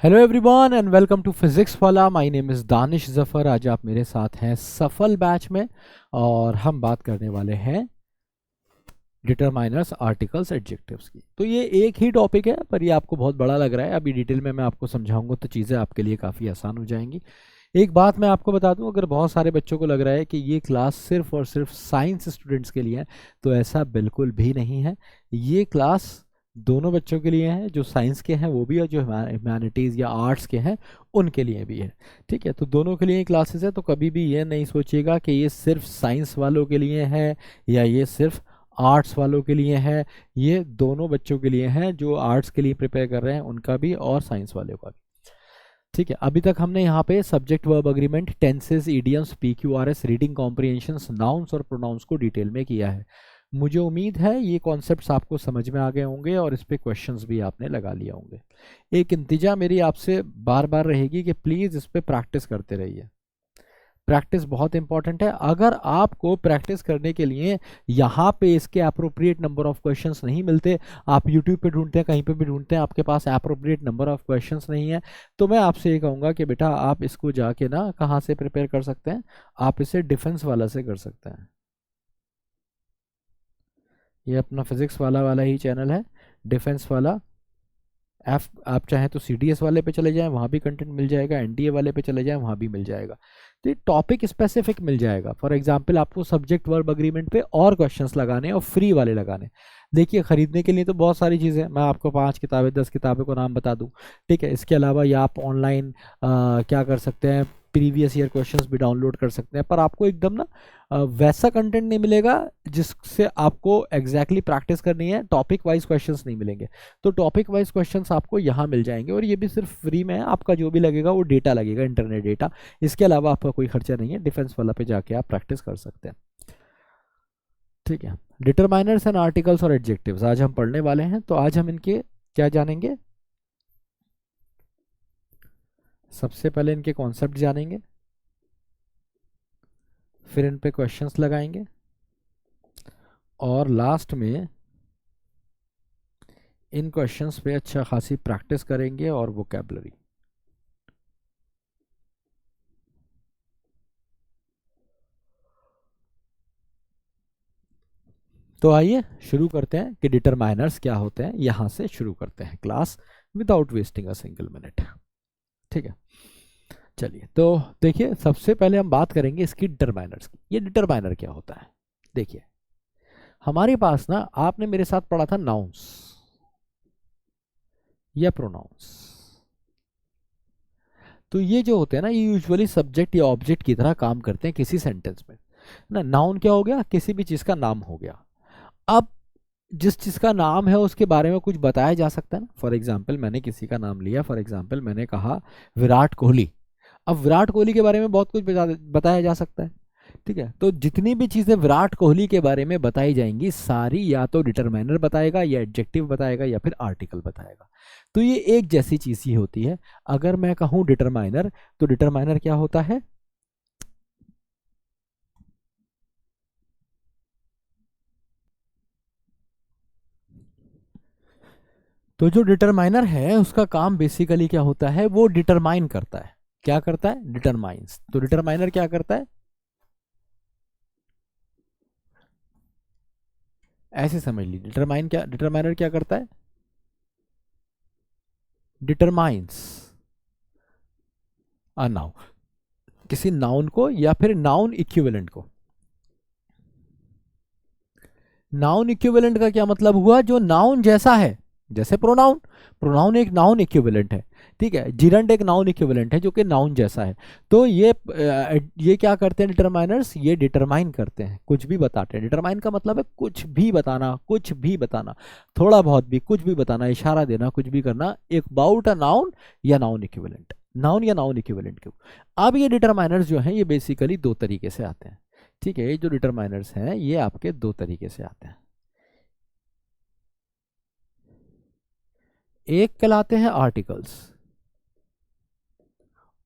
Hello everyone and welcome to Physics Wallah. My name is Danish Zafar. आज आप मेरे साथ हैं सफल बैच में और हम बात करने वाले हैं डिटरमाइनर्स, आर्टिकल्स, एडजेक्टिव्स की। तो ये एक ही टॉपिक है पर ये आपको बहुत बड़ा लग रहा है। अभी डिटेल में मैं आपको समझाऊंगा तो चीज़ें आपके लिए काफ़ी आसान हो जाएंगी। एक बात मैं आपको बता दूं, अगर बहुत सारे बच्चों को लग रहा है कि ये क्लास सिर्फ और सिर्फ साइंस स्टूडेंट्स के लिए है तो ऐसा बिल्कुल भी नहीं है। ये क्लास दोनों बच्चों के लिए है, जो साइंस के हैं वो भी और जो ह्यूमैनिटीज़ या आर्ट्स के हैं उनके लिए भी है। ठीक है, तो दोनों के लिए क्लासेस है। तो कभी भी ये नहीं सोचिएगा कि ये सिर्फ साइंस वालों के लिए है या ये सिर्फ आर्ट्स वालों के लिए है। ये दोनों बच्चों के लिए हैं, जो आर्ट्स के लिए प्रिपेयर कर रहे हैं उनका भी और साइंस वालों का भी। ठीक है, अभी तक हमने यहाँ पे subject verb agreement, tenses, idioms, PQRS, reading comprehensions, nouns और प्रोनाउंस को डिटेल में किया है। मुझे उम्मीद है ये कॉन्सेप्ट्स आपको समझ में आ गए होंगे और इस पे क्वेश्चंस भी आपने लगा लिया होंगे। एक इंतजा मेरी आपसे बार बार रहेगी कि प्लीज़ इस पे प्रैक्टिस करते रहिए। प्रैक्टिस बहुत इंपॉर्टेंट है। अगर आपको प्रैक्टिस करने के लिए यहाँ पे इसके अप्रोप्रिएट नंबर ऑफ क्वेश्चंस नहीं मिलते, आप यूट्यूब पे ढूंढते हैं, कहीं पे भी ढूंढते हैं, आपके पास अप्रोप्रिएट नंबर ऑफ क्वेश्चंस नहीं है, तो मैं आपसे ये कहूँगा कि बेटा आप इसको जाके ना कहाँ से प्रिपेयर कर सकते हैं, आप इसे डिफेंस वाला से कर सकते हैं। ये अपना फिजिक्स वाला ही चैनल है, डिफेंस वाला। आप चाहें तो सीडीएस वाले पे चले जाएं, वहाँ भी कंटेंट मिल जाएगा, एनडीए वाले पे चले जाएं, वहाँ भी मिल जाएगा। तो ये टॉपिक स्पेसिफिक मिल जाएगा। फॉर एग्जांपल आपको सब्जेक्ट वर्ब अग्रीमेंट पे और क्वेश्चंस लगाने और फ्री वाले लगाने। देखिए, खरीदने के लिए तो बहुत सारी चीज़ें, मैं आपको 5 किताबें 10 किताबों को नाम बता दूं। ठीक है, इसके अलावा ये आप ऑनलाइन क्या कर सकते हैं, प्रीवियस ईयर क्वेश्चंस भी डाउनलोड कर सकते हैं। पर आपको एकदम ना वैसा कंटेंट नहीं मिलेगा जिससे आपको एग्जैक्टली प्रैक्टिस करनी है। टॉपिक वाइज क्वेश्चंस नहीं मिलेंगे। तो टॉपिक वाइज क्वेश्चंस आपको यहाँ मिल जाएंगे और ये भी सिर्फ फ्री में है। आपका जो भी लगेगा वो डेटा लगेगा, इंटरनेट डेटा। इसके अलावा आपका कोई खर्चा नहीं है। डिफेंस वाला पे जाके आप प्रैक्टिस कर सकते हैं। ठीक है, डिटरमाइनर्स एंड आर्टिकल्स और एडजेक्टिव्स आज हम पढ़ने वाले हैं। तो आज हम इनके क्या जानेंगे, सबसे पहले इनके कॉन्सेप्ट जानेंगे, फिर इन पे क्वेश्चंस लगाएंगे और लास्ट में इन क्वेश्चंस पे अच्छा खासी प्रैक्टिस करेंगे और वोकैबुलरी। तो आइए शुरू करते हैं कि डिटरमाइनर्स क्या होते हैं। यहां से शुरू करते हैं class without wasting a single minute. ठीक है, चलिए। तो देखिए, सबसे पहले हम बात करेंगे इसकी डिटरमाइनर्स की। ये डिटरमाइनर क्या होता है? देखिए, हमारे पास ना, आपने मेरे साथ पढ़ा था नाउन्स या प्रोनाउंस। तो ये जो होते हैं ना, ये यूजुअली सब्जेक्ट या ऑब्जेक्ट की तरह काम करते हैं किसी सेंटेंस में ना। नाउन क्या हो गया? किसी भी चीज का नाम हो गया। अब जिस चीज का नाम है उसके बारे में कुछ बताया जा सकता है ना। फॉर एग्जाम्पल मैंने किसी का नाम लिया, फॉर एग्जाम्पल मैंने कहा विराट कोहली। अब विराट कोहली के बारे में बहुत कुछ बताया जा सकता है। ठीक है, तो जितनी भी चीजें विराट कोहली के बारे में बताई जाएंगी सारी या तो डिटरमाइनर बताएगा या एडजेक्टिव बताएगा या फिर आर्टिकल बताएगा। तो ये एक जैसी चीज ही होती है। अगर मैं कहूं डिटरमाइनर, तो डिटरमाइनर क्या होता है? तो जो डिटरमाइनर है उसका काम बेसिकली क्या होता है? वो डिटरमाइन करता है। क्या करता है? डिटरमाइंस। तो डिटरमाइनर क्या करता है? ऐसे समझ लीजिए, डिटरमाइनर क्या करता है? डिटरमाइंस अ नाउन, किसी नाउन को या फिर नाउन इक्विवेलेंट को। नाउन इक्विवेलेंट का क्या मतलब हुआ? जो नाउन जैसा है, जैसे प्रोनाउन। प्रोनाउन एक नाउन इक्विवेलेंट है। ठीक है, जिरंड एक नाउन इक्विवेलेंट है जो कि नाउन जैसा है। तो ये क्या करते हैं डिटरमाइनर्स? ये डिटरमाइन करते हैं, कुछ भी बताते हैं। डिटरमाइन का मतलब है कुछ भी बताना, कुछ भी बताना, थोड़ा बहुत भी, कुछ भी बताना, इशारा देना, कुछ भी करना एक अबाउट अ नाउन या नाउन इक्विवेलेंट, नाउन या नाउन इक्विवेलेंट के। अब ये डिटरमाइनर्स जो हैं ये बेसिकली दो तरीके से आते हैं। ठीक है, ये जो डिटरमाइनर्स हैं ये आपके दो तरीके से आते हैं। एक कहलाते हैं आर्टिकल्स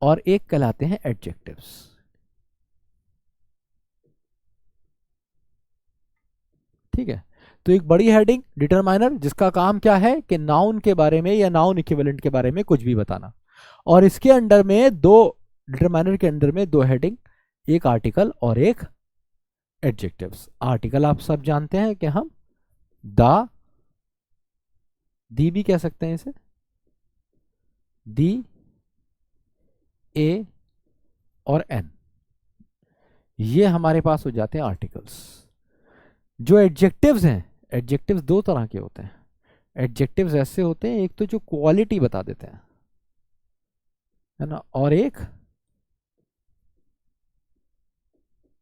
और एक कहलाते हैं एडजेक्टिव्स। ठीक है, तो एक बड़ी हेडिंग डिटरमाइनर, जिसका काम क्या है कि नाउन के बारे में या नाउन इक्विवेलेंट के बारे में कुछ भी बताना। और इसके अंडर में दो, डिटरमाइनर के अंडर में दो हेडिंग, एक आर्टिकल और एक एडजेक्टिव्स। आर्टिकल आप सब जानते हैं कि हम द, दी भी कह सकते हैं इसे, दी, ए और एन, ये हमारे पास हो जाते हैं आर्टिकल्स। जो एडजेक्टिव्स हैं, एडजेक्टिव्स दो तरह के होते हैं। एडजेक्टिव्स ऐसे होते हैं, एक तो जो क्वालिटी बता देते हैं, है ना, और एक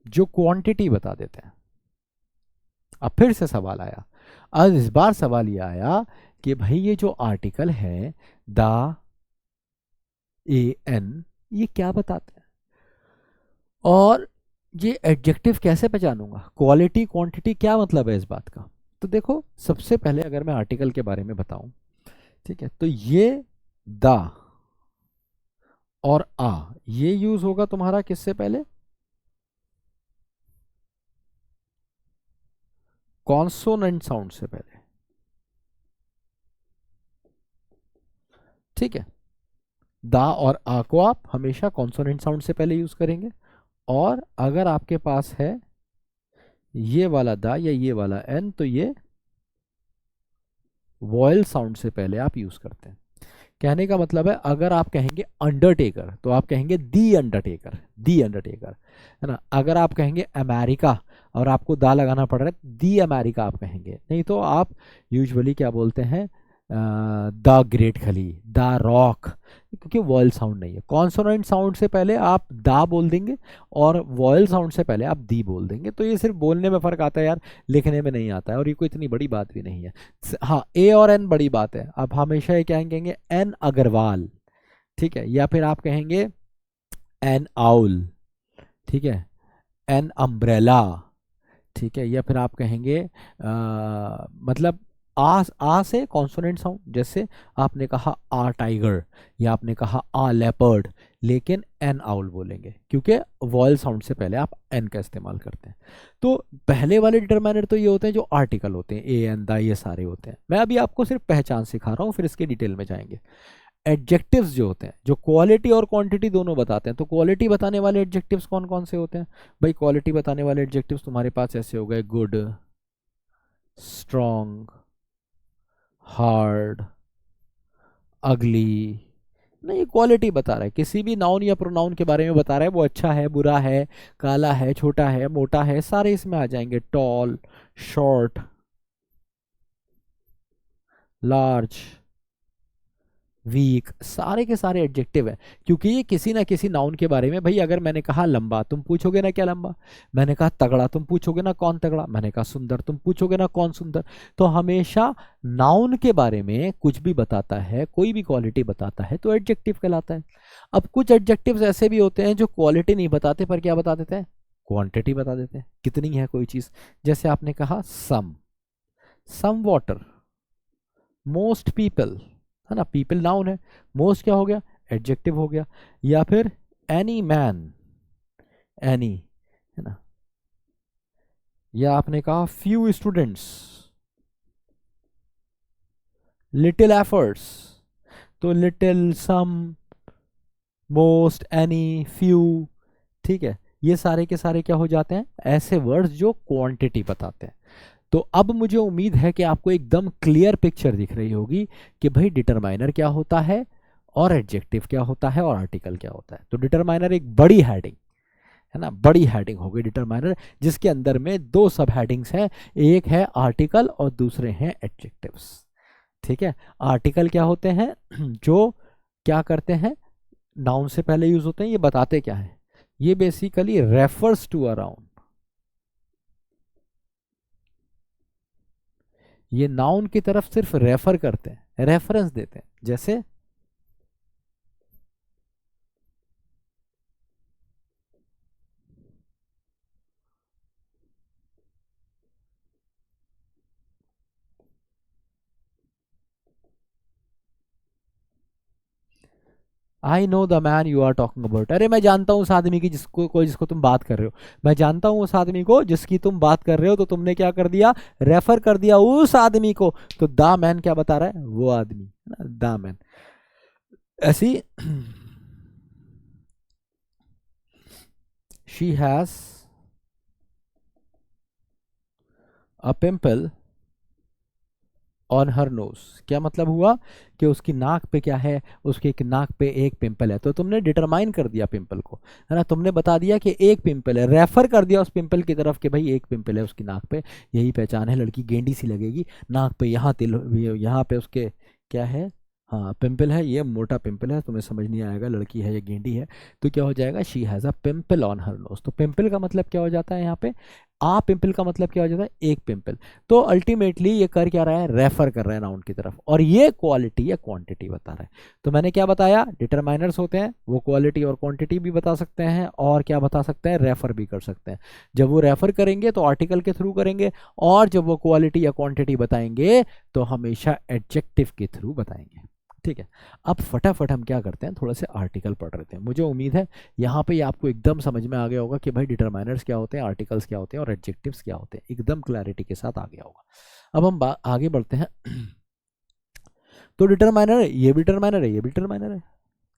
जो क्वांटिटी बता देते हैं। अब फिर से सवाल आया, आज इस बार सवाल ये आया कि भाई ये जो आर्टिकल है द, ए, एन, ये क्या बताते हैं, और ये एडजेक्टिव कैसे पहचानूंगा, क्वालिटी क्वांटिटी क्या मतलब है इस बात का। तो देखो, सबसे पहले अगर मैं आर्टिकल के बारे में बताऊं, ठीक है, तो ये द और आ, ये यूज होगा तुम्हारा किससे पहले, कॉन्सोनेंट साउंड से पहले, ठीक है। द और आ को आप हमेशा कॉन्सोनेंट साउंड से पहले यूज करेंगे, और अगर आपके पास है ये वाला द या ये वाला एन, तो ये वॉयल साउंड से पहले आप यूज करते हैं। कहने का मतलब है, अगर आप कहेंगे अंडरटेकर तो आप कहेंगे दी अंडरटेकर, दी अंडरटेकर, है ना। अगर आप कहेंगे अमेरिका और आपको दा लगाना पड़ रहा है, दी अमेरिका आप कहेंगे, नहीं तो आप यूजुअली क्या बोलते हैं, द ग्रेट खली, द रॉक, क्योंकि वॉयल साउंड नहीं है। कॉन्सोनेंट साउंड से पहले आप दा बोल देंगे और वॉयल साउंड से पहले आप दी बोल देंगे। तो ये सिर्फ बोलने में फर्क आता है यार, लिखने में नहीं आता है, और ये कोई इतनी बड़ी बात भी नहीं है। हाँ, ए और एन बड़ी बात है। आप हमेशा ये क्या कहेंगे, एन अग्रवाल, ठीक है, या फिर आप कहेंगे एन आउल, ठीक है, एन अम्ब्रेला, ठीक है, या फिर आप कहेंगे मतलब आ से कॉन्सोनेंट साउंड, जैसे आपने कहा आ टाइगर या आपने कहा आ लेपर्ड, लेकिन एन आउल बोलेंगे क्योंकि वॉयल साउंड से पहले आप एन का इस्तेमाल करते हैं। तो पहले वाले डिटरमाइनर तो ये होते हैं जो आर्टिकल होते हैं, ए एन द, ये सारे होते हैं। मैं अभी आपको सिर्फ पहचान सिखा रहा हूँ, फिर इसके डिटेल में जाएंगे। एडजेक्टिव्स जो होते हैं, जो क्वालिटी और क्वांटिटी दोनों बताते हैं, तो क्वालिटी बताने वाले एडजेक्टिव्स कौन कौन से होते हैं भाई। क्वालिटी बताने वाले एडजेक्टिव्स तुम्हारे पास ऐसे हो गए, गुड, स्ट्रॉन्ग, हार्ड, अगली। नहीं, ये क्वालिटी बता रहा है, किसी भी नाउन या प्रोनाउन के बारे में बता रहा है, वो अच्छा है, बुरा है, काला है, छोटा है, मोटा है, सारे इसमें आ जाएंगे। टॉल, शॉर्ट, लार्ज, वीक, सारे के सारे एडजेक्टिव है, क्योंकि ये किसी ना किसी नाउन के बारे में। भाई अगर मैंने कहा लंबा, तुम पूछोगे ना क्या लंबा, मैंने कहा तगड़ा, तुम पूछोगे ना कौन तगड़ा, मैंने कहा सुंदर, तुम पूछोगे ना कौन सुंदर। तो हमेशा नाउन के बारे में कुछ भी बताता है, कोई भी क्वालिटी बताता है, तो एडजेक्टिव कहलाता है। अब कुछ एडजेक्टिव्स ऐसे भी होते हैं जो क्वालिटी नहीं बताते, पर क्या बता देते हैं, क्वांटिटी बता देते हैं, कितनी है कोई चीज। जैसे आपने कहा सम वाटर, मोस्ट पीपल, है ना, पीपल नाउन है, मोस्ट क्या हो गया, एडजेक्टिव हो गया। या फिर एनी मैन, एनी, है ना, या आपने कहा फ्यू स्टूडेंट्स, लिटिल एफर्ट्स, तो लिटिल, सम, मोस्ट, एनी, फ्यू, ठीक है, ये सारे के सारे क्या हो जाते हैं, ऐसे वर्ड्स जो क्वांटिटी बताते हैं। तो अब मुझे उम्मीद है कि आपको एकदम क्लियर पिक्चर दिख रही होगी कि भाई डिटरमाइनर क्या होता है, और एडजेक्टिव क्या होता है, और आर्टिकल क्या होता है। तो डिटरमाइनर एक बड़ी हेडिंग है ना, बड़ी हेडिंग हो गई डिटरमाइनर, जिसके अंदर में दो सब हेडिंग्स हैं, एक है आर्टिकल और दूसरे हैं एडजेक्टिव्स। ठीक है, आर्टिकल क्या होते हैं, जो क्या करते हैं, नाउन से पहले यूज होते हैं। ये बताते क्या है, ये basically refers to a noun, ये नाउन की तरफ सिर्फ रेफर करते हैं, रेफरेंस देते हैं। जैसे I know the man you are talking about, अरे मैं जानता हूँ उस आदमी की जिसको तुम बात कर रहे हो, मैं जानता हूँ उस आदमी को जिसकी तुम बात कर रहे हो। तो तुमने क्या कर दिया, रेफर कर दिया उस आदमी को। तो द मैन क्या बता रहा है, वो आदमी, द मैन। ऐसी she has a pimple on her nose. क्या मतलब हुआ कि उसकी नाक पे क्या है, उसके एक नाक पे एक पिंपल है। तो तुमने डिटरमाइन कर दिया पिंपल को, है ना, तुमने बता दिया कि एक पिंपल है, रेफर कर दिया उस पिंपल की तरफ कि भाई एक पिंपल है उसकी नाक पे, यही पहचान है, लड़की गेंडी सी लगेगी, नाक पे यहाँ तिल, यहाँ पे उसके क्या है, हाँ पिंपल है, ये मोटा पिंपल है, तुम्हें समझ नहीं आएगा लड़की है या गेंडी है। तो क्या हो जाएगा, she has a pimple on her nose. तो पिंपल का मतलब क्या हो जाता है यहाँ पे, आ पिंपल का मतलब क्या हो जाता है, एक पिंपल। तो अल्टीमेटली ये कर क्या रहा है, रेफर कर रहा है नाउन की तरफ, और ये क्वालिटी या क्वांटिटी बता रहा है। तो मैंने क्या बताया, डिटरमाइनर्स होते हैं वो क्वालिटी और क्वांटिटी भी बता सकते हैं, और क्या बता सकते हैं, रेफर भी कर सकते हैं। जब वो रेफर करेंगे तो आर्टिकल के थ्रू करेंगे, और जब वो क्वालिटी या क्वांटिटी बताएंगे तो हमेशा एडजेक्टिव के थ्रू बताएंगे। ठीक है, अब फटाफट हम क्या करते हैं, थोड़ा से आर्टिकल पढ़ रहे थे। मुझे उम्मीद है यहाँ पे आपको एकदम समझ में आ गया होगा कि भाई डिटरमाइनर्स क्या होते हैं, आर्टिकल्स क्या होते हैं, और एडजेक्टिव्स क्या होते हैं, एकदम क्लैरिटी के साथ आ गया होगा। अब हम आगे बढ़ते हैं। तो डिटरमाइनर है, ये भी डिटरमाइनर है, ये भी डिटरमाइनर है,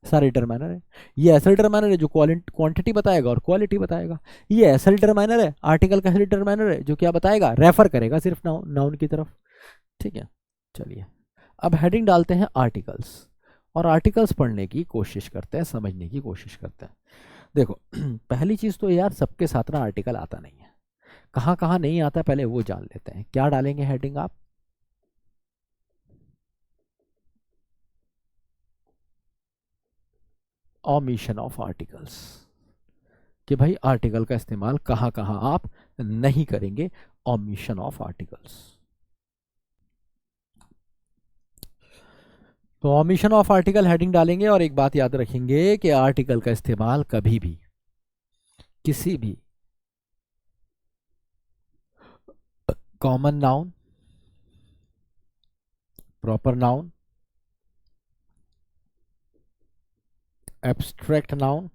सारे डिटरमाइनर है। ये ऐसा डिटरमाइनर है जो क्वांटिटी बताएगा और क्वालिटी बताएगा। ये ऐसा डिटरमाइनर है, आर्टिकल का डिटरमाइनर है जो क्या बताएगा, रेफर करेगा सिर्फ नाउन की तरफ। ठीक है, चलिए अब हेडिंग डालते हैं आर्टिकल्स, और आर्टिकल्स पढ़ने की कोशिश करते हैं, समझने की कोशिश करते हैं। देखो पहली चीज तो यार सबके साथ ना आर्टिकल आता नहीं है, कहाँ कहाँ नहीं आता पहले वो जान लेते हैं। क्या डालेंगे हेडिंग आप, ओमिशन ऑफ आर्टिकल्स, कि भाई आर्टिकल का इस्तेमाल कहाँ कहाँ आप नहीं करेंगे, ओमिशन ऑफ आर्टिकल्स। तो ओमिशन ऑफ आर्टिकल हेडिंग डालेंगे, और एक बात याद रखेंगे कि आर्टिकल का इस्तेमाल कभी भी किसी भी common noun, proper noun, abstract noun,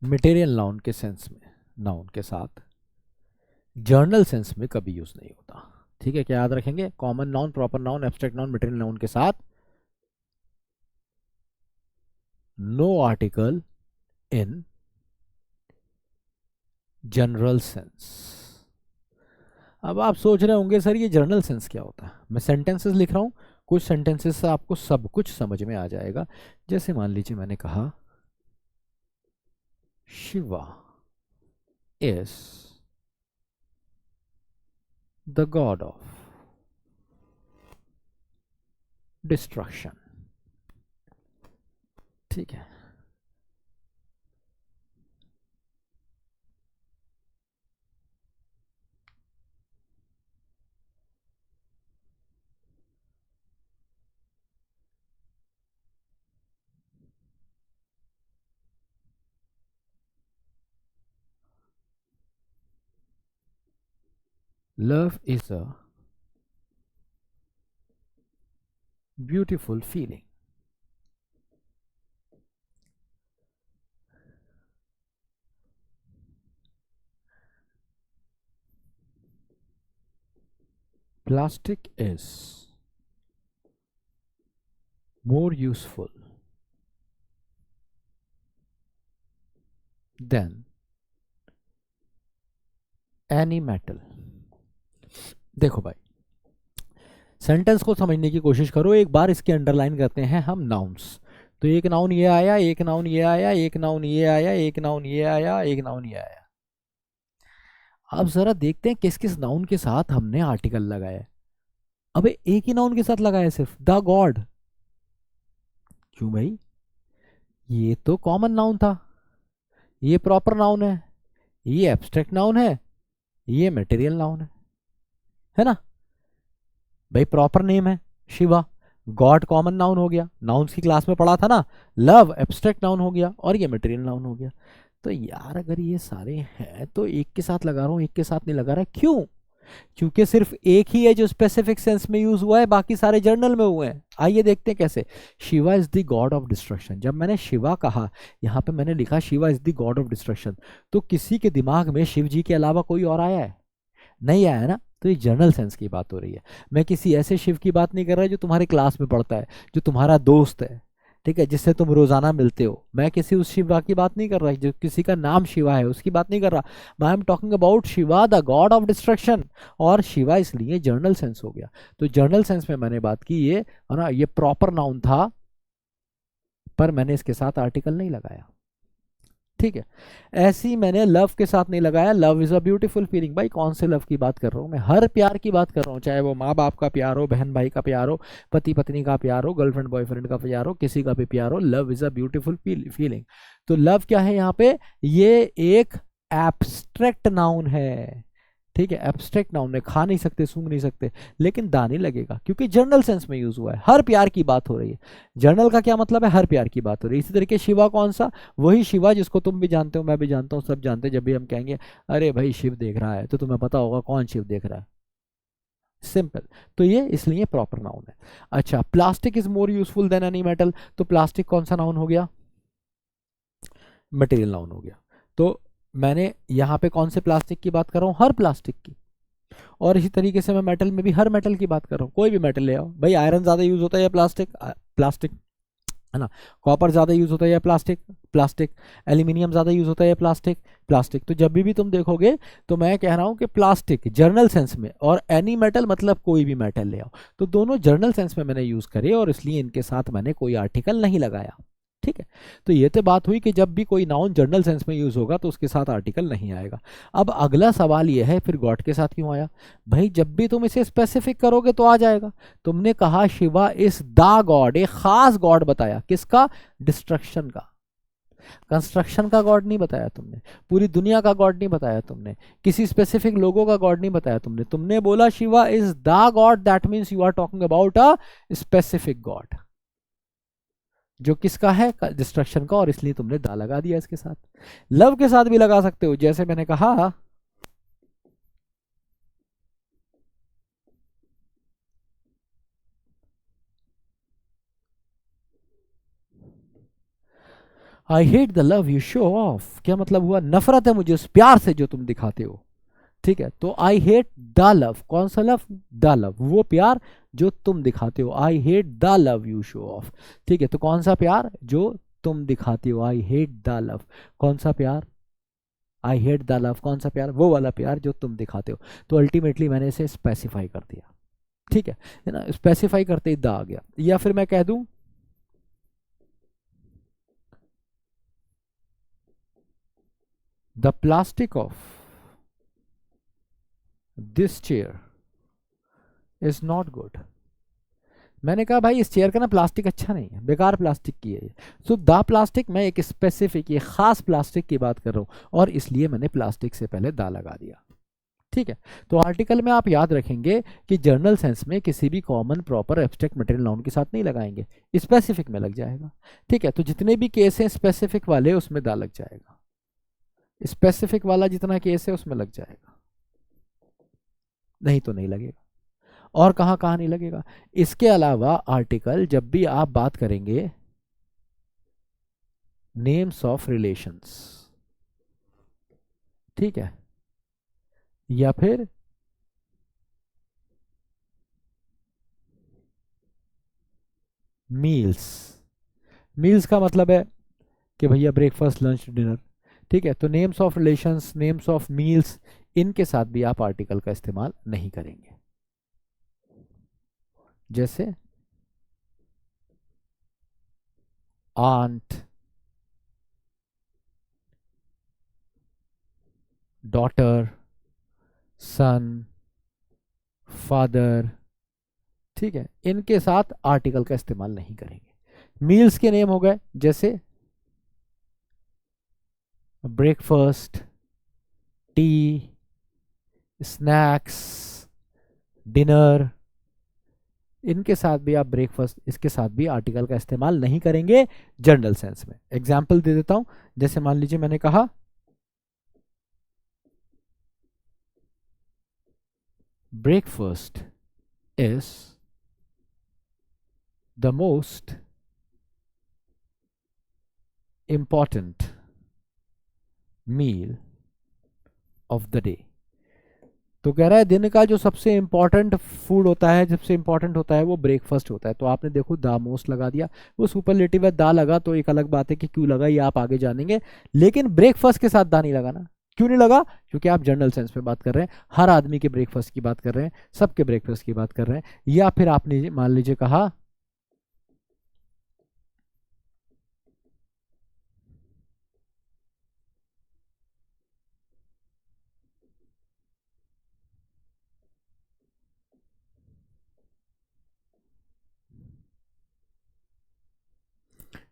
material noun के सेंस में, नाउन के साथ जर्नल सेंस में कभी यूज नहीं होता। ठीक है, क्या याद रखेंगे, common noun, proper noun, abstract noun, material noun के साथ no article in general sense. अब आप सोच रहे होंगे सर ये जनरल सेंस क्या होता है, मैं सेंटेंसेस लिख रहा हूं, कुछ सेंटेंसेस से आपको सब कुछ समझ में आ जाएगा। जैसे मान लीजिए मैंने कहा Shiva is the God of destruction. ठीक है, love is a beautiful feeling. Plastic is more useful than any metal। देखो भाई सेंटेंस को समझने की कोशिश करो, एक बार इसके अंडरलाइन करते हैं हम नाउन्स। तो एक नाउन ये आया, एक नाउन ये आया, एक नाउन ये आया, एक नाउन ये आया, एक नाउन ये आया। अब जरा देखते हैं किस किस नाउन के साथ हमने आर्टिकल लगाया। अबे एक ही नाउन के साथ लगाया सिर्फ, द गॉड। क्यों भाई, ये तो कॉमन नाउन था, ये प्रॉपर नाउन है, ये एब्स्ट्रैक्ट नाउन है, ये मटेरियल नाउन है ना। भाई प्रॉपर नेम है शिवा, गॉड कॉमन नाउन हो गया, नाउन्स की क्लास में पढ़ा था ना, लव एब्स्ट्रैक्ट नाउन हो गया, और ये मटेरियल नाउन हो गया। तो यार अगर ये सारे हैं तो एक के साथ लगा रहा हूं, एक के साथ नहीं लगा रहा, क्यों, क्योंकि सिर्फ एक ही है जो स्पेसिफिक सेंस में यूज हुआ है, बाकी सारे जर्नल में हुए हैं। आइए देखते हैं कैसे। Shiva is the God of destruction, जब मैंने शिवा कहा, यहां पे मैंने लिखा Shiva is the God of destruction, तो किसी के दिमाग में शिव जी के अलावा कोई और आया है, नहीं आया ना। तो ये जनरल सेंस की बात हो रही है। मैं किसी ऐसे शिव की बात नहीं कर रहा जो तुम्हारे क्लास में पढ़ता है, जो तुम्हारा दोस्त है, ठीक है, जिससे तुम रोजाना मिलते हो। मैं किसी उस शिवा की बात नहीं कर रहा जो किसी का नाम शिवा है, उसकी बात नहीं कर रहा। I am talking about Shiva the God of destruction. और शिवा इसलिए जर्नल सेंस हो गया। तो जर्नल सेंस में मैंने बात की, ये है ना, ये प्रॉपर नाउन था, पर मैंने इसके साथ आर्टिकल नहीं लगाया, ठीक है। ऐसी मैंने लव के साथ नहीं लगाया। Love is a beautiful feeling. भाई कौन से लव की बात कर रहा हूँ मैं? हर प्यार की बात कर रहा हूँ, चाहे वो माँ बाप का प्यार हो, बहन भाई का प्यार हो, पति पत्नी का प्यार हो, गर्लफ्रेंड बॉयफ्रेंड का प्यार हो, किसी का भी प्यार हो। Love is a beautiful feeling. तो लव क्या है यहाँ पे? ये एक एब्स्ट्रैक्ट नाउन है, ठीक है। एब्स्ट्रैक्ट नाउन है, खा नहीं सकते, सूंघ नहीं सकते, लेकिन दा नहीं लगेगा क्योंकि जनरल सेंस में यूज हुआ है। हर प्यार की बात हो रही है। जर्नल का क्या मतलब है? हर प्यार की बात हो रही है। इसी तरीके शिवा कौन सा? वही शिवा जिसको तुम भी जानते हो, मैं भी जानता हूँ, सब जानते हैं। जब भी हम कहेंगे अरे भाई शिव देख रहा है, तो तुम्हें पता होगा कौन शिव देख रहा है। सिंपल। तो ये इसलिए प्रॉपर नाउन है। अच्छा, plastic is more useful than any metal. तो प्लास्टिक कौन सा नाउन हो गया? मटेरियल नाउन हो गया। तो मैंने यहाँ पे कौन से प्लास्टिक की बात कर रहा हूँ? हर प्लास्टिक की। और इसी तरीके से मैं मेटल में भी हर मेटल की बात कर रहा हूँ। कोई भी मेटल ले आओ भाई, आयरन ज्यादा यूज होता है या प्लास्टिक? प्लास्टिक, है ना। कॉपर ज्यादा यूज होता है या प्लास्टिक? प्लास्टिक। एल्यूमिनियम ज्यादा यूज होता है या प्लास्टिक? प्लास्टिक। तो जब भी तुम देखोगे तो मैं कह रहा हूं कि प्लास्टिक जर्नल सेंस में, और एनी मेटल मतलब कोई भी मेटल ले आओ। तो दोनों जर्नल सेंस में मैंने यूज करे, और इसलिए इनके साथ मैंने कोई आर्टिकल नहीं लगाया, ठीक है। तो ये तो बात हुई कि जब भी कोई नाउन जर्नल सेंस में यूज होगा तो उसके साथ आर्टिकल नहीं आएगा। अब अगला सवाल ये है, फिर गॉड के साथ क्यों आया? भाई जब भी तुम इसे स्पेसिफिक करोगे तो आ जाएगा। तुमने कहा शिवा इज द गॉड, एक खास गॉड बताया, किसका? डिस्ट्रक्शन का। कंस्ट्रक्शन का गॉड नहीं बताया तुमने, पूरी दुनिया का गॉड नहीं बताया तुमने, किसी स्पेसिफिक लोगों का गॉड नहीं बताया तुमने। तुमने बोला Shiva is the god, that means you are talking about a specific god, जो किसका है? डिस्ट्रक्शन का। और इसलिए तुमने दा लगा दिया इसके साथ। लव के साथ भी लगा सकते हो, जैसे मैंने कहा I hate the love you show off. क्या मतलब हुआ? नफरत है मुझे उस प्यार से जो तुम दिखाते हो, ठीक है। तो आई हेट द लव, कौन सा लव? द लव, वो प्यार जो तुम दिखाते हो। I hate the love you show off, ठीक है। तो कौन सा प्यार? जो तुम दिखाते हो। आई हेट द लव, कौन सा प्यार? आई हेट द लव, कौन सा प्यार? वो वाला प्यार जो तुम दिखाते हो। तो अल्टीमेटली मैंने इसे स्पेसिफाई कर दिया, ठीक है ना। स्पेसिफाई करते ही द आ गया। या फिर मैं कह दूं the plastic of this chair is not good. मैंने कहा भाई इस चेयर का ना प्लास्टिक अच्छा नहीं है, बेकार प्लास्टिक की है। सो द प्लास्टिक, मैं एक स्पेसिफिक, ये खास प्लास्टिक की बात कर रहा हूं, और इसलिए मैंने प्लास्टिक से पहले दा लगा दिया, ठीक है। तो आर्टिकल में आप याद रखेंगे कि जर्नल सेंस में किसी भी common proper abstract material noun के साथ नहीं लगाएंगे, स्पेसिफिक में लग जाएगा, ठीक है। तो जितने भी केस हैं स्पेसिफिक वाले, उसमें दा लग जाएगा। स्पेसिफिक वाला जितना केस है उसमें लग जाएगा, नहीं तो नहीं लगेगा। और कहाँ कहाँ नहीं लगेगा? इसके अलावा आर्टिकल जब भी आप बात करेंगे नेम्स ऑफ रिलेशंस, ठीक है, या फिर मील्स। मील्स का मतलब है कि भैया ब्रेकफास्ट लंच डिनर, ठीक है। तो names of relations, names of meals, इनके साथ भी आप आर्टिकल का इस्तेमाल नहीं करेंगे। जैसे आंट, डॉटर, सन, फादर, ठीक है, इनके साथ आर्टिकल का इस्तेमाल नहीं करेंगे। मील्स के नेम हो गए जैसे ब्रेकफास्ट, टी, स्नैक्स, डिनर, इनके साथ भी आप ब्रेकफास्ट, इसके साथ भी आर्टिकल का इस्तेमाल नहीं करेंगे जनरल सेंस में। एग्जाम्पल दे देता हूं, जैसे मान लीजिए मैंने कहा breakfast is the most important meal of the day. तो कह रहा है दिन का जो सबसे इंपॉर्टेंट फूड होता है, सबसे इंपॉर्टेंट होता है वो ब्रेकफास्ट होता है। तो आपने देखो द मोस्ट लगा दिया, वो सुपरलेटिव है, दा लगा तो एक अलग बात है कि क्यों लगा ये आप आगे जानेंगे, लेकिन ब्रेकफास्ट के साथ दा नहीं लगाना। क्यों नहीं लगा? क्योंकि आप जनरल सेंस में बात कर रहे हैं, हर आदमी के ब्रेकफास्ट की बात कर रहे हैं, सबके ब्रेकफास्ट की बात कर रहे हैं। या फिर आपने मान लीजिए कहा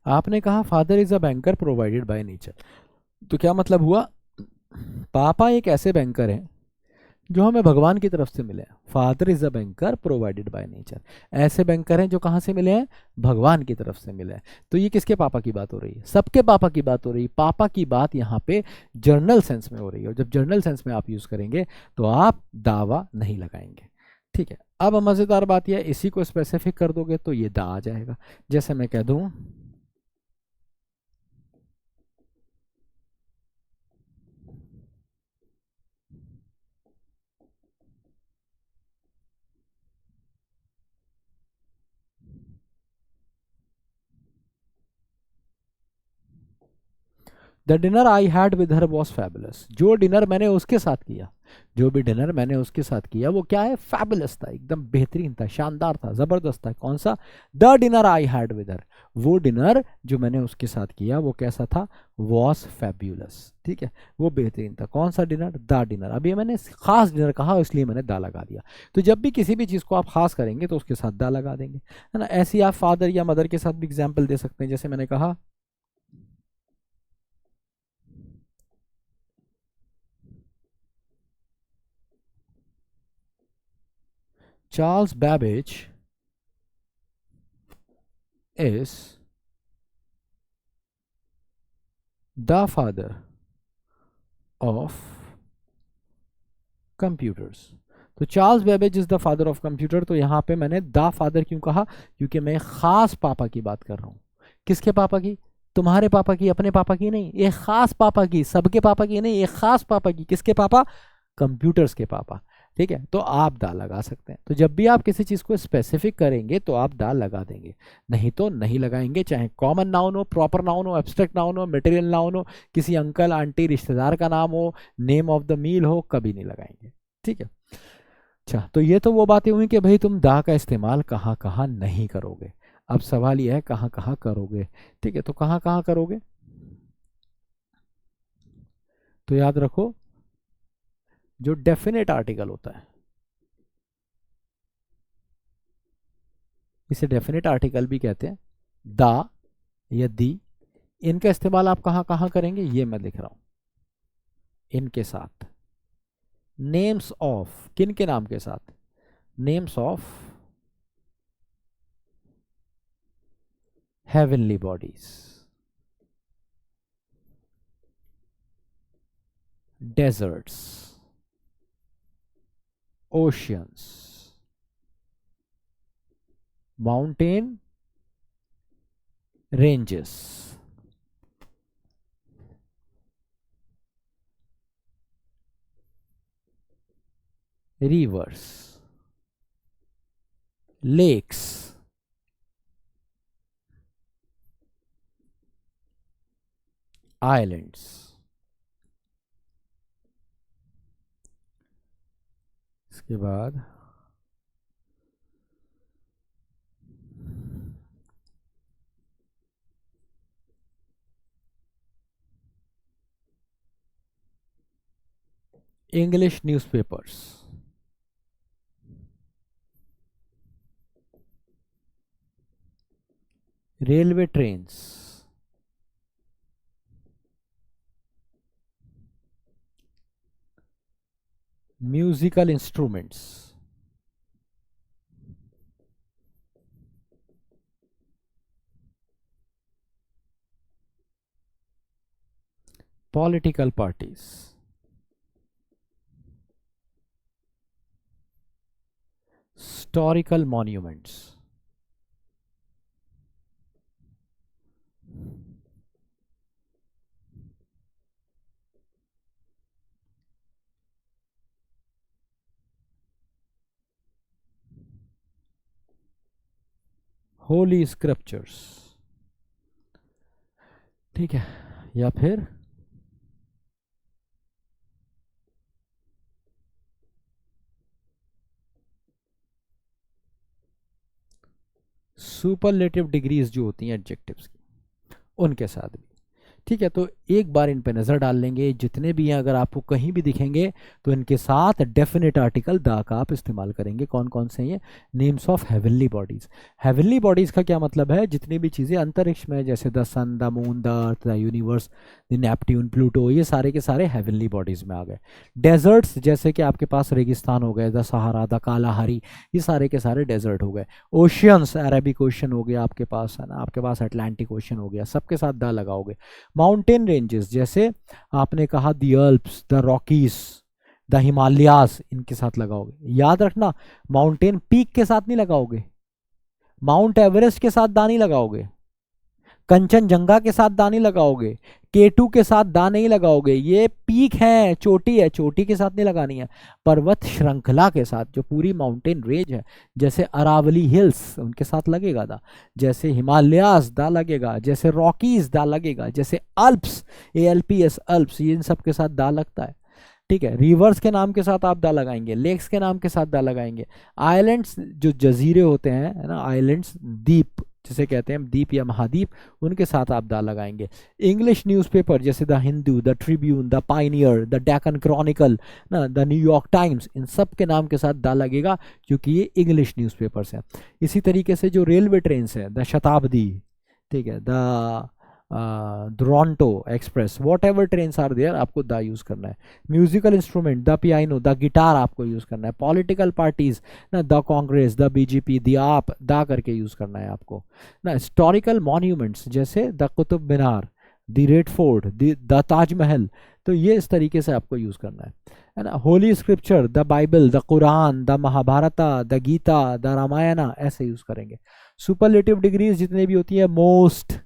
आपने कहा father is a banker provided by nature. तो क्या मतलब हुआ? पापा एक ऐसे बैंकर हैं जो हमें भगवान की तरफ से मिले हैं। Father is a banker provided by nature. ऐसे बैंकर हैं जो कहाँ से मिले हैं? भगवान की तरफ से मिले हैं। तो ये किसके पापा की बात हो रही है? सबके पापा की बात हो रही है। पापा की बात यहाँ पे जर्नल सेंस में हो रही है, और जब जर्नल सेंस में आप यूज करेंगे तो आप दावा नहीं लगाएंगे। ठीक है, अब मजेदार बात यह है, इसी को स्पेसिफिक कर दोगे तो ये दा आ जाएगा। जैसे मैं कह दूं the dinner I had with her was fabulous. जो डिनर मैंने उसके साथ किया, जो भी डिनर मैंने उसके साथ किया वो क्या है? फैबुलस था, एकदम बेहतरीन था, शानदार था, जबरदस्त था। कौन सा? The dinner I had with her. वो डिनर जो मैंने उसके साथ किया वो कैसा था? Was fabulous. ठीक है, वो बेहतरीन था। कौन सा डिनर? The dinner. अभी मैंने खास डिनर कहा इसलिए मैंने दा लगा दिया। तो जब भी किसी भी चीज को आप खास करेंगे तो उसके साथ दा लगा देंगे, है ना। ऐसे ही आप फादर या मदर के साथ भी एग्जाम्पल दे सकते हैं। जैसे मैंने कहा Charles Babbage is the father of computers। तो Charles Babbage is the father of computer. तो यहां पे मैंने द फादर क्यों कहा? क्योंकि मैं खास पापा की बात कर रहा हूं। किसके पापा की? तुम्हारे पापा की, अपने पापा की नहीं, एक खास पापा की। सबके पापा की नहीं, एक खास पापा की। किसके पापा? कंप्यूटर्स के पापा। ठीक है, तो आप दा लगा सकते हैं। तो जब भी आप किसी चीज को स्पेसिफिक करेंगे तो आप दा लगा देंगे, नहीं तो नहीं लगाएंगे। चाहे कॉमन नाउन हो, प्रॉपर नाउन हो, एब्स्ट्रैक्ट नाउन हो, मटेरियल नाउन हो, किसी अंकल आंटी रिश्तेदार का नाम हो, नेम ऑफ द मील हो, कभी नहीं लगाएंगे। ठीक है। अच्छा, तो ये तो वो बातें हुई कि भाई तुम दा का इस्तेमाल कहाँ कहाँ नहीं करोगे। अब सवाल यह है कहाँ कहाँ करोगे। ठीक है, तो कहाँ कहाँ करोगे? तो याद रखो, जो डेफिनेट आर्टिकल होता है, इसे डेफिनेट आर्टिकल भी कहते हैं, दा या दी, इनका इस्तेमाल आप कहाँ कहाँ करेंगे ये मैं लिख रहा हूं। इनके साथ नेम्स ऑफ, किन के नाम के साथ? Names of heavenly bodies, deserts, oceans, mountain ranges, rivers, lakes, islands. इसके बाद English newspapers, railway trains, musical instruments, political parties, historical monuments, holy scriptures, ठीक है, या फिर सुपरलेटिव डिग्रीज जो होती हैं एडजेक्टिव्स की, उनके साथ भी। ठीक है, तो एक बार इन पे नज़र डाल लेंगे, जितने भी हैं अगर आपको कहीं भी दिखेंगे तो इनके साथ डेफिनेट आर्टिकल द का आप इस्तेमाल करेंगे। कौन कौन से हैं ये? Names of heavenly bodies. Heavenly bodies का क्या मतलब है? जितनी भी चीज़ें अंतरिक्ष में, जैसे the sun, the moon, the earth, the universe, the Neptune, Pluto, ये सारे के सारे हेवनली बॉडीज में आ गए। डेजर्ट्स, जैसे कि आपके पास रेगिस्तान हो गए, द सहारा, द कालाहारी, ये सारे के सारे डेजर्ट हो गए। ओशियंस, अरेबिक ओशन हो गया आपके पास, है ना, आपके पास अटलांटिक ओशन हो गया, सबके साथ द लगाओगे। माउंटेन रेंजेस, जैसे आपने कहा the Alps, the Rockies, the Himalayas, इनके साथ लगाओगे। याद रखना, माउंटेन पीक के साथ नहीं लगाओगे, माउंट एवरेस्ट के साथ दा नहीं लगाओगे, कंचनजंगा के साथ दा नहीं लगाओगे, केटू के साथ दा नहीं लगाओगे। ये पीक है, चोटी है, चोटी के साथ नहीं लगानी है। पर्वत श्रृंखला के साथ, जो पूरी माउंटेन रेंज है, जैसे अरावली हिल्स, उनके साथ लगेगा दा। जैसे हिमालयास, दा लगेगा। जैसे रॉकीज, दा लगेगा। जैसे अल्प्स, ALPS, अल्प्स, ये इन सब के साथ दा लगता है। ठीक है, रिवर्स के नाम के साथ आप दा लगाएंगे, लेक्स के नाम के साथ दा लगाएंगे। आइलैंड्स, जो जजीरे होते हैं, है ना, आइलैंड्स, द्वीप जिसे कहते हैं, द्वीप या महाद्वीप, उनके साथ आप दा लगाएंगे। इंग्लिश न्यूज़पेपर, जैसे the Hindu, the Tribune, the pioneer, the Deccan Chronicle, ना, द न्यूयॉर्क टाइम्स, इन सब के नाम के साथ दा लगेगा, क्योंकि ये इंग्लिश न्यूज़पेपर्स हैं। इसी तरीके से जो रेलवे ट्रेन है, द शताब्दी, ठीक है, the Duronto express, whatever train are there, आपको द यूज़ करना है। Musical instrument, the piano, the guitar आपको यूज़ करना है। पॉलिटिकल पार्टीज ना, the Congress, the BJP, the AAP, the करके यूज़ करना है आपको ना। हिस्टोरिकल मॉन्यूमेंट्स, जैसे the Qutub Minar, the Red Fort, the Taj Mahal, तो ये इस तरीके से आपको यूज़ करना है ना। Holy scripture, the Bible, the Quran, the Mahabharata, the Gita, the Ramayana, ऐसे यूज़ करेंगे। सुपरलेटिव डिग्रीज जितनी भी होती है, मोस्ट,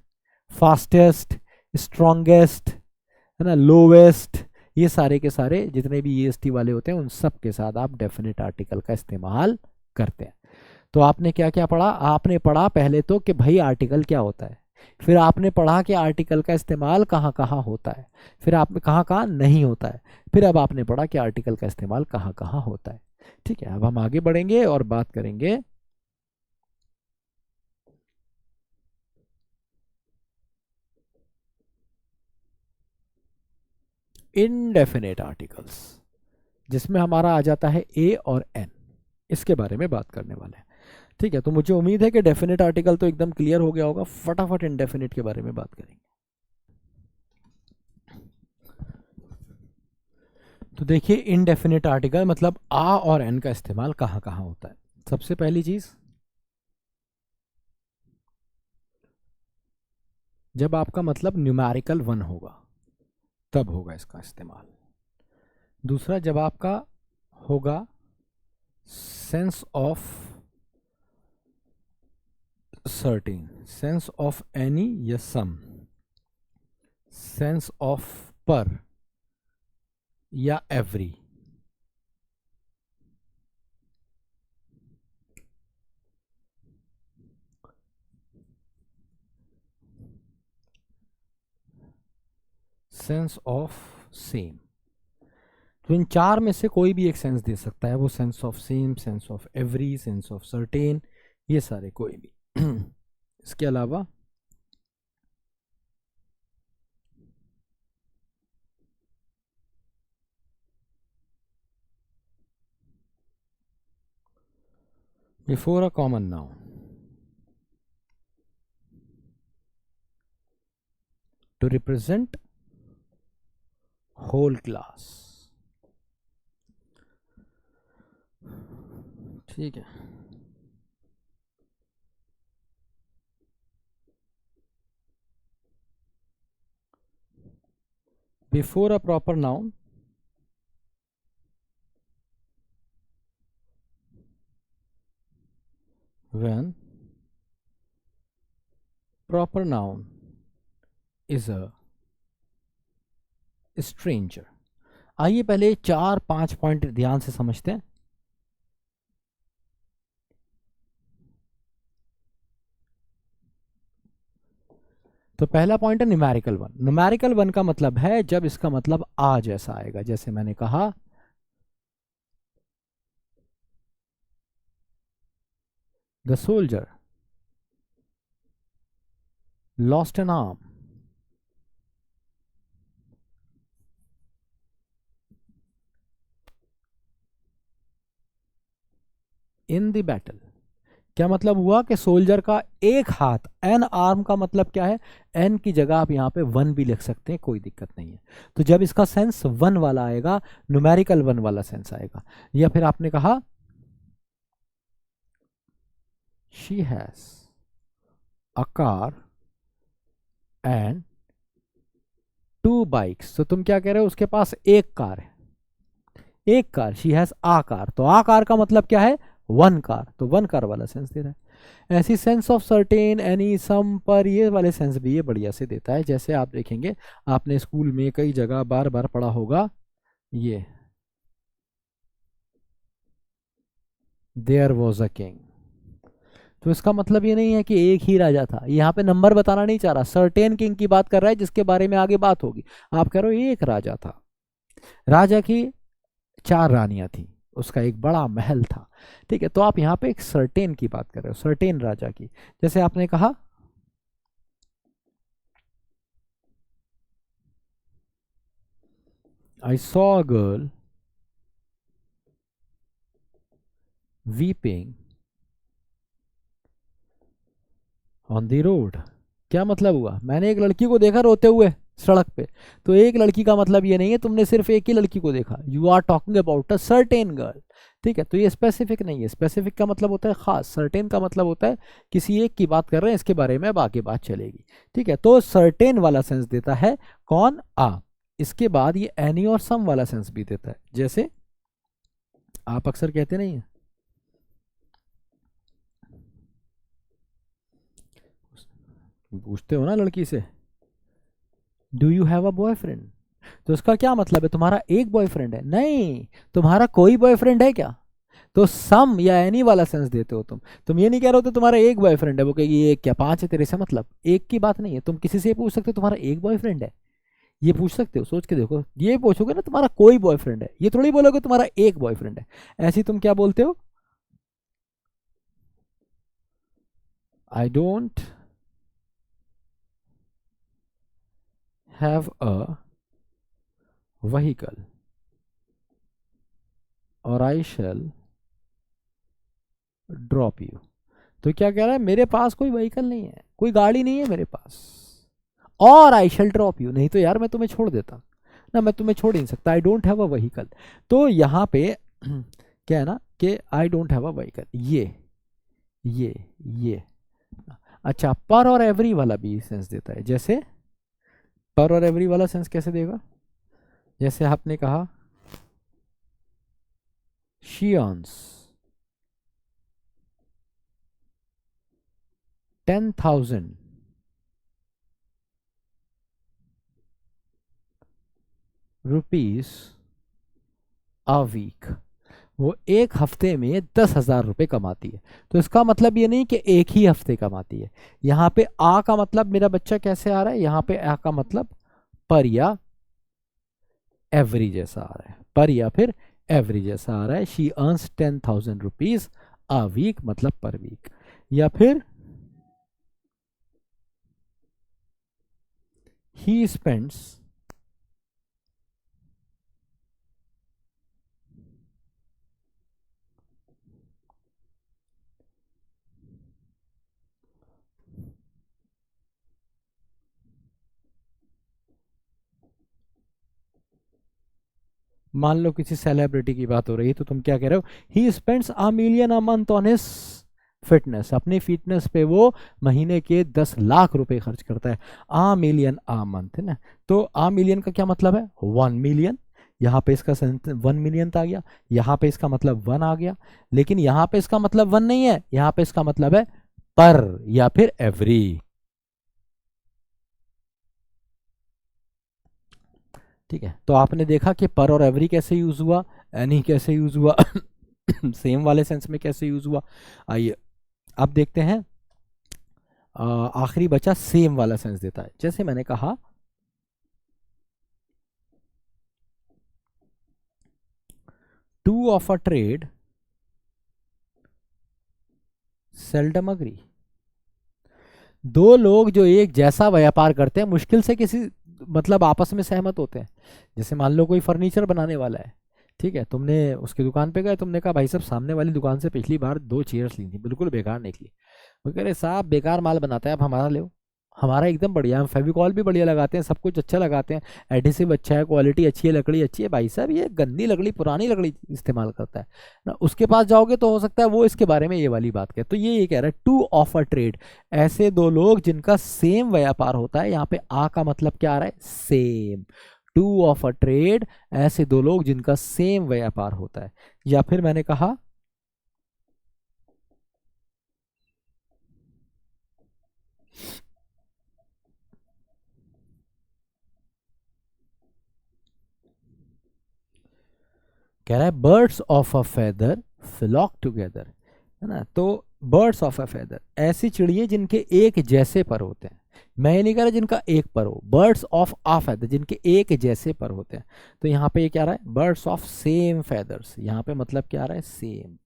फास्टेस्ट, स्ट्रॉन्गेस्ट, है ना, लोवेस्ट, ये सारे के सारे जितने भी EST वाले होते हैं, उन सब के साथ आप डेफिनेट आर्टिकल का इस्तेमाल करते हैं। तो आपने क्या क्या पढ़ा? आपने पढ़ा पहले तो कि भाई आर्टिकल क्या होता है, फिर आपने पढ़ा कि आर्टिकल का इस्तेमाल कहाँ कहाँ होता है, फिर आप कहाँ कहाँ नहीं होता है, फिर अब आपने पढ़ा कि आर्टिकल का इस्तेमाल कहाँ कहाँ होता है। ठीक है, अब हम आगे बढ़ेंगे और बात करेंगे इनडेफिनेट आर्टिकल्स, जिसमें हमारा आ जाता है A और N, इसके बारे में बात करने वाले हैं। ठीक है, तो मुझे उम्मीद है कि डेफिनेट आर्टिकल तो एकदम क्लियर हो गया होगा। फटाफट इनडेफिनेट के बारे में बात करेंगे। तो देखिए, इनडेफिनेट आर्टिकल मतलब आ और एन का इस्तेमाल कहाँ कहाँ होता है। सबसे पहली चीज, जब आपका मतलब न्यूमेरिकल 1 होगा तब होगा इसका इस्तेमाल। दूसरा, जब आपका होगा sense of certain, sense of any या सम, सेंस ऑफ पर या एवरी, सेंस ऑफ सेम। तो इन चार में से कोई भी एक सेंस दे सकता है, वो sense of same, sense of every, sense of certain, ये सारे कोई भी। इसके अलावा before a common noun to represent whole class. ठीक है, before a proper noun when proper noun is a stranger। आइए पहले 4-5 पॉइंट ध्यान से समझते हैं। तो पहला पॉइंट है न्यूमेरिकल वन। न्यूमेरिकल वन का मतलब है जब इसका मतलब आ जैसा आएगा, जैसे मैंने कहा the soldier lost N arm in the battle. क्या मतलब हुआ कि सोल्जर का एक हाथ, एन आर्म का मतलब क्या है, एन की जगह आप यहां पे वन भी लिख सकते हैं, कोई दिक्कत नहीं है। तो जब इसका सेंस वन वाला आएगा, न्यूमेरिकल वन वाला सेंस आएगा। या फिर आपने कहा she has a car and two bikes. तो तुम क्या कह रहे हो, उसके पास एक कार है, एक car, she has a car. तो आ कार का मतलब क्या है, वन कार, तो वन कार वाला सेंस दे रहा है। ऐसी sense of certain, any, some, per, ये वाले सेंस भी ये बढ़िया से देता है। जैसे आप देखेंगे, आपने स्कूल में कई जगह बार बार पढ़ा होगा ये देयर वॉज अ किंग। तो इसका मतलब ये नहीं है कि एक ही राजा था, यहाँ पे नंबर बताना नहीं चाह रहा, सर्टेन किंग की बात कर रहा है जिसके बारे में आगे बात होगी। आप कह रहे हो एक राजा था, राजा की 4 रानियां थी, उसका एक बड़ा महल था, ठीक है। तो आप यहाँ पे एक सर्टेन की बात कर रहे हो, सर्टेन राजा की। जैसे आपने कहा I saw a girl weeping on the road. क्या मतलब हुआ, मैंने एक लड़की को देखा रोते हुए सड़क पे। तो एक लड़की का मतलब ये नहीं है तुमने सिर्फ एक ही लड़की को देखा, you are talking about a certain girl, ठीक है। तो ये स्पेसिफिक नहीं है, स्पेसिफिक का मतलब होता है खास, सर्टेन का मतलब होता है किसी एक की बात कर रहे हैं, इसके बारे में अब आगे बात चलेगी, ठीक है। तो सर्टेन वाला सेंस देता है कौन, आ। इसके बाद ये एनी और सम वाला सेंस भी देता है। जैसे आप अक्सर कहते नहीं है, पूछते हो ना लड़की से do you have a boyfriend, तो इसका क्या मतलब है, तुम्हारा एक बॉयफ्रेंड है, नहीं, तुम्हारा कोई बॉयफ्रेंड है क्या। तो सम या एनी वाला सेंस देते हो तुम ये नहीं कह रहे हो तो तुम्हारा एक बॉयफ्रेंड है, वो कहेगी ये क्या 5 है तेरे से, मतलब एक की बात नहीं है। तुम किसी से पूछ सकते हो तुम्हारा एक बॉयफ्रेंड है, ये पूछ सकते हो, सोच के देखो, ये पूछोगे ना तुम्हारा कोई बॉयफ्रेंड है, ये थोड़ी बोलोगे तुम्हारा एक बॉयफ्रेंड है। ऐसे तुम क्या बोलते हो, I don't have a vehicle और आई शैल ड्रॉप यू। तो क्या कह रहा है, मेरे पास कोई व्हीकल नहीं है, कोई गाड़ी नहीं है मेरे पास, और आई शैल ड्रॉप यू, नहीं तो यार मैं तुम्हें छोड़ देता ना, मैं तुम्हें छोड़ ही नहीं सकता, I don't have a vehicle. तो यहाँ पे क्या है ना कि I don't have a vehicle, ये अच्छा, पर और एवरी वाला भी सेंस देता है। जैसे पर और एवरी वाला सेंस कैसे देगा, जैसे आपने कहा she earns 10,000 rupees a week, वो एक हफ्ते में 10,000 रुपये कमाती है। तो इसका मतलब ये नहीं कि एक ही हफ्ते कमाती है। यहाँ पे आ का मतलब मेरा बच्चा कैसे आ रहा है, यहाँ पे आ का मतलब पर या एवरी जैसा आ रहा है, पर या फिर एवरी जैसा आ रहा है। She earns 10,000 rupees a week, मतलब पर वीक। या फिर ही स्पेंड्स मान लो किसी सेलिब्रिटी की बात हो रही है, तो तुम क्या कह रहे हो, he spends a million a month on his fitness, अपनी फिटनेस पे वो महीने के 10 लाख रुपए खर्च करता है। आ मिलियन आ मंथ है ना। तो आ मिलियन का क्या मतलब है, 1 मिलियन। यहाँ पे इसका 1 मिलियन आ गया, यहाँ पे इसका मतलब 1 आ गया, लेकिन यहाँ पे इसका मतलब 1 नहीं है, यहाँ पे इसका मतलब है पर या फिर एवरी, ठीक है। तो आपने देखा कि पर और एवरी कैसे यूज हुआ, एनी कैसे यूज हुआ, सेम वाले सेंस में कैसे यूज हुआ। आइए अब देखते हैं आखिरी बचा सेम वाला सेंस देता है। जैसे मैंने कहा two of a trade seldom agree. दो लोग जो एक जैसा व्यापार करते हैं मुश्किल से किसी मतलब आपस में सहमत होते हैं। जैसे मान लो कोई फर्नीचर बनाने वाला है, ठीक है, तुमने उसकी दुकान पे गए, तुमने कहा भाई साहब सामने वाली दुकान से पिछली बार 2 चेयर्स ली थी, बिल्कुल बेकार निकली। वो कह रहे साहब बेकार माल बनाता है, अब हमारा ले, हमारा एकदम बढ़िया, हम फेविकॉल भी बढ़िया लगाते हैं, सब कुछ अच्छा लगाते हैं, एडिसिव अच्छा है, क्वालिटी अच्छी है, लकड़ी अच्छी है, भाई साहब ये गंदी लकड़ी पुरानी लकड़ी इस्तेमाल करता है ना। उसके पास जाओगे तो हो सकता है वो इसके बारे में ये वाली बात कहे। तो ये कह रहा है टू ऑफ अ ट्रेड, ऐसे दो लोग जिनका सेम व्यापार होता है। यहाँ पे आ का मतलब क्या आ रहा है, same. Two of a trade, ऐसे दो लोग जिनका सेम व्यापार होता है। या फिर मैंने कहा कह रहा है birds of a feather flock together, है ना। तो बर्ड्स ऑफ अ फेदर, ऐसी चिड़िया जिनके एक जैसे पर होते हैं। मैं ये नहीं कह रहा जिनका एक पर हो, बर्ड्स ऑफ आ फेदर, जिनके एक जैसे पर होते हैं। तो यहाँ पे ये क्या रहा है, बर्ड्स ऑफ सेम फेदर्स, यहाँ पे मतलब क्या आ रहा है, सेम।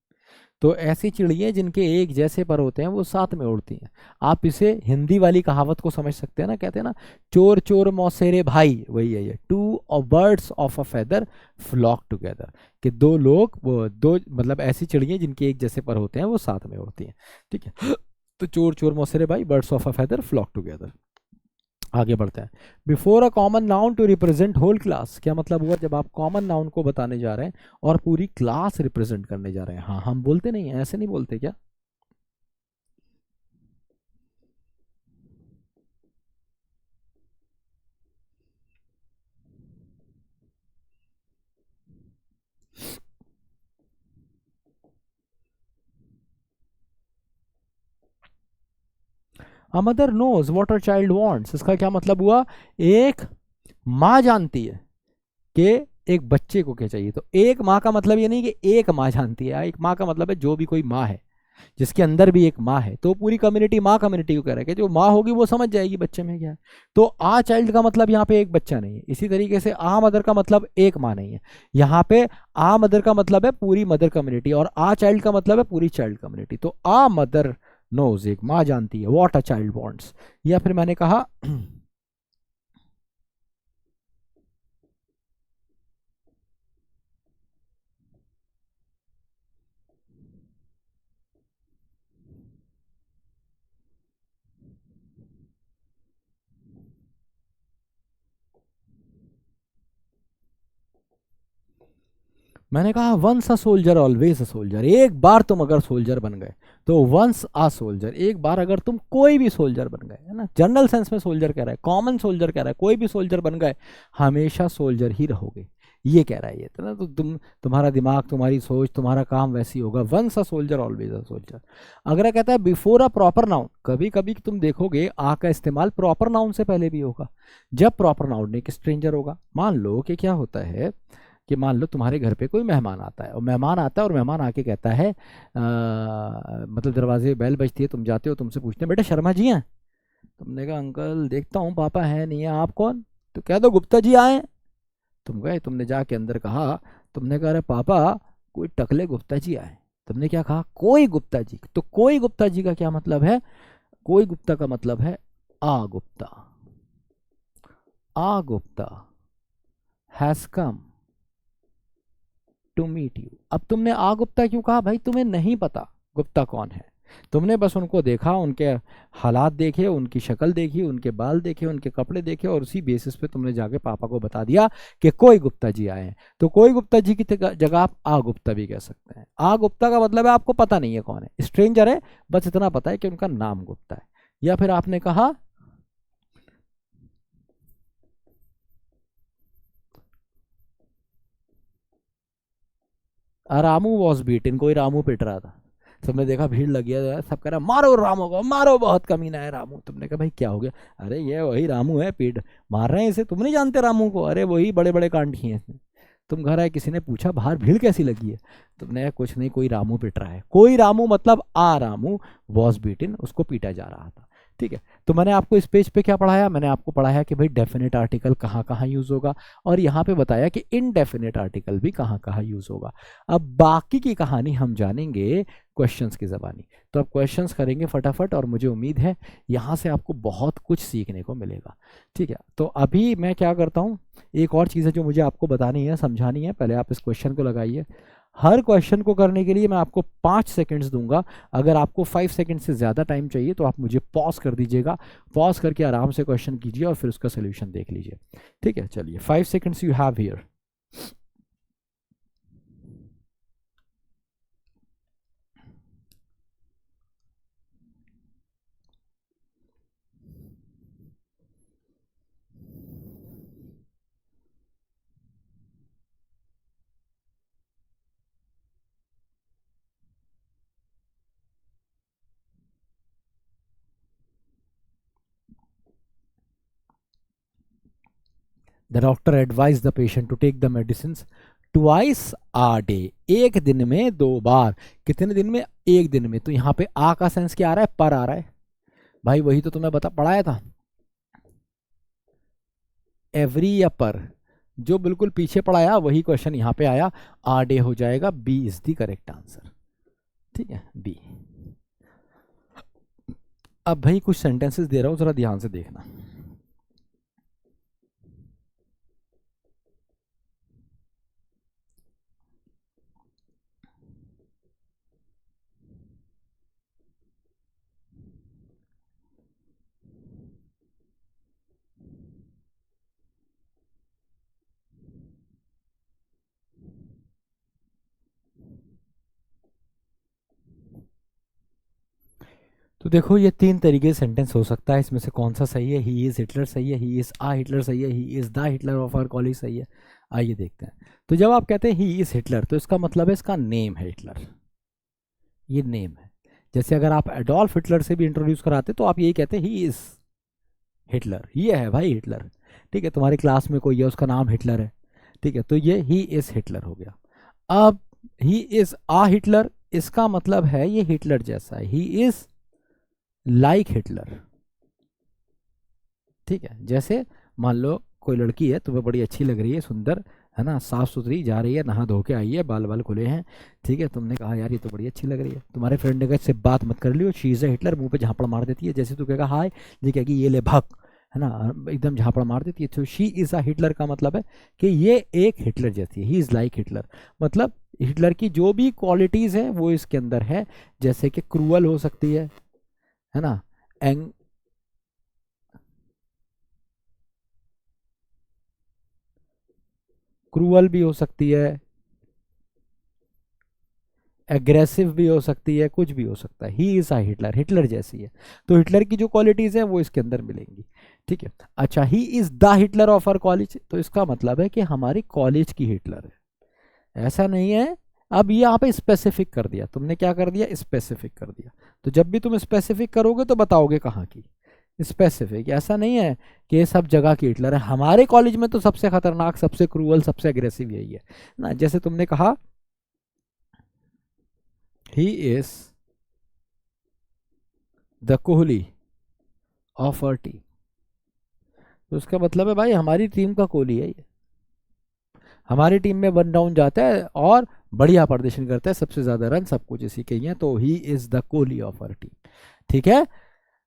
तो ऐसी चिड़िया जिनके एक जैसे पर होते हैं वो साथ में उड़ती हैं। आप इसे हिंदी वाली कहावत को समझ सकते हैं ना, कहते हैं ना चोर चोर मौसेरे भाई, वही है ये, two of birds of a feather flock together, कि दो लोग, वो दो मतलब ऐसी चिड़िया जिनके एक जैसे पर होते हैं वो साथ में उड़ती हैं, ठीक है। तो चोर चोर मौसेरे भाई, birds of a feather flock together. आगे बढ़ते हैं। Before a common noun to represent whole class, क्या मतलब हुआ, जब आप कॉमन नाउन को बताने जा रहे हैं और पूरी क्लास रिप्रेजेंट करने जा रहे हैं। हाँ, हम बोलते नहीं है, ऐसे नहीं बोलते क्या। A mother knows what her child wants, इसका क्या मतलब हुआ, एक माँ जानती है कि एक बच्चे को क्या चाहिए। तो एक माँ का मतलब ये नहीं कि एक माँ जानती है, एक माँ का मतलब है जो भी कोई माँ है जिसके अंदर भी एक माँ है। तो पूरी कम्युनिटी माँ कम्युनिटी को कह रहा है कि जो माँ होगी वो समझ जाएगी बच्चे में क्या है। तो आ चाइल्ड का मतलब यहाँ पे एक बच्चा नहीं है। इसी तरीके से आ मदर का मतलब एक माँ नहीं है। यहाँ पे आ मदर का मतलब है पूरी मदर कम्युनिटी, और आ चाइल्ड का मतलब है पूरी चाइल्ड कम्युनिटी। तो आ मदर नोज, एक माँ जानती है, व्हाट अ चाइल्ड वांट्स। या फिर मैंने कहा मैंने कहा once a soldier always a soldier, एक बार तुम अगर सोल्जर बन गए तो वंस अ सोल्जर, एक बार अगर तुम कोई भी सोल्जर बन गए, है ना। जनरल सेंस में सोल्जर कह रहा है, कॉमन सोल्जर कह रहा है, कोई भी सोल्जर बन गए हमेशा सोल्जर ही रहोगे, ये कह रहा है ये, तो ना। तो तुम्हारा दिमाग, तुम्हारी सोच, तुम्हारा काम वैसी होगा। Once a soldier always a soldier. अगर कहता है बिफोर अ प्रॉपर नाउन, कभी कभी तुम देखोगे आ का इस्तेमाल प्रॉपर नाउन से पहले भी होगा, जब प्रॉपर नाउन एक स्ट्रेंजर होगा। मान लो कि क्या होता है कि मान लो तुम्हारे घर पे कोई मेहमान आता है, और मेहमान आता है और मेहमान आके कहता है मतलब दरवाजे बेल बजती है, तुम जाते हो, तुमसे पूछते हैं बेटा शर्मा जी हैं। तुमने कहा अंकल देखता हूँ पापा है नहीं है, आप कौन। तो कह दो गुप्ता जी आए। तुम गए, तुमने जाके अंदर कहा, तुमने कहा अरे पापा कोई टकले गुप्ता जी आए। तुमने क्या कहा, कोई गुप्ता जी। तो कोई गुप्ता जी का क्या मतलब है, कोई गुप्ता का मतलब है a Gupta. A Gupta has come to meet you. अब तुमने आ गुप्ता क्यों कहा, भाई तुम्हें नहीं पता गुप्ता कौन है, तुमने बस उनको देखा, उनके हालात देखे, उनकी शक्ल देखी, उनके बाल देखे, उनके कपड़े देखे, और उसी बेसिस पे तुमने जाके पापा को बता दिया कि कोई गुप्ता जी आए हैं। तो कोई गुप्ता जी की जगह आप आ गुप्ता भी कह सकते हैं। आ गुप्ता का मतलब है आपको पता नहीं है कौन है, स्ट्रेंजर है, बस इतना पता है कि उनका नाम गुप्ता है। या फिर आपने कहा रामू वॉज बीटन, कोई रामू पिट रहा था। सबने देखा भीड़ लगी है, सब कह रहा मारो रामू को, मारो बहुत कमीना है रामू। तुमने कहा भाई क्या हो गया, अरे ये वही रामू है, पीट मार रहे हैं इसे, तुम नहीं जानते रामू को, अरे वही बड़े बड़े कांड किए हैं इसने। तुम घर आए, किसी ने पूछा बाहर भीड़ कैसी लगी है, तुमने कहा कुछ नहीं, कोई रामू पिट रहा है। कोई रामू मतलब आ रामू वॉज बीटन, उसको पीटा जा रहा था, ठीक है। तो मैंने आपको इस पेज पे क्या पढ़ाया, मैंने आपको पढ़ाया कि भाई डेफिनेट आर्टिकल कहाँ कहाँ यूज होगा, और यहाँ पे बताया कि इनडेफिनेट आर्टिकल भी कहाँ कहाँ यूज होगा। अब बाकी की कहानी हम जानेंगे क्वेश्चंस की जबानी। तो अब क्वेश्चंस करेंगे फटाफट, और मुझे उम्मीद है यहाँ से आपको बहुत कुछ सीखने को मिलेगा। ठीक है, तो अभी मैं क्या करता हूँ, एक और चीज़ है जो मुझे आपको बतानी है, समझानी है। पहले आप इस क्वेश्चन को लगाइए। हर क्वेश्चन को करने के लिए मैं आपको 5 सेकंड्स दूंगा। अगर आपको 5 सेकंड से ज़्यादा टाइम चाहिए तो आप मुझे पॉज कर दीजिएगा, पॉज करके आराम से क्वेश्चन कीजिए और फिर उसका सोल्यूशन देख लीजिए। ठीक है, चलिए 5 seconds you have here. The doctor advise the patient to take the medicine twice a day, एक दिन में 2 बार। कितने दिन में? एक दिन में। तो यहाँ पे आ का सेंस क्या आ रहा है? पर आ रहा है। भाई वही तो तुम्हें बता पढ़ाया था, एवरी या पर। जो बिल्कुल पीछे पढ़ाया वही क्वेश्चन यहाँ पे आया। आ डे हो जाएगा, B is the correct answer. ठीक है, बी। अब भाई कुछ सेंटेंसेस दे रहा हूं, जरा ध्यान से देखना। तो देखो ये 3 तरीके से सेंटेंस हो सकता है, इसमें से कौन सा सही है? ही इज हिटलर सही है, ही इज आ हिटलर सही है, he is the Hitler of our college सही है। आइए देखते हैं। तो जब आप कहते हैं ही इज हिटलर, तो इसका मतलब है इसका नेम है हिटलर, ये नेम है। जैसे अगर आप एडोल्फ हिटलर से भी इंट्रोड्यूस कराते तो आप यही कहते हैं ही इज हिटलर, ये है भाई हिटलर। ठीक है, तुम्हारी क्लास में कोई है उसका नाम हिटलर है, ठीक है, तो ये ही इज हिटलर हो गया। अब ही इज आ हिटलर, इसका मतलब है ये हिटलर जैसा है, ही इज लाइक हिटलर। ठीक है, जैसे मान लो कोई लड़की है, तुम्हें बड़ी अच्छी लग रही है, सुंदर है ना, साफ सुथरी, जा रही है, नहा धो के आई है, बाल बाल खुले हैं, ठीक है, तुमने कहा यार ये तो बड़ी अच्छी लग रही है। तुम्हारे फ्रेंड ने कहा इससे बात मत कर लियो, शी इज हिटलर, मुंह पे झापड़ मार देती है। जैसे तू कहेगा हाय, ये कहेगी ये ले भग, है ना, एकदम झापड़ मार देती है। तो शी इज अ हिटलर का मतलब है कि ये एक हिटलर जैसी है, ही इज लाइक हिटलर। मतलब हिटलर की जो भी क्वालिटीज हैं वो इसके अंदर है। जैसे कि क्रूअल हो सकती है ना, एंग क्रूअल भी हो सकती है, एग्रेसिव भी हो सकती है, कुछ भी हो सकता है। He is a Hitler, Hitler जैसी है। तो हिटलर की जो क्वालिटीज हैं वो इसके अंदर मिलेंगी। ठीक है, अच्छा, he is the Hitler of our college, तो इसका मतलब है कि हमारी कॉलेज की हिटलर है, ऐसा नहीं है। अब ये यहाँ पे स्पेसिफिक कर दिया, तुमने क्या कर दिया? स्पेसिफिक कर दिया। तो जब भी तुम स्पेसिफिक करोगे तो बताओगे कहाँ की। स्पेसिफिक, ऐसा नहीं है कि ये सब जगह की हिटलर है, हमारे कॉलेज में तो सबसे खतरनाक, सबसे क्रूअल, सबसे अग्रेसिव यही है ना। जैसे तुमने कहा he is the Kohli of our team, तो उसका मतलब है भाई हमारी टीम का कोहली है ये। हमारी टीम में 1 डाउन जाता है और बढ़िया प्रदर्शन करता है, सबसे ज्यादा रन सब कुछ इसी के ही है, तो he is the Kohli of our team. ठीक है,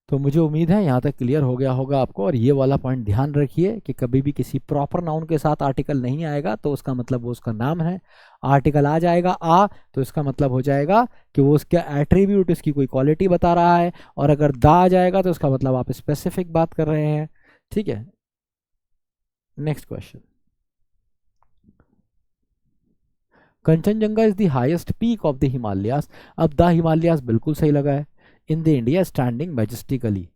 तो मुझे उम्मीद है यहाँ तक क्लियर हो गया होगा आपको। और ये वाला पॉइंट ध्यान रखिए कि कभी भी किसी प्रॉपर नाउन के साथ आर्टिकल नहीं आएगा तो उसका मतलब वो उसका नाम है। आर्टिकल आ जाएगा आ, तो इसका मतलब हो जाएगा कि वो उसका एट्रीब्यूट, उसकी कोई क्वालिटी बता रहा है। और अगर दा आ जाएगा तो उसका मतलब आप स्पेसिफिक बात कर रहे हैं। ठीक है, next question. Kanchenjunga is the highest peak of the Himalayas. अब द हिमालयास बिल्कुल सही लगा है। इन द इंडिया स्टैंडिंग मैजेस्टिकली,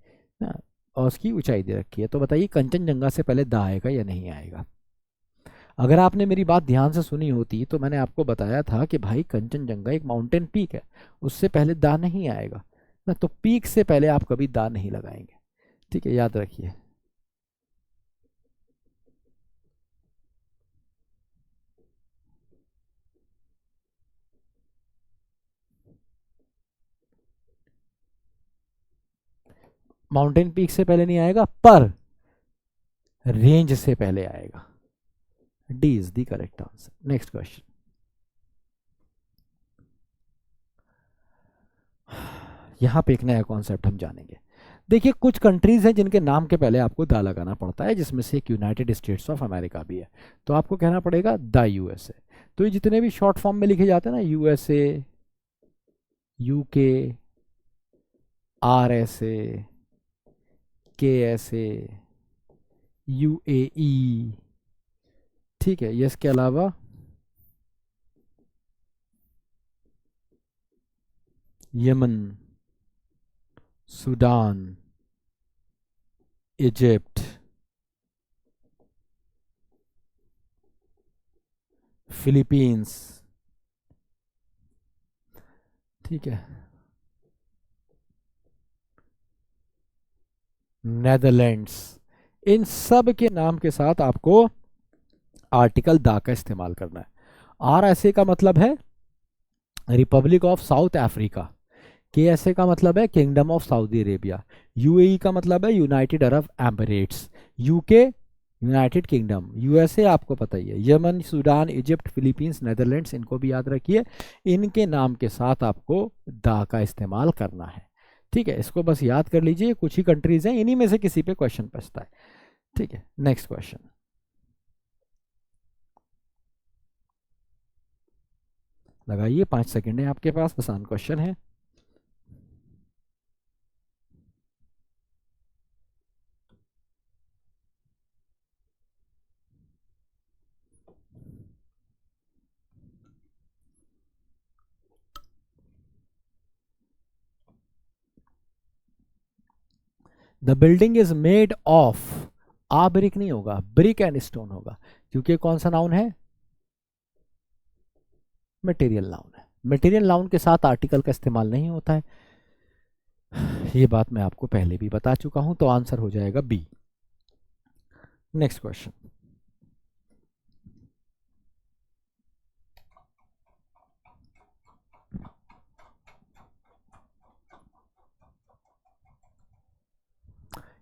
और उसकी ऊंचाई दे रखी है। तो बताइए कंचनजंगा से पहले दा आएगा या नहीं आएगा? अगर आपने मेरी बात ध्यान से सुनी होती तो मैंने आपको बताया था कि भाई कंचनजंगा एक माउंटेन पीक है, उससे पहले दा नहीं आएगा ना। तो पीक से पहले आप कभी दा नहीं लगाएंगे। ठीक है, याद रखिए। माउंटेन पीक से पहले नहीं आएगा, पर रेंज से पहले आएगा। D is the correct answer. Next question. यहां पे एक नया कॉन्सेप्ट हम जानेंगे। देखिए, कुछ कंट्रीज हैं जिनके नाम के पहले आपको दा लगाना पड़ता है, जिसमें से एक यूनाइटेड स्टेट्स ऑफ अमेरिका भी है। तो आपको कहना पड़ेगा द यूएसए। तो ये जितने भी शॉर्ट फॉर्म में लिखे जाते हैं ना, USA, UK, RSA, KSA, UAE, ठीक है, ये इसके अलावा यमन, सूडान, इजिप्ट, फिलीपींस, ठीक है, नेदरलैंड्स, इन सब के नाम के साथ आपको आर्टिकल दा का इस्तेमाल करना है। आर ऐसे का मतलब है रिपब्लिक ऑफ साउथ अफ्रीका, के ऐसे का मतलब है kingdom of Saudi Arabia, UAE का मतलब है United Arab Emirates, UK United kingdom, USA आपको पता ही है, Yemen, Sudan, Egypt, Philippines, Netherlands, इनको भी याद रखिए। इनके नाम के साथ आपको दा का इस्तेमाल करना है, ठीक है। इसको बस याद कर लीजिए, कुछ ही कंट्रीज हैं, इन्हीं में से किसी पे क्वेश्चन पूछता है, ठीक है। Next question. लगाइए, 5 सेकंड है आपके पास, आसान क्वेश्चन है। The building is made of, a brick नहीं होगा, ब्रिक एंड स्टोन होगा, क्योंकि कौन सा नाउन है, मटेरियल नाउन है। मटेरियल नाउन के साथ आर्टिकल का इस्तेमाल नहीं होता है, ये बात मैं आपको पहले भी बता चुका हूं, तो आंसर हो जाएगा बी। Next question.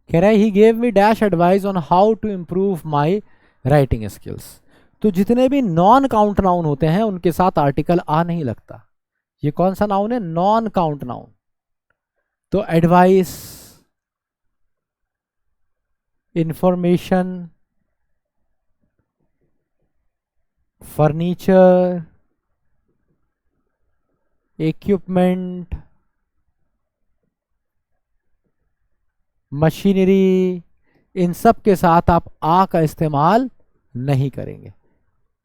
कह रहा है he gave me dash advice on how to improve my writing skills. तो जितने भी नॉन काउंट नाउन होते हैं उनके साथ आर्टिकल आ नहीं लगता। ये कौन सा नाउन है, नॉन काउंट नाउन। तो advice, information, furniture, equipment, machinery, इन सब के साथ आप आ का इस्तेमाल नहीं करेंगे,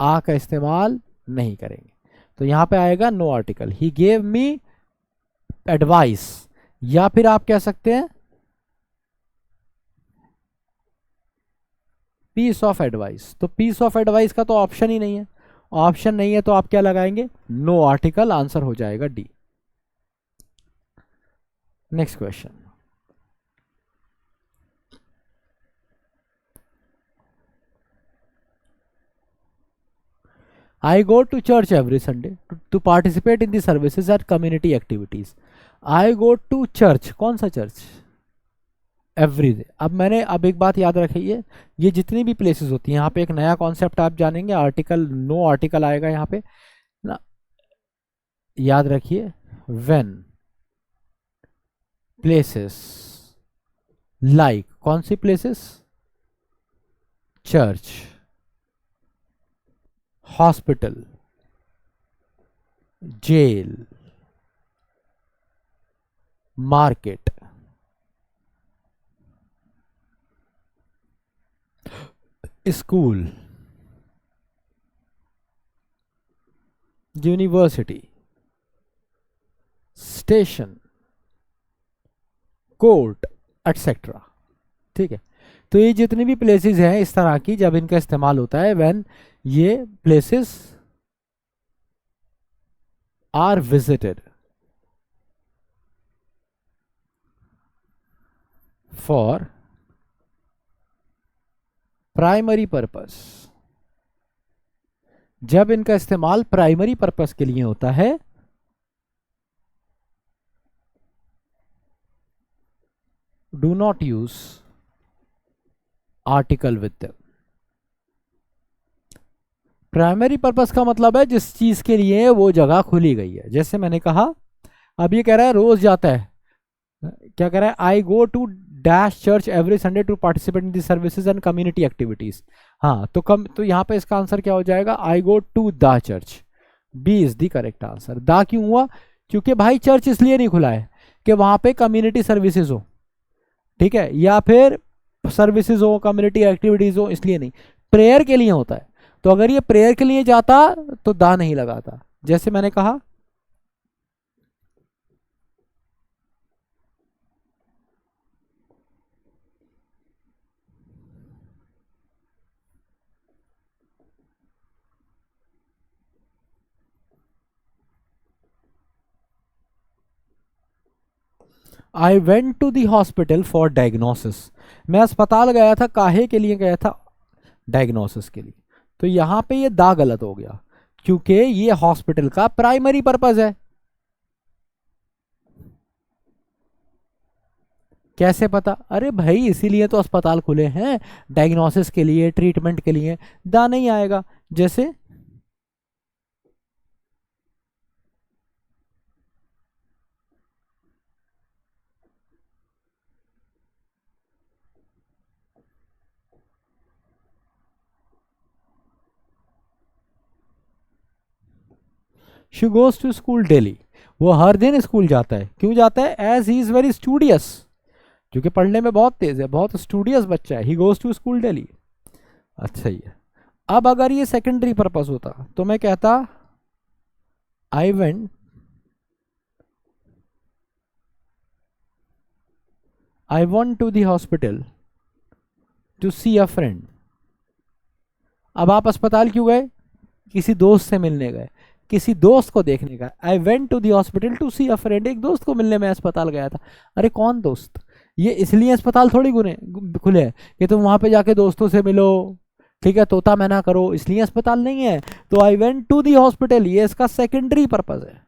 आ का इस्तेमाल नहीं करेंगे। तो यहां पे आएगा no article. He gave me advice, या फिर आप कह सकते हैं पीस ऑफ एडवाइस। तो पीस ऑफ एडवाइस का तो ऑप्शन ही नहीं है, ऑप्शन नहीं है तो आप क्या लगाएंगे, नो आर्टिकल, आंसर हो जाएगा D. Next question. I go to church every Sunday to participate in the services and community activities. I go to church, कौन सा चर्च, एवरी डे। अब एक बात याद रखिए, ये जितनी भी प्लेसेस होती हैं, यहाँ पे एक नया कॉन्सेप्ट आप जानेंगे, आर्टिकल, नो आर्टिकल आएगा यहाँ पे ना, याद रखिए, व्हेन प्लेसेस लाइक, कौन सी places, church, hospital, jail, market, school, university, station, court, etcetera, ठीक है। तो ये जितनी भी प्लेसेस हैं इस तरह की, जब इनका इस्तेमाल होता है व्हेन ये places are visited for primary purpose, जब इनका इस्तेमाल प्राइमरी पर्पस के लिए होता है do not use article with. Primary purpose का मतलब है जिस चीज के लिए वो जगह खुली गई है। जैसे मैंने कहा, अब ये कह रहा है रोज जाता है, क्या कह रहा है, I go to dash church every Sunday to participate in the services and community activities. हाँ, तो यहाँ पे इसका आंसर क्या हो जाएगा, I go to the church. B is the correct answer. दा क्यों हुआ, क्योंकि भाई चर्च इसलिए नहीं खुला है कि वहां पे कम्युनिटी सर्विसेज हो, ठीक है, या फिर सर्विसेज हो, कम्युनिटी एक्टिविटीज हो, इसलिए नहीं, प्रेयर के लिए होता है। तो अगर ये प्रेयर के लिए जाता तो दा नहीं लगाता। जैसे मैंने कहा, I went to the hospital for diagnosis. मैं अस्पताल गया था, काहे के लिए गया था, डायग्नोसिस के लिए। तो यहां पे ये दा गलत हो गया, क्योंकि ये हॉस्पिटल का प्राइमरी पर्पस है। कैसे पता, अरे भाई इसीलिए तो अस्पताल खुले हैं, डायग्नोसिस के लिए, ट्रीटमेंट के लिए, दा नहीं आएगा। जैसे she goes to school daily, वो हर दिन स्कूल जाता है। क्यों जाता है, as he is very studious, क्योंकि पढ़ने में बहुत तेज है, बहुत स्टूडियस बच्चा है। He goes to school daily. अच्छा ही है। अब अगर ये सेकेंडरी पर्पस होता तो मैं कहता, I went I want to the hospital to see a friend. अब आप अस्पताल क्यों गए, किसी दोस्त से मिलने गए, किसी दोस्त को देखने का। I went to the hospital to see a friend, एक दोस्त को मिलने में अस्पताल गया था। अरे कौन दोस्त, ये इसलिए अस्पताल थोड़ी खुले हैं कि तुम वहां पे जाके दोस्तों से मिलो, ठीक है, तोता मैना करो, इसलिए अस्पताल नहीं है। तो I went to the hospital, ये इसका सेकेंडरी पर्पज है,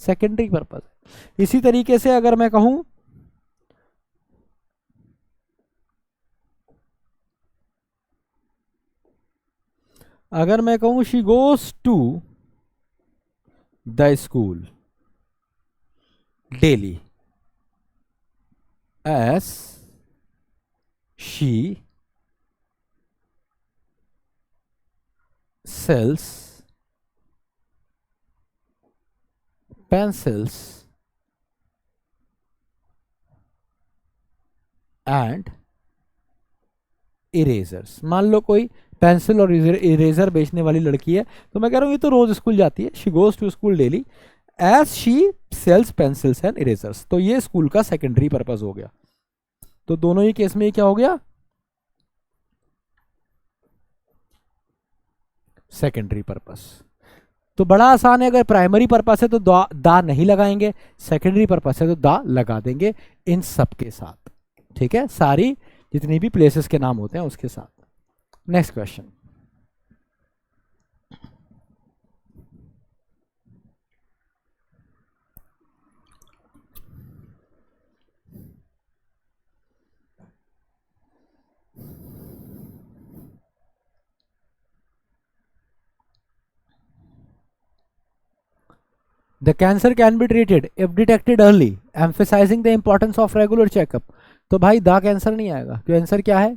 सेकेंडरी पर्पज। इसी तरीके से अगर मैं कहूं, अगर मैं कहूं she goes to the school daily as she sells pencils and erasers. मान लो कोई पेंसिल और इरेजर बेचने वाली लड़की है, तो मैं कह रहा हूँ ये तो रोज स्कूल जाती है, she goes to school daily as she sells pencils and erasers. तो ये स्कूल का सेकेंडरी पर्पस हो गया। तो दोनों ही केस में ये क्या हो गया, सेकेंडरी पर्पस। तो बड़ा आसान है, अगर प्राइमरी पर्पस है तो दा नहीं लगाएंगे, सेकेंडरी पर्पस है तो दा लगा देंगे, इन सब के साथ, ठीक है, सारी जितनी भी प्लेसेस के नाम होते हैं उसके साथ। Next question, the cancer can be treated if detected early, emphasizing the importance of regular checkup. तो भाई द कैंसर नहीं आएगा, कैंसर क्या है,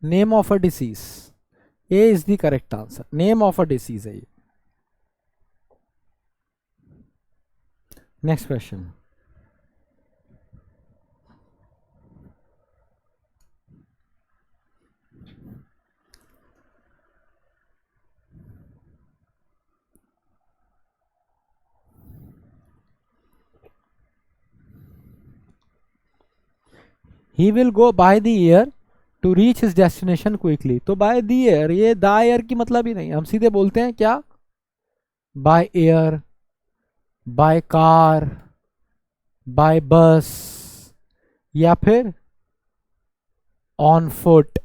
name of a disease. A is the correct answer, name of a disease है ये। Next question, he will go by the ear to reach his destination quickly. तो by the ear, ये the ear की मतलब ही नहीं, हम सीधे बोलते हैं क्या, by air, by car, by bus, या फिर ऑन फुट,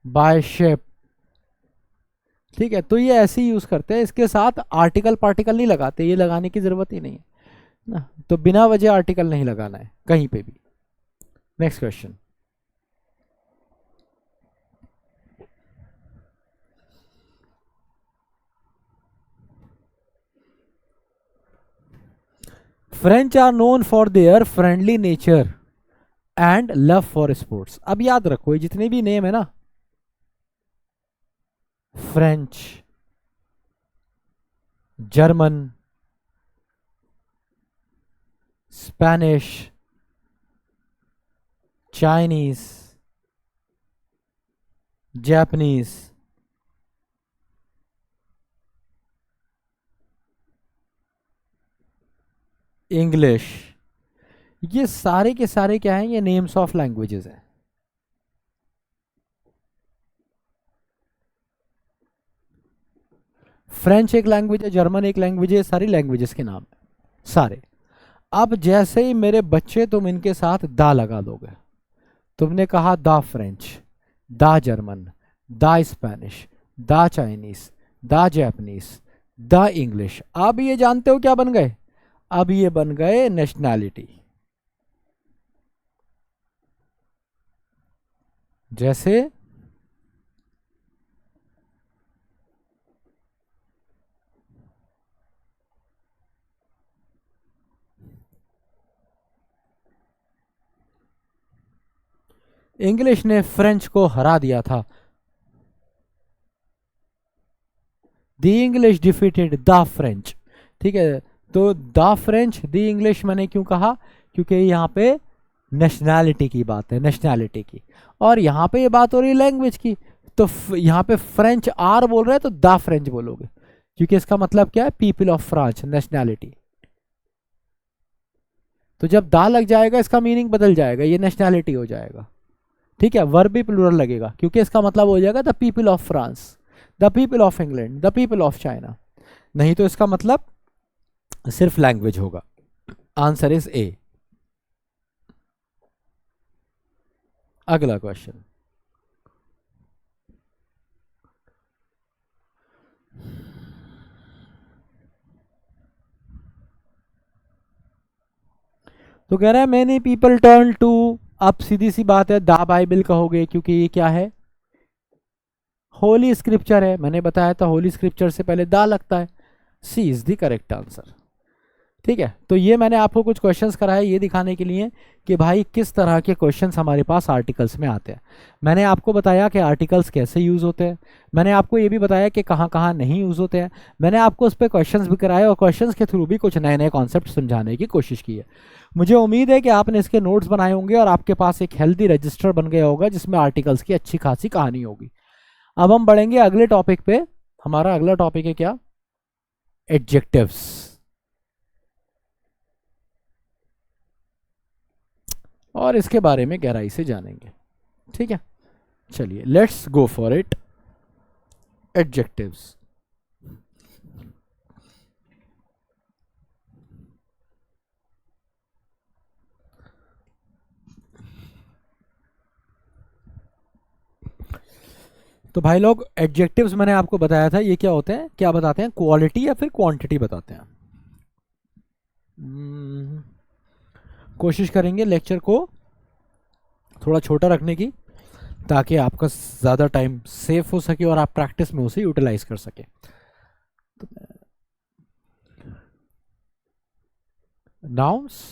बाय शिप। ठीक है, तो ये ऐसे ही यूज करते हैं, इसके साथ आर्टिकल पार्टिकल नहीं लगाते, ये लगाने की जरूरत ही नहीं है ना, तो बिना वजह आर्टिकल नहीं लगाना है कहीं पे भी। Next question. French are known for their friendly nature and love for sports. अब याद रखो ये जितने भी नेम है ना, French, German, Spanish, Chinese, Japanese, English, ये सारे के सारे क्या हैं, ये नेम्स ऑफ लैंग्वेजेस हैं। फ्रेंच एक लैंग्वेज है, जर्मन एक लैंग्वेज है, सारी लैंग्वेजेस के नाम है सारे। अब जैसे ही मेरे बच्चे तुम इनके साथ दा लगा दोगे, तुमने कहा दा फ्रेंच, दा जर्मन, दा स्पेनिश, दा चाइनीस, दा जापानीज, दा इंग्लिश, अब ये जानते हो क्या बन गए, अब ये बन गए नेशनैलिटी। जैसे इंग्लिश ने फ्रेंच को हरा दिया था, the English defeated the French. ठीक है, तो द फ्रेंच द इंग्लिश मैंने क्यों कहा, क्योंकि यहाँ पे नेशनैलिटी की बात है, नेशनैलिटी की, और यहाँ पे ये बात हो रही है लैंग्वेज की। तो यहाँ पे फ्रेंच आर बोल रहे हैं तो द फ्रेंच बोलोगे, क्योंकि इसका मतलब क्या है, पीपल ऑफ फ्रांस, नेशनैलिटी। तो जब दा लग जाएगा इसका मीनिंग बदल जाएगा, ये नेशनैलिटी हो जाएगा। ठीक है, वर्ब भी प्लूरल लगेगा, क्योंकि इसका मतलब हो जाएगा the people of France, the people of England, the people of China. नहीं तो इसका मतलब सिर्फ लैंग्वेज होगा। आंसर इज ए। अगला क्वेश्चन। तो कह रहा है मैनी पीपल टर्न टू, अब सीधी सी बात है द बाइबल कहोगे, क्योंकि ये क्या है, होली स्क्रिप्चर है। मैंने बताया था होली स्क्रिप्चर से पहले दा लगता है। सी इज द करेक्ट आंसर। ठीक है, तो ये मैंने आपको कुछ क्वेश्चंस कराए ये दिखाने के लिए कि भाई किस तरह के क्वेश्चंस हमारे पास आर्टिकल्स में आते हैं। मैंने आपको बताया कि आर्टिकल्स कैसे यूज़ होते हैं, मैंने आपको ये भी बताया कि कहाँ कहाँ नहीं यूज़ होते हैं, मैंने आपको उस पर क्वेश्चंस भी कराए और क्वेश्चंस के थ्रू भी कुछ नए नए कॉन्सेप्ट समझाने की कोशिश की है। मुझे उम्मीद है कि आपने इसके नोट्स बनाए होंगे और आपके पास एक हेल्दी रजिस्टर बन गया होगा जिसमें आर्टिकल्स की अच्छी खासी कहानी होगी। अब हम बढ़ेंगे अगले टॉपिक पे। हमारा अगला टॉपिक है क्या, एडजेक्टिव्स। और इसके बारे में गहराई से जानेंगे। ठीक है, चलिए let's go for it. Adjectives. तो भाई लोग एडजेक्टिव्स मैंने आपको बताया था ये क्या होते हैं, क्या बताते हैं, क्वालिटी या फिर क्वांटिटी बताते हैं। कोशिश करेंगे लेक्चर को थोड़ा छोटा रखने की, ताकि आपका ज़्यादा टाइम सेफ हो सके और आप प्रैक्टिस में उसे यूटिलाइज कर सके। नाउन्स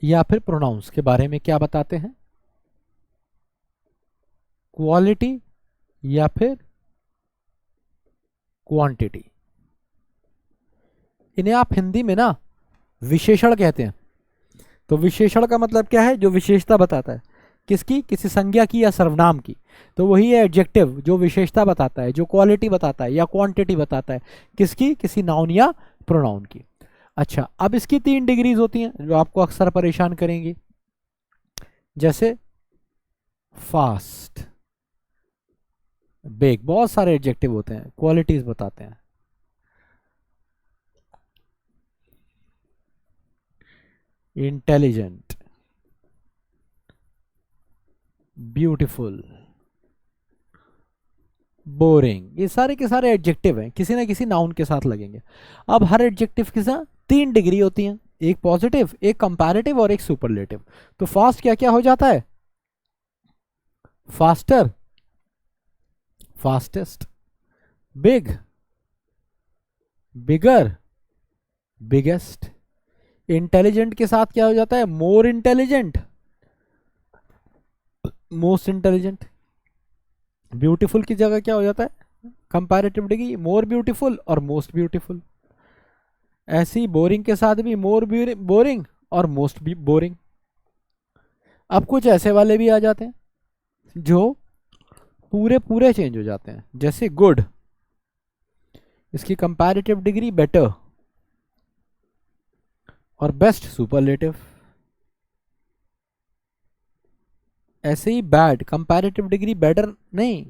या फिर प्रोनाउंस के बारे में क्या बताते हैं, क्वालिटी या फिर क्वांटिटी। इन्हें आप हिंदी में ना विशेषण कहते हैं। तो विशेषण का मतलब क्या है, जो विशेषता बताता है, किसकी, किसी संज्ञा की या सर्वनाम की। तो वही है एडजेक्टिव, जो विशेषता बताता है, जो क्वालिटी बताता है या क्वांटिटी बताता है, किसकी, किसी नाउन या प्रोनाउन की। अच्छा, अब इसकी 3 डिग्रीज होती हैं जो आपको अक्सर परेशान करेंगी, जैसे फास्ट, बेग, बहुत सारे एडजेक्टिव होते हैं, क्वालिटीज बताते हैं। इंटेलिजेंट, ब्यूटीफुल, बोरिंग, ये सारे के सारे एडजेक्टिव हैं, किसी ना किसी नाउन के साथ लगेंगे। अब हर एडजेक्टिव के साथ 3 डिग्री होती हैं, एक पॉजिटिव, एक कंपैरेटिव और एक सुपरलेटिव। तो फास्ट क्या क्या हो जाता है? फास्टर, फास्टेस्ट, बिग, बिगर, बिगेस्ट। इंटेलिजेंट के साथ क्या हो जाता है? More intelligent, most intelligent. Beautiful की जगह क्या हो जाता है? कंपैरेटिव डिग्री, मोर ब्यूटीफुल और मोस्ट ब्यूटीफुल। ऐसे ही बोरिंग के साथ भी मोर बोरिंग और मोस्ट भी बोरिंग। अब कुछ ऐसे वाले भी आ जाते हैं जो पूरे पूरे चेंज हो जाते हैं, जैसे गुड, इसकी कंपैरेटिव डिग्री बेटर और बेस्ट सुपरलेटिव। ऐसे ही बैड, कंपैरेटिव डिग्री बेटर नहीं,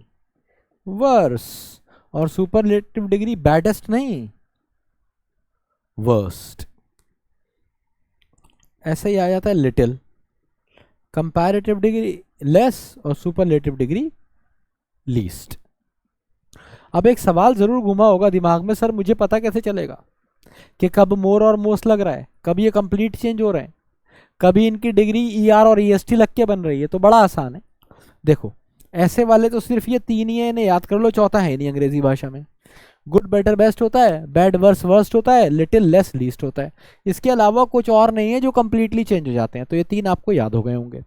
वर्स, और सुपरलेटिव डिग्री बैडेस्ट नहीं, वर्स्ट। ऐसे ही आ जाता है लिटिल, कंपैरेटिव डिग्री लेस और सुपरलेटिव डिग्री लीस्ट। अब एक सवाल जरूर घुमा होगा दिमाग में, सर मुझे पता कैसे चलेगा कि कब मोर और मोस्ट लग रहा है, कब ये कंप्लीट चेंज हो रहे हैं, कभी इनकी डिग्री ई आर और ई एस टी लग के बन रही है? तो बड़ा आसान है, देखो ऐसे वाले तो सिर्फ ये 3 ही है, इन्हें याद कर लो, चौथा है नहीं अंग्रेजी भाषा में। गुड बेटर बेस्ट होता है, बैड वर्स वर्स्ट होता है, लिटिल लेस लीस्ट होता है। इसके अलावा कुछ और नहीं है जो कंप्लीटली चेंज हो जाते हैं। तो ये 3 आपको याद हो गए होंगे।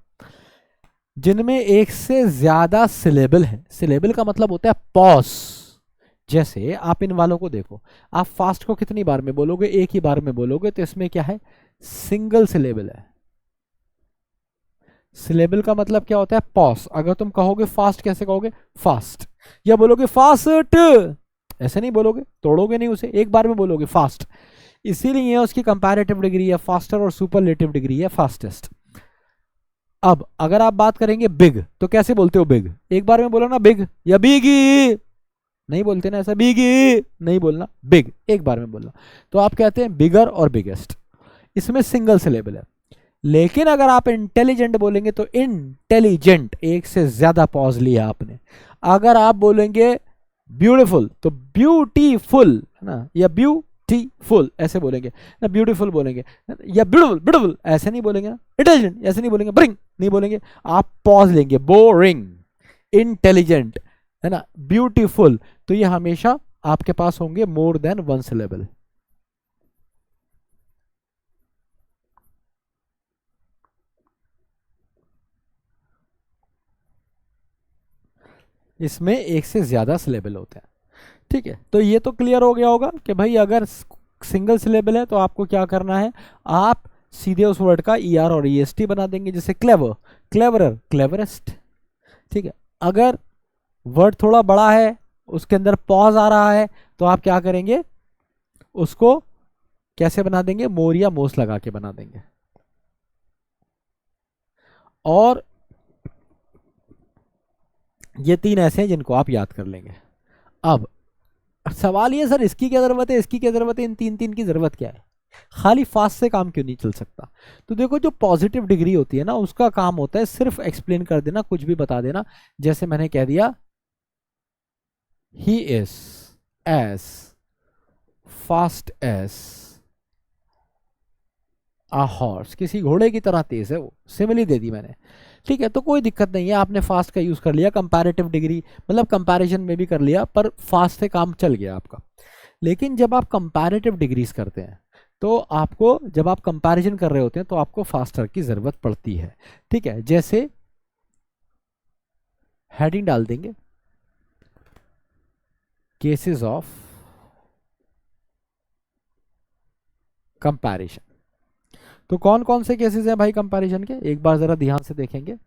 जिनमें एक से ज्यादा सिलेबल है, सिलेबल का मतलब होता है पॉज। जैसे आप इन वालों को देखो, आप फास्ट को कितनी बार में बोलोगे? एक ही बार में बोलोगे, तो इसमें क्या है? सिंगल सिलेबल है। सिलेबल का मतलब क्या होता है? पॉज। अगर तुम कहोगे फास्ट, कैसे कहोगे? फास्ट, या बोलोगे फास्ट, ऐसे नहीं बोलोगे, तोड़ोगे नहीं उसे, एक बार में बोलोगे फास्ट। इसीलिए उसकी कंपैरेटिव डिग्री है फास्टर और सुपरलेटिव डिग्री है फास्टेस्ट। अब अगर आप बात करेंगे बिग, तो कैसे बोलते हो बिग? एक बार में बोलो ना बिग, या बिगी, नहीं बोलते ना ऐसा, बिगी नहीं बोलना, बिग एक बार में बोलना। तो आप कहते हैं बिगर और बिगेस्ट, इसमें सिंगल सिलेबल है। लेकिन अगर आप इंटेलिजेंट बोलेंगे तो इंटेलिजेंट, एक से ज्यादा पॉज लिया आपने। अगर आप बोलेंगे ब्यूटीफुल तो ब्यूटीफुल, है ना, या ब्यूटीफुल ऐसे बोलेंगे ना, ब्यूटीफुल बोलेंगे, या ब्यूटीफुल ब्यूटीफुल ऐसे नहीं बोलेंगे ना, इंटेलिजेंट ऐसे नहीं बोलेंगे, बोरिंग नहीं बोलेंगे, आप पॉज लेंगे, बोरिंग, इंटेलिजेंट, है ना, ब्यूटीफुल। तो ये हमेशा आपके पास होंगे मोर देन वन सिलेबल। इसमें एक से ज्यादा सिलेबल होते हैं। ठीक है, तो ये तो क्लियर हो गया होगा कि भाई अगर सिंगल सिलेबल है तो आपको क्या करना है, आप सीधे उस वर्ड का ई आर और ई एस टी बना देंगे। जैसे क्लेवर, क्लेवरर, क्लेवरेस्ट। ठीक है, अगर वर्ड थोड़ा बड़ा है, उसके अंदर पॉज आ रहा है, तो आप क्या करेंगे, उसको कैसे बना देंगे? मोर या मोस्ट लगा के बना देंगे। और ये 3 ऐसे हैं जिनको आप याद कर लेंगे। अब सवाल ये, सर इसकी क्या जरूरत है, इसकी क्या जरूरत है, इन 3 की जरूरत क्या है? खाली फास्ट से काम क्यों नहीं चल सकता? तो देखो, जो पॉजिटिव डिग्री होती है ना, उसका काम होता है सिर्फ एक्सप्लेन कर देना, कुछ भी बता देना। जैसे मैंने कह दिया, he is as fast as a horse, किसी घोड़े की तरह तेज है वो, सिमिली दे दी मैंने। ठीक है, तो कोई दिक्कत नहीं है, आपने फास्ट का यूज कर लिया, कंपैरेटिव डिग्री मतलब कंपैरिजन में भी कर लिया, पर फास्ट से काम चल गया आपका। लेकिन जब आप कंपैरेटिव डिग्रीज करते हैं, तो आपको, जब आप कंपैरिजन कर रहे होते हैं, तो आपको फास्टर की जरूरत पड़ती है। ठीक है, जैसे हेडिंग डाल देंगे, केसेस ऑफ कंपैरिजन। तो कौन कौन से केसेस हैं भाई कंपैरिजन के, एक बार जरा ध्यान से देखेंगे।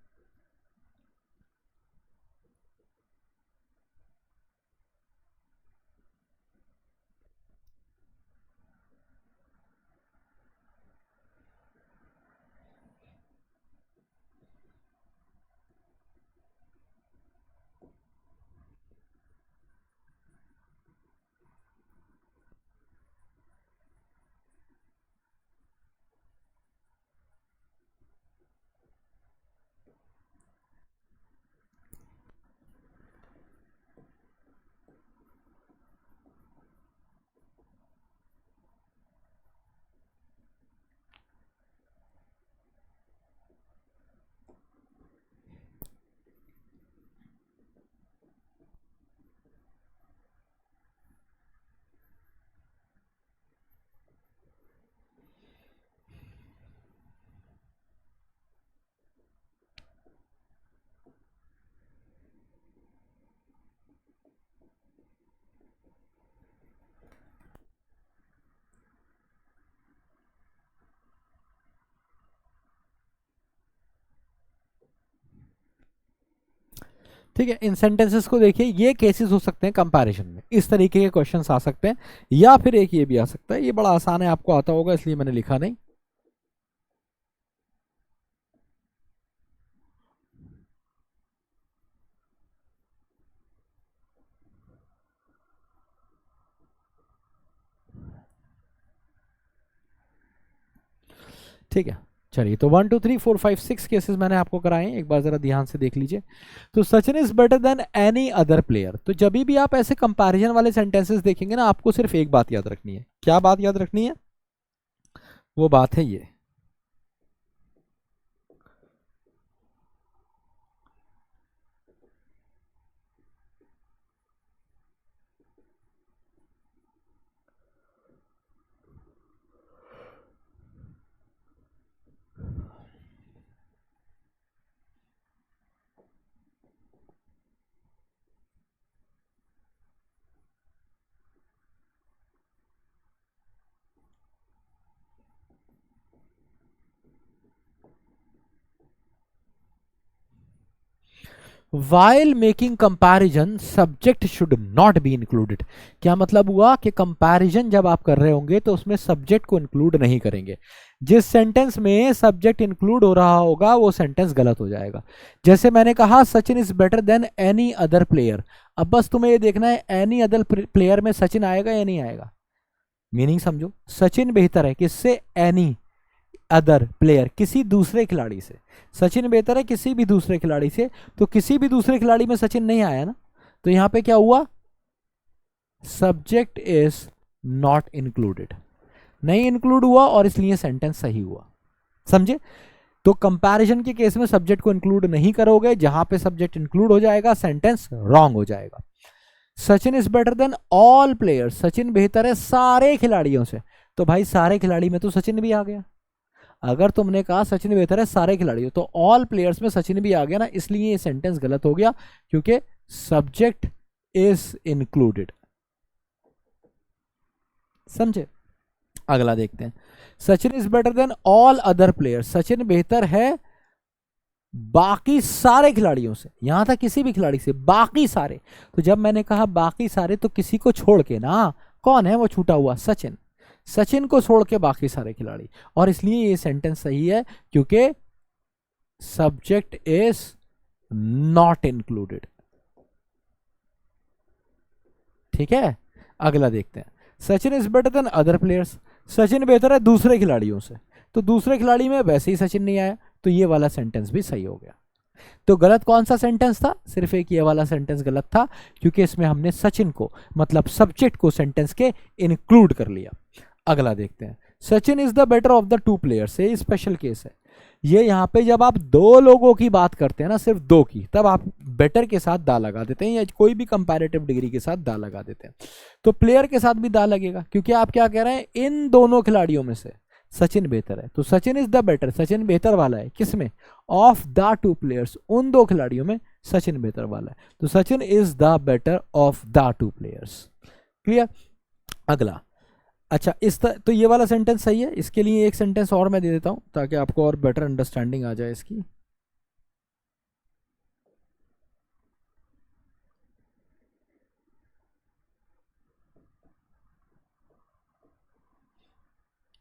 ठीक है, इन सेंटेंसेस को देखिए, ये केसेस हो सकते हैं कंपैरिजन में, इस तरीके के क्वेश्चंस आ सकते हैं, या फिर एक ये भी आ सकता है, ये बड़ा आसान है, आपको आता होगा इसलिए मैंने लिखा नहीं। ठीक है, चलिए, तो 1 2 3 4 5 6 केसेस मैंने आपको कराए हैं, एक बार जरा ध्यान से देख लीजिए। तो Sachin is better than any other player, तो जब भी आप ऐसे कंपैरिजन वाले सेंटेंसेस देखेंगे ना, आपको सिर्फ एक बात याद रखनी है। क्या बात याद रखनी है? वो बात है ये, while making comparison subject should not be included. क्या मतलब हुआ कि कंपैरिजन जब आप कर रहे होंगे तो उसमें सब्जेक्ट को इंक्लूड नहीं करेंगे। जिस सेंटेंस में सब्जेक्ट इंक्लूड हो रहा होगा वो सेंटेंस गलत हो जाएगा। जैसे मैंने कहा Sachin is better than any other player, अब बस तुम्हें ये देखना है एनी अदर प्लेयर में सचिन आएगा या नहीं आएगा। मीनिंग समझो, सचिन बेहतर है किससे? एनी अदर प्लेयर, किसी दूसरे खिलाड़ी से। सचिन बेहतर है किसी भी दूसरे खिलाड़ी से, तो किसी भी दूसरे खिलाड़ी में सचिन नहीं आया ना, तो यहां पे क्या हुआ? सब्जेक्ट इज नॉट इंक्लूडेड, नहीं इंक्लूड हुआ और इसलिए सेंटेंस सही हुआ। समझे? तो कंपैरिजन के केस में सब्जेक्ट को इंक्लूड नहीं करोगे, जहां पे सब्जेक्ट इंक्लूड हो जाएगा सेंटेंस रॉन्ग हो जाएगा। Sachin is better than all players, Sachin बेहतर है सारे खिलाड़ियों से, तो भाई सारे खिलाड़ी में तो सचिन भी आ गया। अगर तुमने कहा सचिन बेहतर है सारे खिलाड़ियों, तो ऑल प्लेयर्स में सचिन भी आ गया ना, इसलिए ये सेंटेंस गलत हो गया, क्योंकि सब्जेक्ट इज इंक्लूडेड। समझे? अगला देखते हैं, Sachin is better than all other players, Sachin बेहतर है बाकी सारे खिलाड़ियों से, यहां था किसी भी खिलाड़ी से, बाकी सारे। तो जब मैंने कहा बाकी सारे, तो किसी को छोड़ के ना, कौन है वो छूटा हुआ? सचिन, सचिन को छोड़ के बाकी सारे खिलाड़ी, और इसलिए ये सेंटेंस सही है क्योंकि सब्जेक्ट इज नॉट इंक्लूडेड। ठीक है, अगला देखते हैं, Sachin is better than other players, Sachin बेहतर है दूसरे खिलाड़ियों से, तो दूसरे खिलाड़ी में वैसे ही सचिन नहीं आया, तो ये वाला सेंटेंस भी सही हो गया। तो गलत कौन सा सेंटेंस था? सिर्फ एक ये वाला सेंटेंस गलत था, क्योंकि इसमें हमने सचिन को, मतलब सब्जेक्ट को सेंटेंस के इंक्लूड कर लिया। अगला देखते हैं, Sachin is the better of the two players, ये स्पेशल केस है। ये यहां पे जब आप दो लोगों की बात करते हैं ना, सिर्फ दो की, तब आप बेटर के साथ दा लगा देते हैं, या कोई भी कंपैरेटिव डिग्री के साथ दा लगा देते हैं। तो प्लेयर के साथ भी दा लगेगा, क्योंकि आप क्या कह रहे हैं? इन दोनों खिलाड़ियों में से सचिन बेहतर है, तो Sachin is the better, Sachin बेहतर वाला है किसमें? ऑफ द टू प्लेयर्स, उन दो खिलाड़ियों में सचिन बेहतर वाला है, तो Sachin is the better of the two players. Clear? अगला, अच्छा तो ये वाला सेंटेंस सही है, इसके लिए एक सेंटेंस और मैं दे देता हूं ताकि आपको और बेटर अंडरस्टैंडिंग आ जाए इसकी।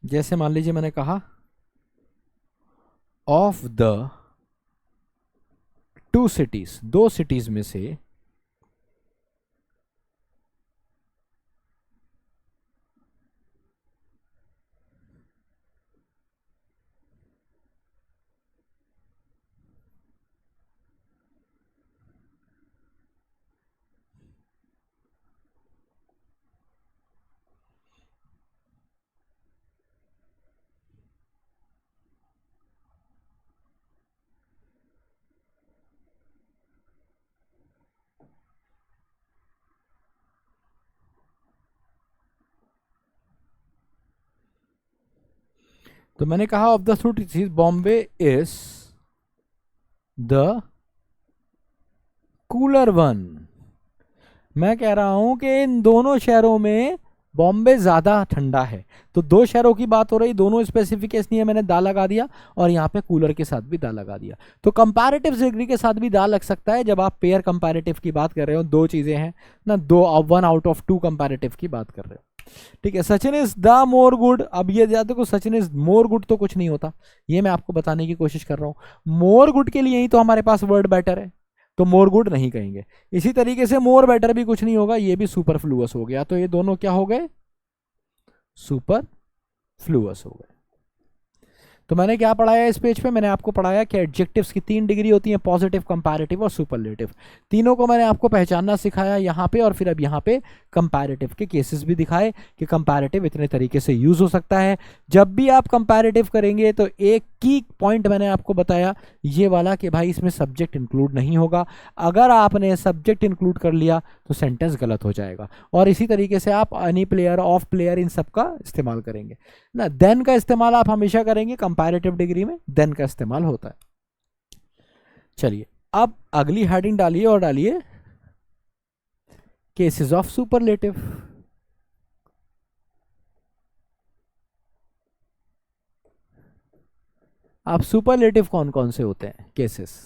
जैसे मान लीजिए मैंने कहा ऑफ द टू सिटीज, दो सिटीज में से तो मैंने कहा of the two cities Bombay is the cooler one. मैं कह रहा हूं कि इन दोनों शहरों में बॉम्बे ज़्यादा ठंडा है। तो दो शहरों की बात हो रही, दोनों स्पेसिफिकेशन है, मैंने दा लगा दिया और यहाँ पे कूलर के साथ भी दा लगा दिया। तो कंपैरेटिव डिग्री के साथ भी दा लग सकता है जब आप पेयर कंपैरेटिव की बात कर रहे हो, दो चीज़ें हैं ना, दो 1 आउट ऑफ 2 कंपैरेटिव की बात कर रहे हो। ठीक है, Sachin is the more good. अब ये याद देखो, सचिन इज मोर गुड तो कुछ नहीं होता, ये मैं आपको बताने की कोशिश कर रहा हूँ। मोर गुड के लिए ही तो हमारे पास वर्ड बेटर है, तो मोर गुड नहीं कहेंगे। इसी तरीके से मोर बेटर भी कुछ नहीं होगा, ये भी सुपरफ्लुअस हो गया। तो ये दोनों क्या हो गए? सुपरफ्लुअस हो गए। तो मैंने क्या पढ़ाया इस पेज पे? मैंने आपको पढ़ाया कि एडजेक्टिव्स की 3 डिग्री होती हैं, पॉजिटिव, कंपैरेटिव और सुपरलेटिव। तीनों को मैंने आपको पहचानना सिखाया यहाँ पे, और फिर अब यहाँ पे कंपैरेटिव के केसेस भी दिखाए कि कंपैरेटिव इतने तरीके से यूज हो सकता है। जब भी आप कंपैरेटिव करेंगे तो एक की पॉइंट मैंने आपको बताया ये वाला कि भाई इसमें सब्जेक्ट इंक्लूड नहीं होगा। अगर आपने सब्जेक्ट इंक्लूड कर लिया तो सेंटेंस गलत हो जाएगा। और इसी तरीके से आप एनी प्लेयर, ऑफ प्लेयर, इन सब का इस्तेमाल करेंगे ना। देन का इस्तेमाल आप हमेशा करेंगे, कंपैरेटिव डिग्री में देन का इस्तेमाल होता है। चलिए अब अगली हेडिंग डालिए और डालिए केसेस ऑफ सुपरलेटिव। आप सुपरलेटिव कौन कौन से होते हैं केसेस?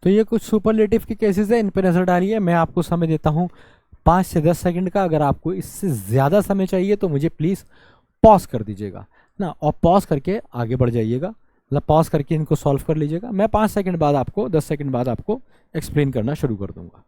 तो ये कुछ सुपरलेटिव के केसेस है, इन पे नजर डालिए। मैं आपको समय देता हूँ 5 से 10 सेकंड का। अगर आपको इससे ज़्यादा समय चाहिए तो मुझे प्लीज़ पॉज कर दीजिएगा ना, और पॉज करके आगे बढ़ जाइएगा, मतलब पॉज करके इनको सॉल्व कर लीजिएगा। मैं 5 सेकंड बाद आपको, 10 सेकंड बाद आपको एक्सप्लेन करना शुरू कर दूंगा।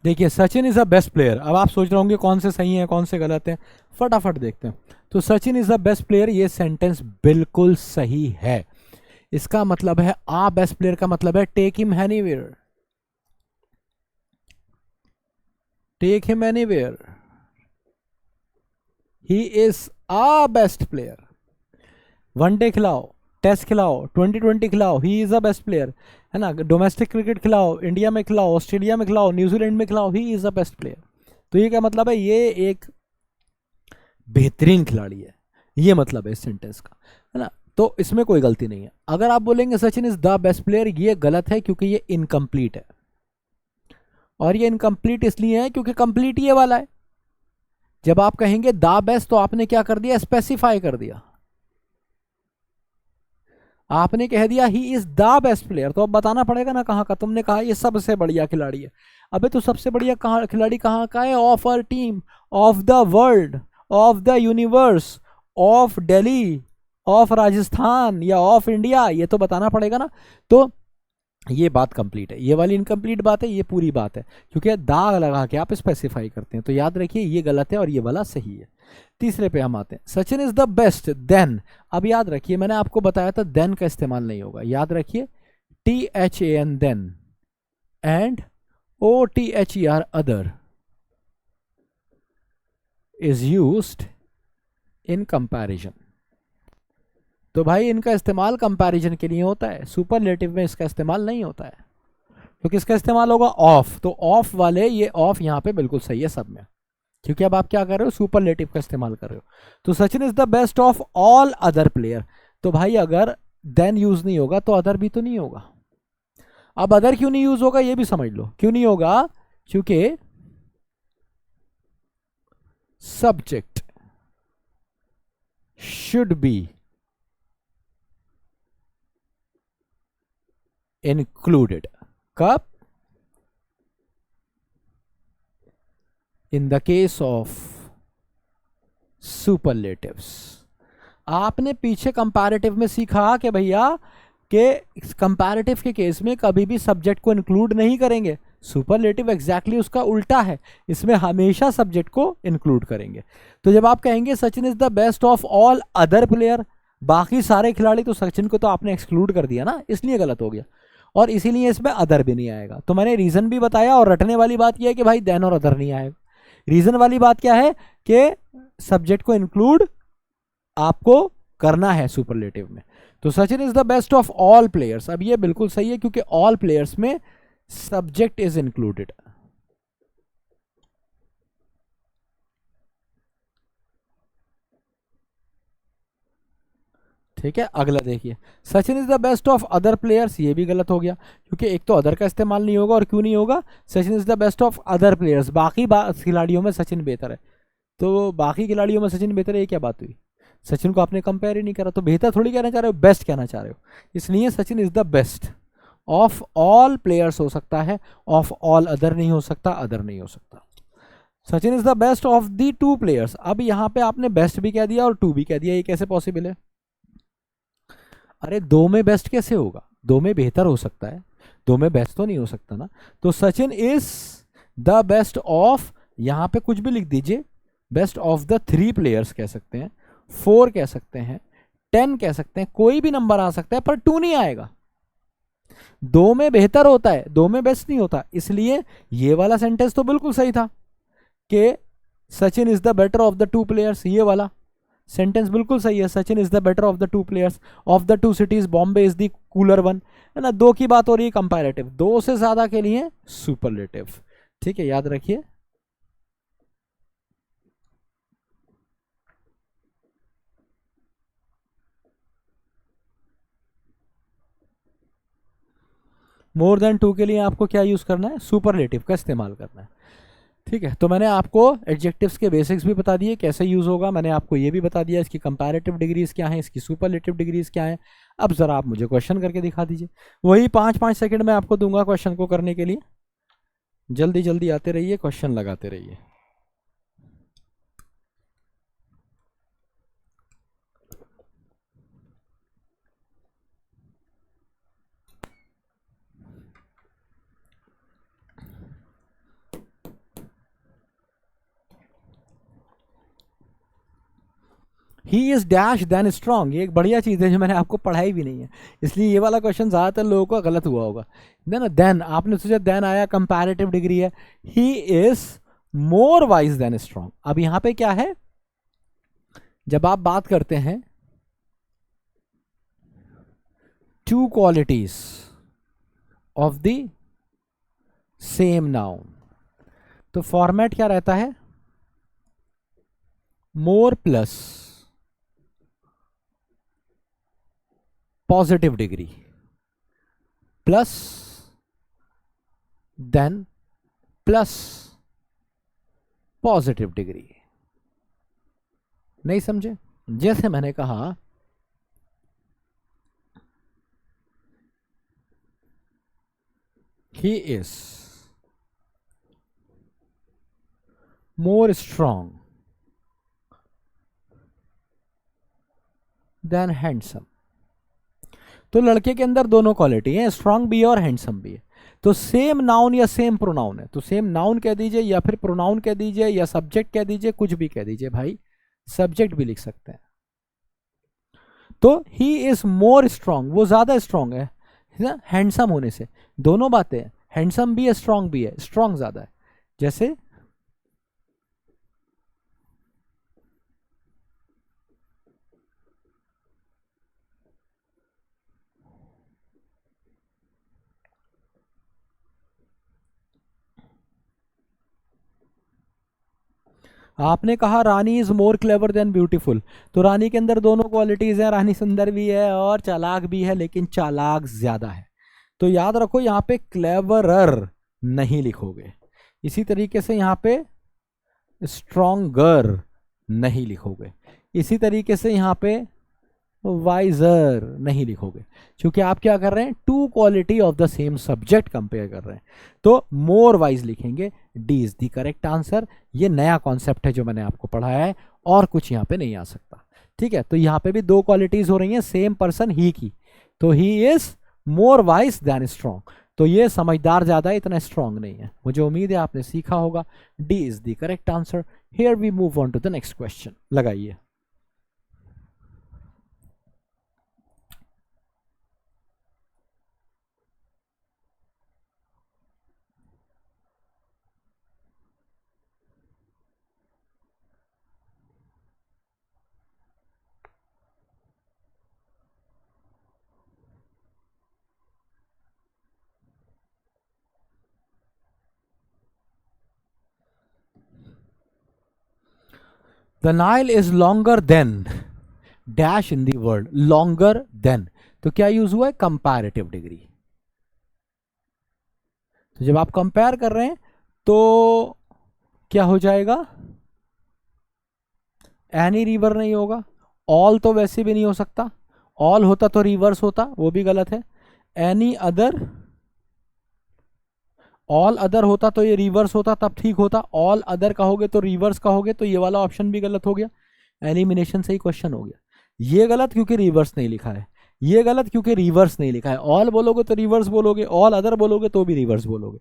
देखिए, Sachin is the best player. अब आप सोच रहे होंगे कौन से सही हैं कौन से गलत हैं, फटाफट देखते हैं। तो Sachin is the best player, ये सेंटेंस बिल्कुल सही है। इसका मतलब है आ बेस्ट प्लेयर का मतलब है take him anywhere, take him anywhere. He is a best player. One day खिलाओ, टेस्ट खिलाओ, 2020 खिलाओ, he is a best player, है ना। डोमेस्टिक क्रिकेट खिलाओ, इंडिया में खिलाओ, ऑस्ट्रेलिया में खिलाओ, न्यूजीलैंड में खिलाओ, he is a best player. तो ये क्या मतलब है, ये एक बेहतरीन खिलाड़ी है, ये मतलब है इस सेंटेंस का, है ना। तो इसमें कोई गलती नहीं है। अगर आप बोलेंगे Sachin is the best player, ये गलत है क्योंकि ये इनकम्प्लीट है। और ये इनकम्प्लीट इसलिए है क्योंकि कंप्लीट ये वाला है। जब आप कहेंगे द बेस्ट तो आपने क्या कर दिया, स्पेसिफाई कर दिया। आपने कह दिया he is the best player, तो अब बताना पड़ेगा ना कहाँ का। तुमने कहा ये सबसे बढ़िया खिलाड़ी है, अबे तो सबसे बढ़िया खिलाड़ी कहाँ का है, of our team, of the world, of the universe, of Delhi, of Rajasthan या ऑफ इंडिया, ये तो बताना पड़ेगा ना। तो ये बात कंप्लीट है, ये वाली इनकम्प्लीट बात है, ये पूरी बात है, क्योंकि दाग लगा के आप स्पेसिफाई करते हैं। तो याद रखिए ये गलत है और ये वाला सही है। तीसरे पे हम आते हैं, Sachin is the best then. अब याद रखिए मैंने आपको बताया था देन का इस्तेमाल नहीं होगा, याद रखिए THAN than and OTHER other is used in comparison. तो भाई इनका इस्तेमाल कंपैरिजन के लिए होता है, सुपरलेटिव में इसका इस्तेमाल नहीं होता है। तो किसका इस्तेमाल होगा, ऑफ। तो ऑफ वाले, ये ऑफ यहाँ पे बिल्कुल सही है सब में, क्योंकि अब आप क्या कर रहे हो, सुपरलेटिव का इस्तेमाल कर रहे हो। तो Sachin is the best of all other player. तो भाई अगर देन यूज नहीं होगा तो अदर भी तो नहीं होगा। अब अदर क्यों नहीं यूज होगा ये भी समझ लो, क्यों नहीं होगा, क्योंकि सब्जेक्ट शुड बी इंक्लूडेड। कब, in the case of superlatives. आपने पीछे कंपैरेटिव में सीखा कि भैया के कंपैरेटिव के केस में कभी भी सब्जेक्ट को इंक्लूड नहीं करेंगे। सुपरलेटिव एग्जैक्टली उसका उल्टा है, इसमें हमेशा सब्जेक्ट को इंक्लूड करेंगे। तो जब आप कहेंगे Sachin is the best of all other player, बाकी सारे खिलाड़ी, तो सचिन को तो आपने एक्सक्लूड कर दिया ना, इसलिए गलत हो गया। और इसीलिए इसमें अदर भी नहीं आएगा। तो मैंने रीजन भी बताया, और रटने वाली बात यह है कि भाई देन और अदर नहीं आएगा। रीजन वाली बात क्या है कि सब्जेक्ट को इंक्लूड आपको करना है सुपरलेटिव में। तो Sachin is the best of all players, अब ये बिल्कुल सही है क्योंकि ऑल प्लेयर्स में सब्जेक्ट इज इंक्लूडेड। ठीक है, अगला देखिए, Sachin is the best of other players, ये भी गलत हो गया क्योंकि एक तो अदर का इस्तेमाल नहीं होगा, और क्यों नहीं होगा, Sachin is the best of other players, बाकी खिलाड़ियों में सचिन बेहतर है। तो बाकी खिलाड़ियों में सचिन बेहतर है, ये क्या बात हुई, सचिन को आपने कंपेयर ही नहीं करा। तो बेहतर थोड़ी कहना चाह रहे हो, बेस्ट कहना चाह रहे हो। इसलिए Sachin is the best of all players हो सकता है, ऑफ ऑल अदर नहीं हो सकता, अदर नहीं हो सकता। Sachin is the best of the two players, अब यहां पे आपने बेस्ट भी कह दिया और टू भी कह दिया, ये कैसे पॉसिबल है। अरे दो में बेस्ट कैसे होगा, दो में बेहतर हो सकता है, दो में बेस्ट तो नहीं हो सकता ना। तो Sachin is the best of, यहां पे कुछ भी लिख दीजिए, बेस्ट ऑफ द 3 प्लेयर्स कह सकते हैं, 4 कह सकते हैं, 10 कह सकते हैं, कोई भी नंबर आ सकता है, पर 2 नहीं आएगा। दो में बेहतर होता है, दो में बेस्ट नहीं होता। इसलिए ये वाला सेंटेंस तो बिल्कुल सही था कि Sachin is the better of the 2 players, ये वाला सेंटेंस बिल्कुल सही है। Sachin is the better of the 2 players, of the 2 cities Bombay is the cooler one, है ना। दो की बात हो रही है कंपैरेटिव, दो से ज्यादा के लिए सुपरलेटिव। ठीक है, याद रखिए। मोर देन 2 के लिए आपको क्या यूज करना है, सुपरलेटिव का इस्तेमाल करना है। ठीक है, तो मैंने आपको एडजेक्टिव्स के बेसिक्स भी बता दिए कैसे यूज होगा, मैंने आपको ये भी बता दिया इसकी कंपैरेटिव डिग्रीज क्या है, इसकी सुपरलेटिव डिग्रीज क्या है। अब जरा आप मुझे क्वेश्चन करके दिखा दीजिए, वही 5-5 सेकंड में आपको दूंगा क्वेश्चन को करने के लिए। जल्दी जल्दी आते रहिए, क्वेश्चन लगाते रहिए। He is dash than strong, ये एक बढ़िया चीज़ है जो मैंने आपको पढ़ाई भी नहीं है, इसलिए ये वाला क्वेश्चन ज़्यादातर लोगों का गलत हुआ होगा। देन देन आपने सोचा देन आया, कंपैरेटिव डिग्री है, he is more wise than strong. अब यहाँ पे क्या है, जब आप बात करते हैं two qualities of the same noun, तो फॉर्मेट क्या रहता है? More plus positive degree plus than plus positive degree. नहीं समझे? जैसे मैंने कहा he is more strong than handsome, तो लड़के के अंदर दोनों क्वालिटी है, स्ट्रांग भी है और हैंडसम भी है। तो सेम नाउन या सेम प्रोनाउन है, तो सेम नाउन कह दीजिए या फिर प्रोनाउन कह दीजिए या सब्जेक्ट कह दीजिए, कुछ भी कह दीजिए भाई, सब्जेक्ट भी लिख सकते हैं। तो ही इज मोर स्ट्रांग, वो ज्यादा स्ट्रांग है ना हैंडसम होने से। दोनों बातें हैं, हैंडसम भी है स्ट्रांग भी है, स्ट्रांग ज्यादा है। जैसे आपने कहा Rani is more clever than beautiful, तो रानी के अंदर दोनों क्वालिटीज हैं, रानी सुंदर भी है और चालाक भी है, लेकिन चालाक ज्यादा है। तो याद रखो यहाँ पे क्लेवरर नहीं लिखोगे, इसी तरीके से यहाँ पे स्ट्रॉन्गर नहीं लिखोगे, इसी तरीके से यहाँ पे वाइजर नहीं लिखोगे, क्योंकि आप क्या कर रहे हैं? Two quality of the same subject compare कर रहे हैं। तो मोर वाइज लिखेंगे। D is the correct answer. ये नया कॉन्सेप्ट है जो मैंने आपको पढ़ाया है, और कुछ यहाँ पे नहीं आ सकता। ठीक है, तो यहाँ पे भी दो क्वालिटीज हो रही हैं सेम पर्सन ही की, तो he is more wise than strong, तो ये समझदार ज्यादा है, इतना स्ट्रॉन्ग नहीं है। मुझे उम्मीद है आपने सीखा होगा। D is the correct answer. Here we move on to the next question. लगाइए। The Nile is longer than dash in the world, longer than, तो क्या यूज हुआ है? Comparative degree. तो जब आप कंपेयर कर रहे हैं तो क्या हो जाएगा? एनी रिवर नहीं होगा, ऑल तो वैसे भी नहीं हो सकता, ऑल होता तो रिवर्स होता, वो भी गलत है। एनी अदर, ऑल अदर होता तो ये रिवर्स होता, तब ठीक होता। ऑल अदर कहोगे तो रिवर्स कहोगे, तो ये वाला ऑप्शन भी गलत हो गया, एलिमिनेशन से ही क्वेश्चन हो गया। ये गलत क्योंकि रिवर्स नहीं लिखा है, ये गलत क्योंकि रिवर्स नहीं लिखा है। ऑल बोलोगे तो रिवर्स बोलोगे, ऑल अदर बोलोगे तो भी रिवर्स बोलोगे।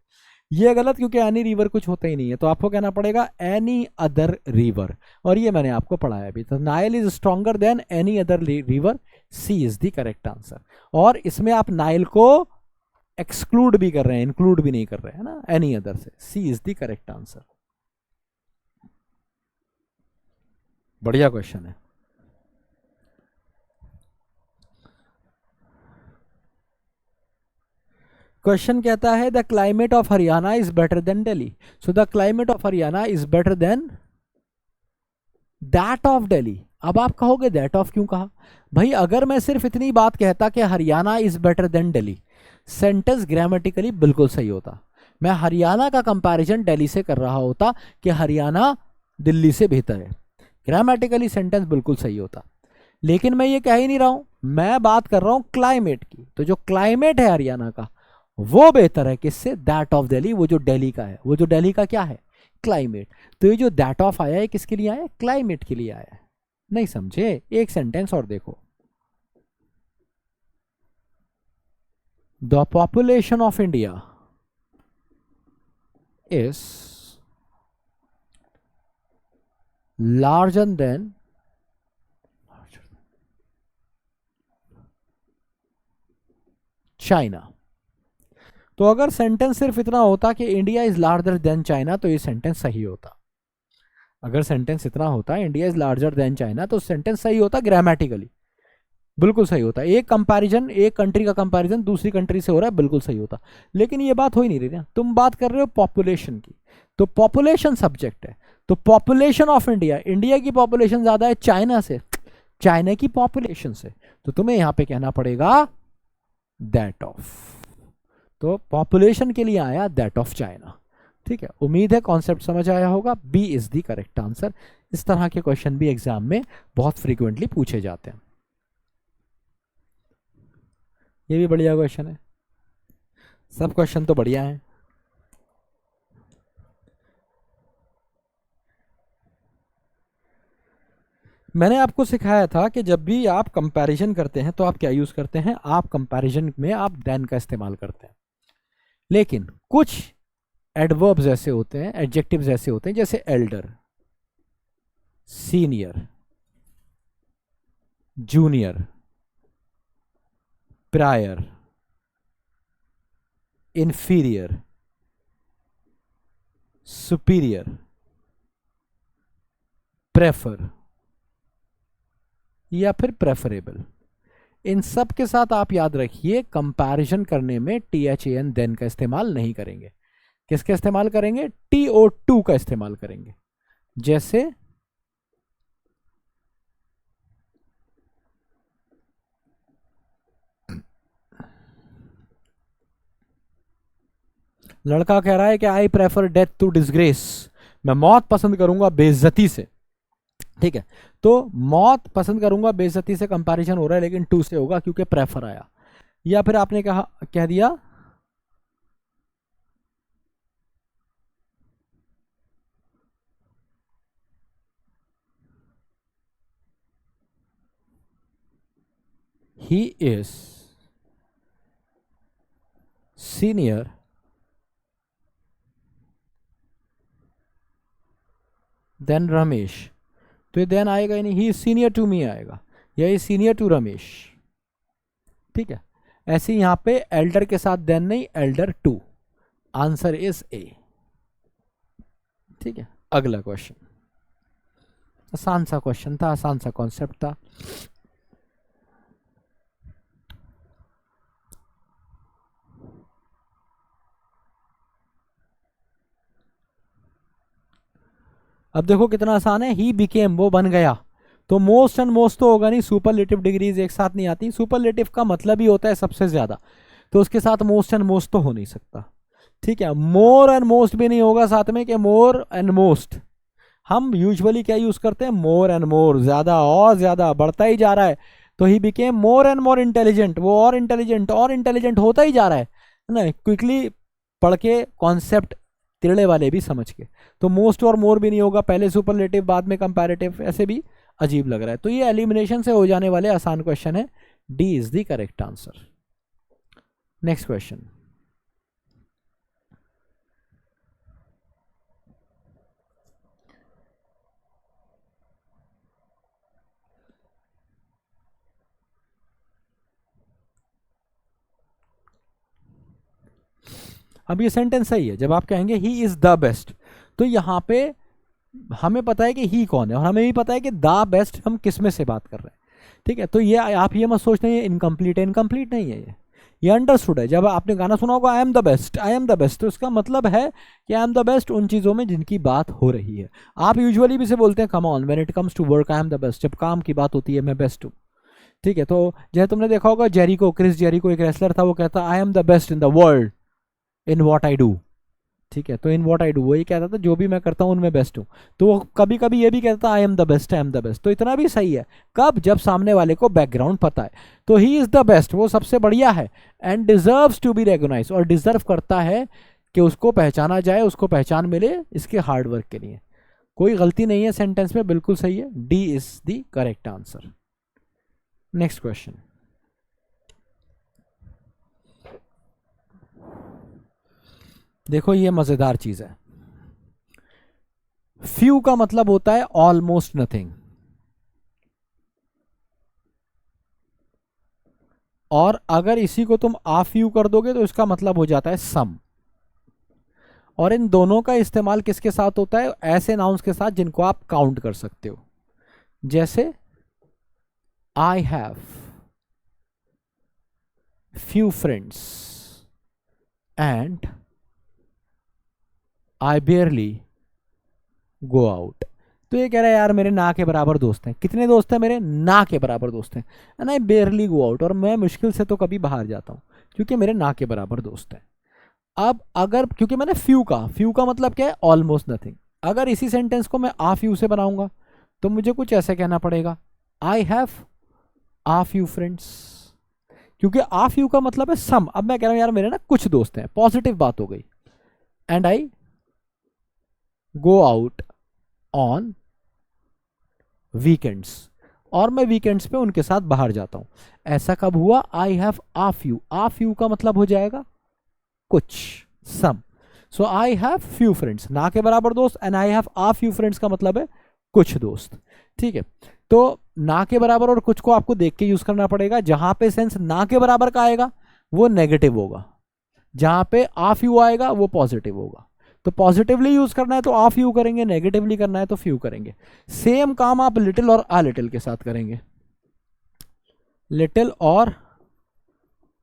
ये गलत क्योंकि एनी रिवर कुछ होता ही नहीं है, तो आपको कहना पड़ेगा एनी अदर रिवर, और ये मैंने आपको पढ़ाया अभी। तो Nile is stronger than any other river, C is the correct answer. और इसमें आप नाइल को एक्सक्लूड भी कर रहे हैं, इंक्लूड भी नहीं कर रहे हैं ना एनी अदर से। सी इज द करेक्ट आंसर। बढ़िया क्वेश्चन है। क्वेश्चन कहता है the climate of Haryana is better than Delhi, so the climate of Haryana is better than that of Delhi. अब आप कहोगे दैट ऑफ क्यों कहा? भाई अगर मैं सिर्फ इतनी बात कहता कि Haryana is better than Delhi, sentence grammatically बिल्कुल सही होता। मैं हरियाणा का कंपैरिजन दिल्ली से कर रहा होता कि हरियाणा दिल्ली से बेहतर है, ग्रामेटिकली सेंटेंस बिल्कुल सही होता। लेकिन मैं ये कह ही नहीं रहा हूं, मैं बात कर रहा हूं क्लाइमेट की। तो जो क्लाइमेट है हरियाणा का वो बेहतर है किससे? That of Delhi. वो जो दिल्ली का है, वो जो दिल्ली का क्या है? क्लाइमेट। तो ये जो दैट ऑफ आया है किसके लिए आया है? क्लाइमेट के लिए आया है। नहीं समझे? एक सेंटेंस और देखो, the population of India is larger than China. तो अगर सेंटेंस सिर्फ इतना होता कि India is larger than China, तो ये सेंटेंस सही होता। अगर सेंटेंस इतना होता है India is larger than China, तो सेंटेंस सही होता ग्रामेटिकली, बिल्कुल सही होता। एक कंपैरिजन, एक कंट्री का कंपैरिजन दूसरी कंट्री से हो रहा है, बिल्कुल सही होता। लेकिन ये बात हो ही नहीं रही ना, तुम बात कर रहे हो पॉपुलेशन की, तो पॉपुलेशन सब्जेक्ट है। तो पॉपुलेशन ऑफ इंडिया, इंडिया की पॉपुलेशन ज्यादा है चाइना से, चाइना की पॉपुलेशन से, तो तुम्हें यहां पे कहना पड़ेगा दैट ऑफ। तो पॉपुलेशन के लिए आया दैट ऑफ चाइना। ठीक है, उम्मीद है कॉन्सेप्ट समझ आया होगा। B is the correct answer. इस तरह के क्वेश्चन भी एग्जाम में बहुत फ्रीक्वेंटली पूछे जाते हैं। ये भी बढ़िया क्वेश्चन है, सब क्वेश्चन तो बढ़िया हैं। मैंने आपको सिखाया था कि जब भी आप कंपैरिजन करते हैं तो आप क्या यूज करते हैं, आप कंपैरिजन में आप देन का इस्तेमाल करते हैं। लेकिन कुछ एडवर्ब्स ऐसे होते हैं, एडजेक्टिव्स ऐसे होते हैं, जैसे Elder, senior, junior, prior, inferior, superior, prefer या फिर प्रेफरेबल। इन सब के साथ आप याद रखिए कंपैरिजन करने में THAN देन का इस्तेमाल नहीं करेंगे। किसका इस्तेमाल करेंगे, TO2 का इस्तेमाल करेंगे। जैसे लड़का कह रहा है कि I prefer death to disgrace, मैं मौत पसंद करूंगा बेइज्जती से। ठीक है, तो मौत पसंद करूंगा बेइज्जती से कंपैरिजन हो रहा है, लेकिन टू से होगा क्योंकि प्रेफर आया। या फिर आपने कहा, कह दिया he is senior than Ramesh, तो ये देन आएगा ही नहीं, he is senior to me आएगा, या ही सीनियर टू रमेश। ठीक है, ऐसे यहां पे एल्डर के साथ देन नहीं, elder to, answer is A. ठीक है, अगला क्वेश्चन, आसान सा क्वेश्चन था, आसान सा कॉन्सेप्ट था। अब देखो कितना आसान है, ही बिकेम, वो बन गया। तो मोस्ट एंड मोस्ट तो होगा नहीं, सुपरलेटिव डिग्रीज एक साथ नहीं आती। सुपरलेटिव का मतलब ही होता है सबसे ज्यादा, तो उसके साथ मोस्ट एंड मोस्ट तो हो नहीं सकता। ठीक है, मोर एंड मोस्ट भी नहीं होगा साथ में, कि मोर एंड मोस्ट। हम यूजुअली क्या यूज करते हैं, मोर एंड मोर, ज्यादा और ज्यादा बढ़ता ही जा रहा है। तो he became more and more intelligent, वो और इंटेलिजेंट होता ही जा रहा है ना, क्विकली पढ़ के कॉन्सेप्ट तिरड़े वाले भी समझ के। तो मोस्ट और मोर भी नहीं होगा, पहले सुपरलेटिव बाद में कंपैरेटिव, ऐसे भी अजीब लग रहा है। तो ये एलिमिनेशन से हो जाने वाले आसान क्वेश्चन है, D is the correct answer. Next question, अब ये सेंटेंस सही है जब आप कहेंगे ही इज द बेस्ट, तो यहां पे हमें पता है कि ही कौन है, और हमें भी पता है कि द बेस्ट हम किस में से बात कर रहे हैं। ठीक है, तो ये आप ये मत सोचना ये इनकम्प्लीट है, इनकम्प्लीट नहीं है, ये अंडरस्टूड है। जब आपने गाना सुना होगा आई am the best, I am the best, तो इसका मतलब है कि आई एम द बेस्ट उन चीज़ों में जिनकी बात हो रही है। आप यूजुअली भी से बोलते हैं come on when it comes to work I am the best, जब काम की बात होती है मैं बेस्ट हूँ। ठीक है, तो जैसे तुमने देखा होगा जेरिको, क्रिस जेरिको एक रेसलर था, वो कहता आई am the best in the world in what I do. ठीक है, तो इन वॉट आई डू वो ये कहता था जो भी मैं करता हूँ उनमें बेस्ट हूँ। तो वो कभी कभी ये भी कहता था आई am the best, I am the best. तो इतना भी सही है कब, जब सामने वाले को बैकग्राउंड पता है। तो ही इज द बेस्ट, वो सबसे बढ़िया है, and deserves to be recognized, और डिजर्व करता है कि उसको पहचाना जाए, उसको पहचान मिले इसके हार्डवर्क के लिए। कोई गलती नहीं है सेंटेंस में, बिल्कुल सही है, D is the correct answer. Next question, देखो ये मजेदार चीज है। फ्यू का मतलब होता है ऑलमोस्ट नथिंग, और अगर इसी को तुम आ फ्यू कर दोगे तो इसका मतलब हो जाता है सम। और इन दोनों का इस्तेमाल किसके साथ होता है? ऐसे नाउन्स के साथ जिनको आप काउंट कर सकते हो, जैसे I have few friends and I बेयरली go out. तो ये कह रहा है यार मेरे ना के बराबर दोस्त हैं। कितने दोस्त हैं मेरे? ना के बराबर दोस्त हैं। एंड आई बेयरली गो आउट, और मैं मुश्किल से तो कभी बाहर जाता हूँ, क्योंकि मेरे ना के बराबर दोस्त हैं। अब अगर, क्योंकि मैंने फ्यू का मतलब क्या है? Almost nothing. अगर इसी सेंटेंस को मैं आ फ्यू से बनाऊंगा तो मुझे कुछ ऐसे कहना पड़ेगा, I have uh few friends, क्योंकि आ फ्यू का मतलब है सम। अब मैं कह रहा हूं यार मेरे ना कुछ दोस्त हैं, पॉजिटिव बात हो गई। And I go out on weekends, और मैं वीकेंड्स पे उनके साथ बाहर जाता हूं। ऐसा कब हुआ? आई हैव आ फ्यू का मतलब हो जाएगा कुछ, सम। सो आई हैव फ्यू फ्रेंड्स, ना के बराबर दोस्त, and I have uh few friends का मतलब है कुछ दोस्त। ठीक है, तो ना के बराबर और कुछ को आपको देख के यूज करना पड़ेगा। जहां पे सेंस ना के बराबर का आएगा वो नेगेटिव होगा, जहां पे आ फ्यू आएगा वो पॉजिटिव होगा। तो पॉजिटिवली यूज करना है तो आ फ्यू करेंगे, नेगेटिवली करना है तो फ्यू करेंगे। सेम काम आप लिटिल और आ लिटिल के साथ करेंगे, लिटिल और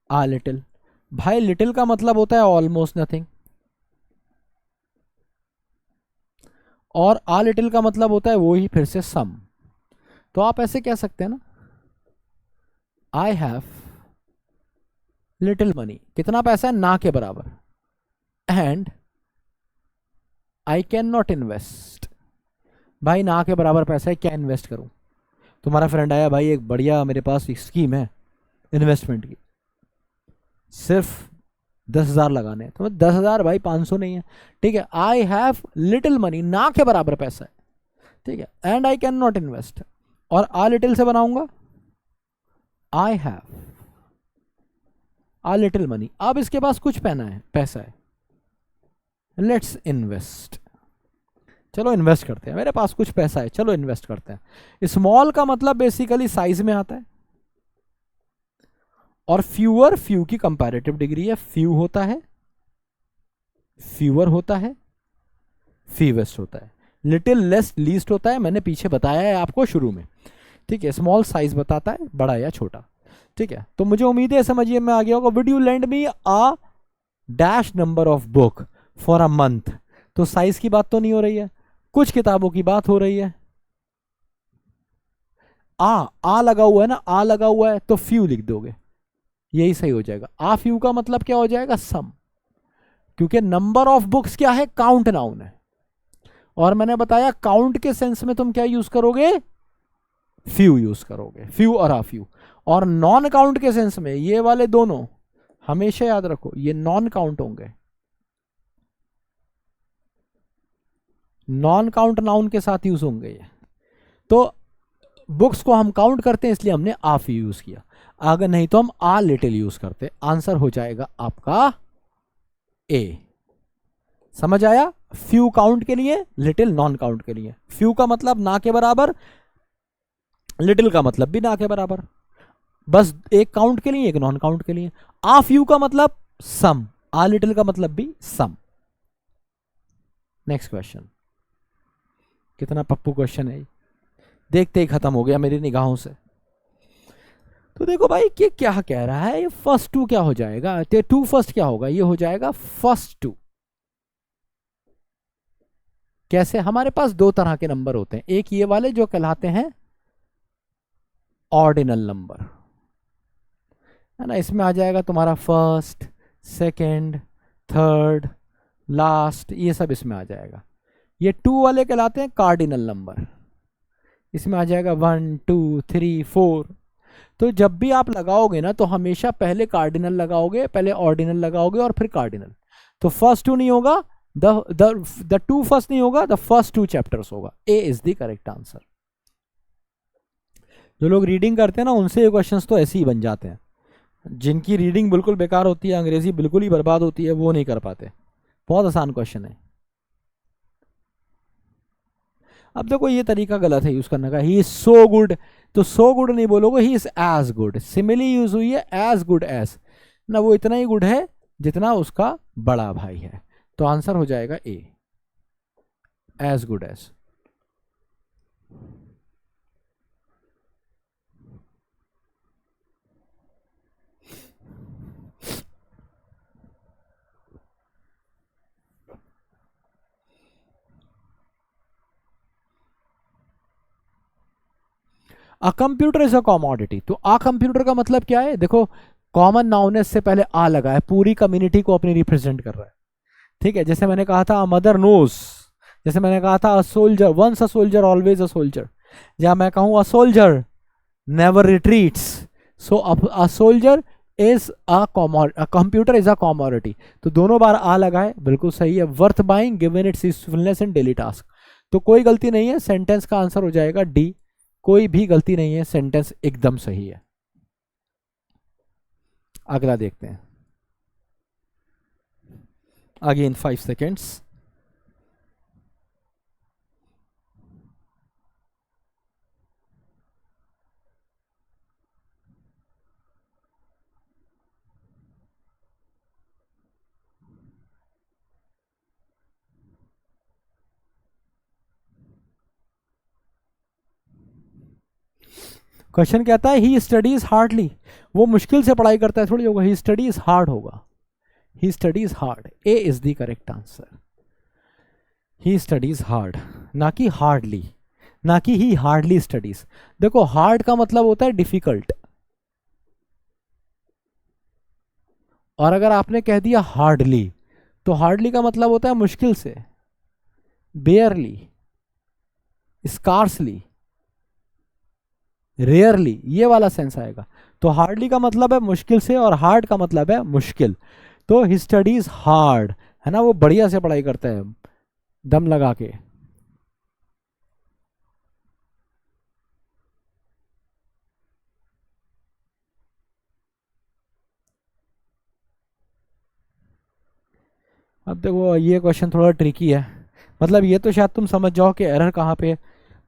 आ लिटिल। भाई लिटिल का मतलब होता है ऑलमोस्ट नथिंग, और आ लिटिल का मतलब होता है वो ही फिर से सम। तो आप ऐसे कह सकते हैं ना, आई हैव लिटिल मनी, कितना पैसा है? ना के बराबर, and I can not invest. भाई ना के बराबर पैसा है, क्या इन्वेस्ट करूं? तुम्हारा फ्रेंड आया, भाई एक बढ़िया मेरे पास एक स्कीम है इन्वेस्टमेंट की, सिर्फ 10,000 लगाने हैं। तो 10,000 भाई 500 नहीं है। ठीक है, आई हैव लिटिल मनी, ना के बराबर पैसा है। ठीक है, and I can not invest, और आ लिटिल से बनाऊंगा I have uh little money. अब इसके पास कुछ पैसा है, लेट्स इन्वेस्ट, चलो इन्वेस्ट करते हैं, मेरे पास कुछ पैसा है, चलो इन्वेस्ट करते हैं। स्मॉल का मतलब बेसिकली साइज में आता है, और फ्यूअर फ्यू की कंपैरेटिव डिग्री है। फ्यू होता है, फ्यूअर होता है, फीवेस्ट होता है, लिटिल लेस लीस्ट होता है। मैंने पीछे बताया है आपको शुरू में। ठीक है, स्मॉल साइज बताता है, बड़ा या छोटा। ठीक है, तो मुझे उम्मीद है समझिए में आ गया होगा। Would you lend me a dash number of book for a month? तो साइज की बात तो नहीं हो रही है, कुछ किताबों की बात हो रही है। आ लगा हुआ है ना, आ लगा हुआ है तो फ्यू लिख दोगे, यही सही हो जाएगा। आ फ्यू का मतलब क्या हो जाएगा? सम, क्योंकि नंबर ऑफ बुक्स क्या है? काउंट नाउन है, और मैंने बताया काउंट के सेंस में तुम क्या यूज करोगे? फ्यू यूज करोगे, फ्यू और आ फ्यू। और नॉन काउंट के सेंस में ये वाले दोनों हमेशा याद रखो, ये नॉन काउंट होंगे, नॉन काउंट नाउन के साथ यूज होंगे ये। तो बुक्स को हम काउंट करते हैं इसलिए हमने आ फ्यू यूज किया, अगर नहीं तो हम आ लिटिल यूज करते। आंसर हो जाएगा आपका ए। समझ आया? फ्यू काउंट के लिए, लिटिल नॉन काउंट के लिए। फ्यू का मतलब ना के बराबर, लिटिल का मतलब भी ना के बराबर, बस एक काउंट के लिए एक नॉन काउंट के लिए। आ फ्यू का मतलब सम, आ लिटिल का मतलब भी सम। नेक्स्ट क्वेश्चन, कितना पप्पू क्वेश्चन है, देखते ही खत्म हो गया मेरी निगाहों से। तो देखो भाई कि क्या कह रहा है, ये फर्स्ट टू क्या हो जाएगा? टू फर्स्ट क्या होगा? ये हो जाएगा फर्स्ट टू। कैसे? हमारे पास दो तरह के नंबर होते हैं, एक ये वाले जो कहलाते हैं ऑर्डिनल नंबर, है ना, इसमें आ जाएगा तुम्हारा फर्स्ट, सेकंड, थर्ड, लास्ट, ये सब इसमें आ जाएगा। ये टू वाले कहलाते हैं कार्डिनल नंबर, इसमें आ जाएगा 1 2 3 4। तो जब भी आप लगाओगे ना तो हमेशा पहले कार्डिनल लगाओगे, पहले ऑर्डिनल लगाओगे और फिर कार्डिनल। तो फर्स्ट टू नहीं होगा, द टू फर्स्ट नहीं होगा, द फर्स्ट टू चैप्टर्स होगा। ए इज द करेक्ट आंसर। जो लोग रीडिंग करते हैं ना उनसे ये क्वेश्चंस तो ऐसे ही बन जाते हैं, जिनकी रीडिंग बिल्कुल बेकार होती है, अंग्रेजी बिल्कुल ही बर्बाद होती है, वो नहीं कर पाते। बहुत आसान क्वेश्चन है। अब देखो ये तरीका गलत है यूज करने का, ही इज सो गुड, तो सो गुड नहीं बोलोगे, he is as good. Simile use हुई है एज गुड एज, ना वो इतना ही गुड है जितना उसका बड़ा भाई है। तो आंसर हो जाएगा A, as good as. A computer is a commodity, तो अ कंप्यूटर का मतलब क्या है? देखो, कॉमन नाउन से पहले आ लगा है, पूरी कम्युनिटी को अपनी रिप्रेजेंट कर रहा है। ठीक है, जैसे मैंने कहा था मदर नोज, जैसे मैंने कहा था a soldier, once a soldier always a soldier, या मैं कहूं a soldier never retreats, so a soldier is a computer is a commodity. तो दोनों बार आ लगा है, बिल्कुल सही है। Worth buying given its usefulness in daily task, तो कोई गलती नहीं है, सेंटेंस का आंसर हो जाएगा डी, कोई भी गलती नहीं है, सेंटेंस एकदम सही है। अगला देखते हैं, अगेन 5 सेकेंड्स। क्वेश्चन कहता है ही स्टडीज हार्डली, वो मुश्किल से पढ़ाई करता है, थोड़ी होगा ही स्टडीज हार्ड होगा, he studies hard, A is the correct answer. He studies hard, ना कि हार्डली, ना कि ही हार्डली स्टडीज। देखो हार्ड का मतलब होता है डिफिकल्ट, और अगर आपने कह दिया हार्डली, तो हार्डली का मतलब होता है मुश्किल से, बेयरली, स्कार्सली, रेयरली, ये वाला सेंस आएगा। तो हार्डली का मतलब है मुश्किल से, और हार्ड का मतलब है मुश्किल। तो ही स्टडीज हार्ड, है ना, वो बढ़िया से पढ़ाई करता है, दम लगा के। अब देखो ये क्वेश्चन थोड़ा ट्रिकी है, मतलब ये तो शायद तुम समझ जाओ कि एरर कहाँ पे है,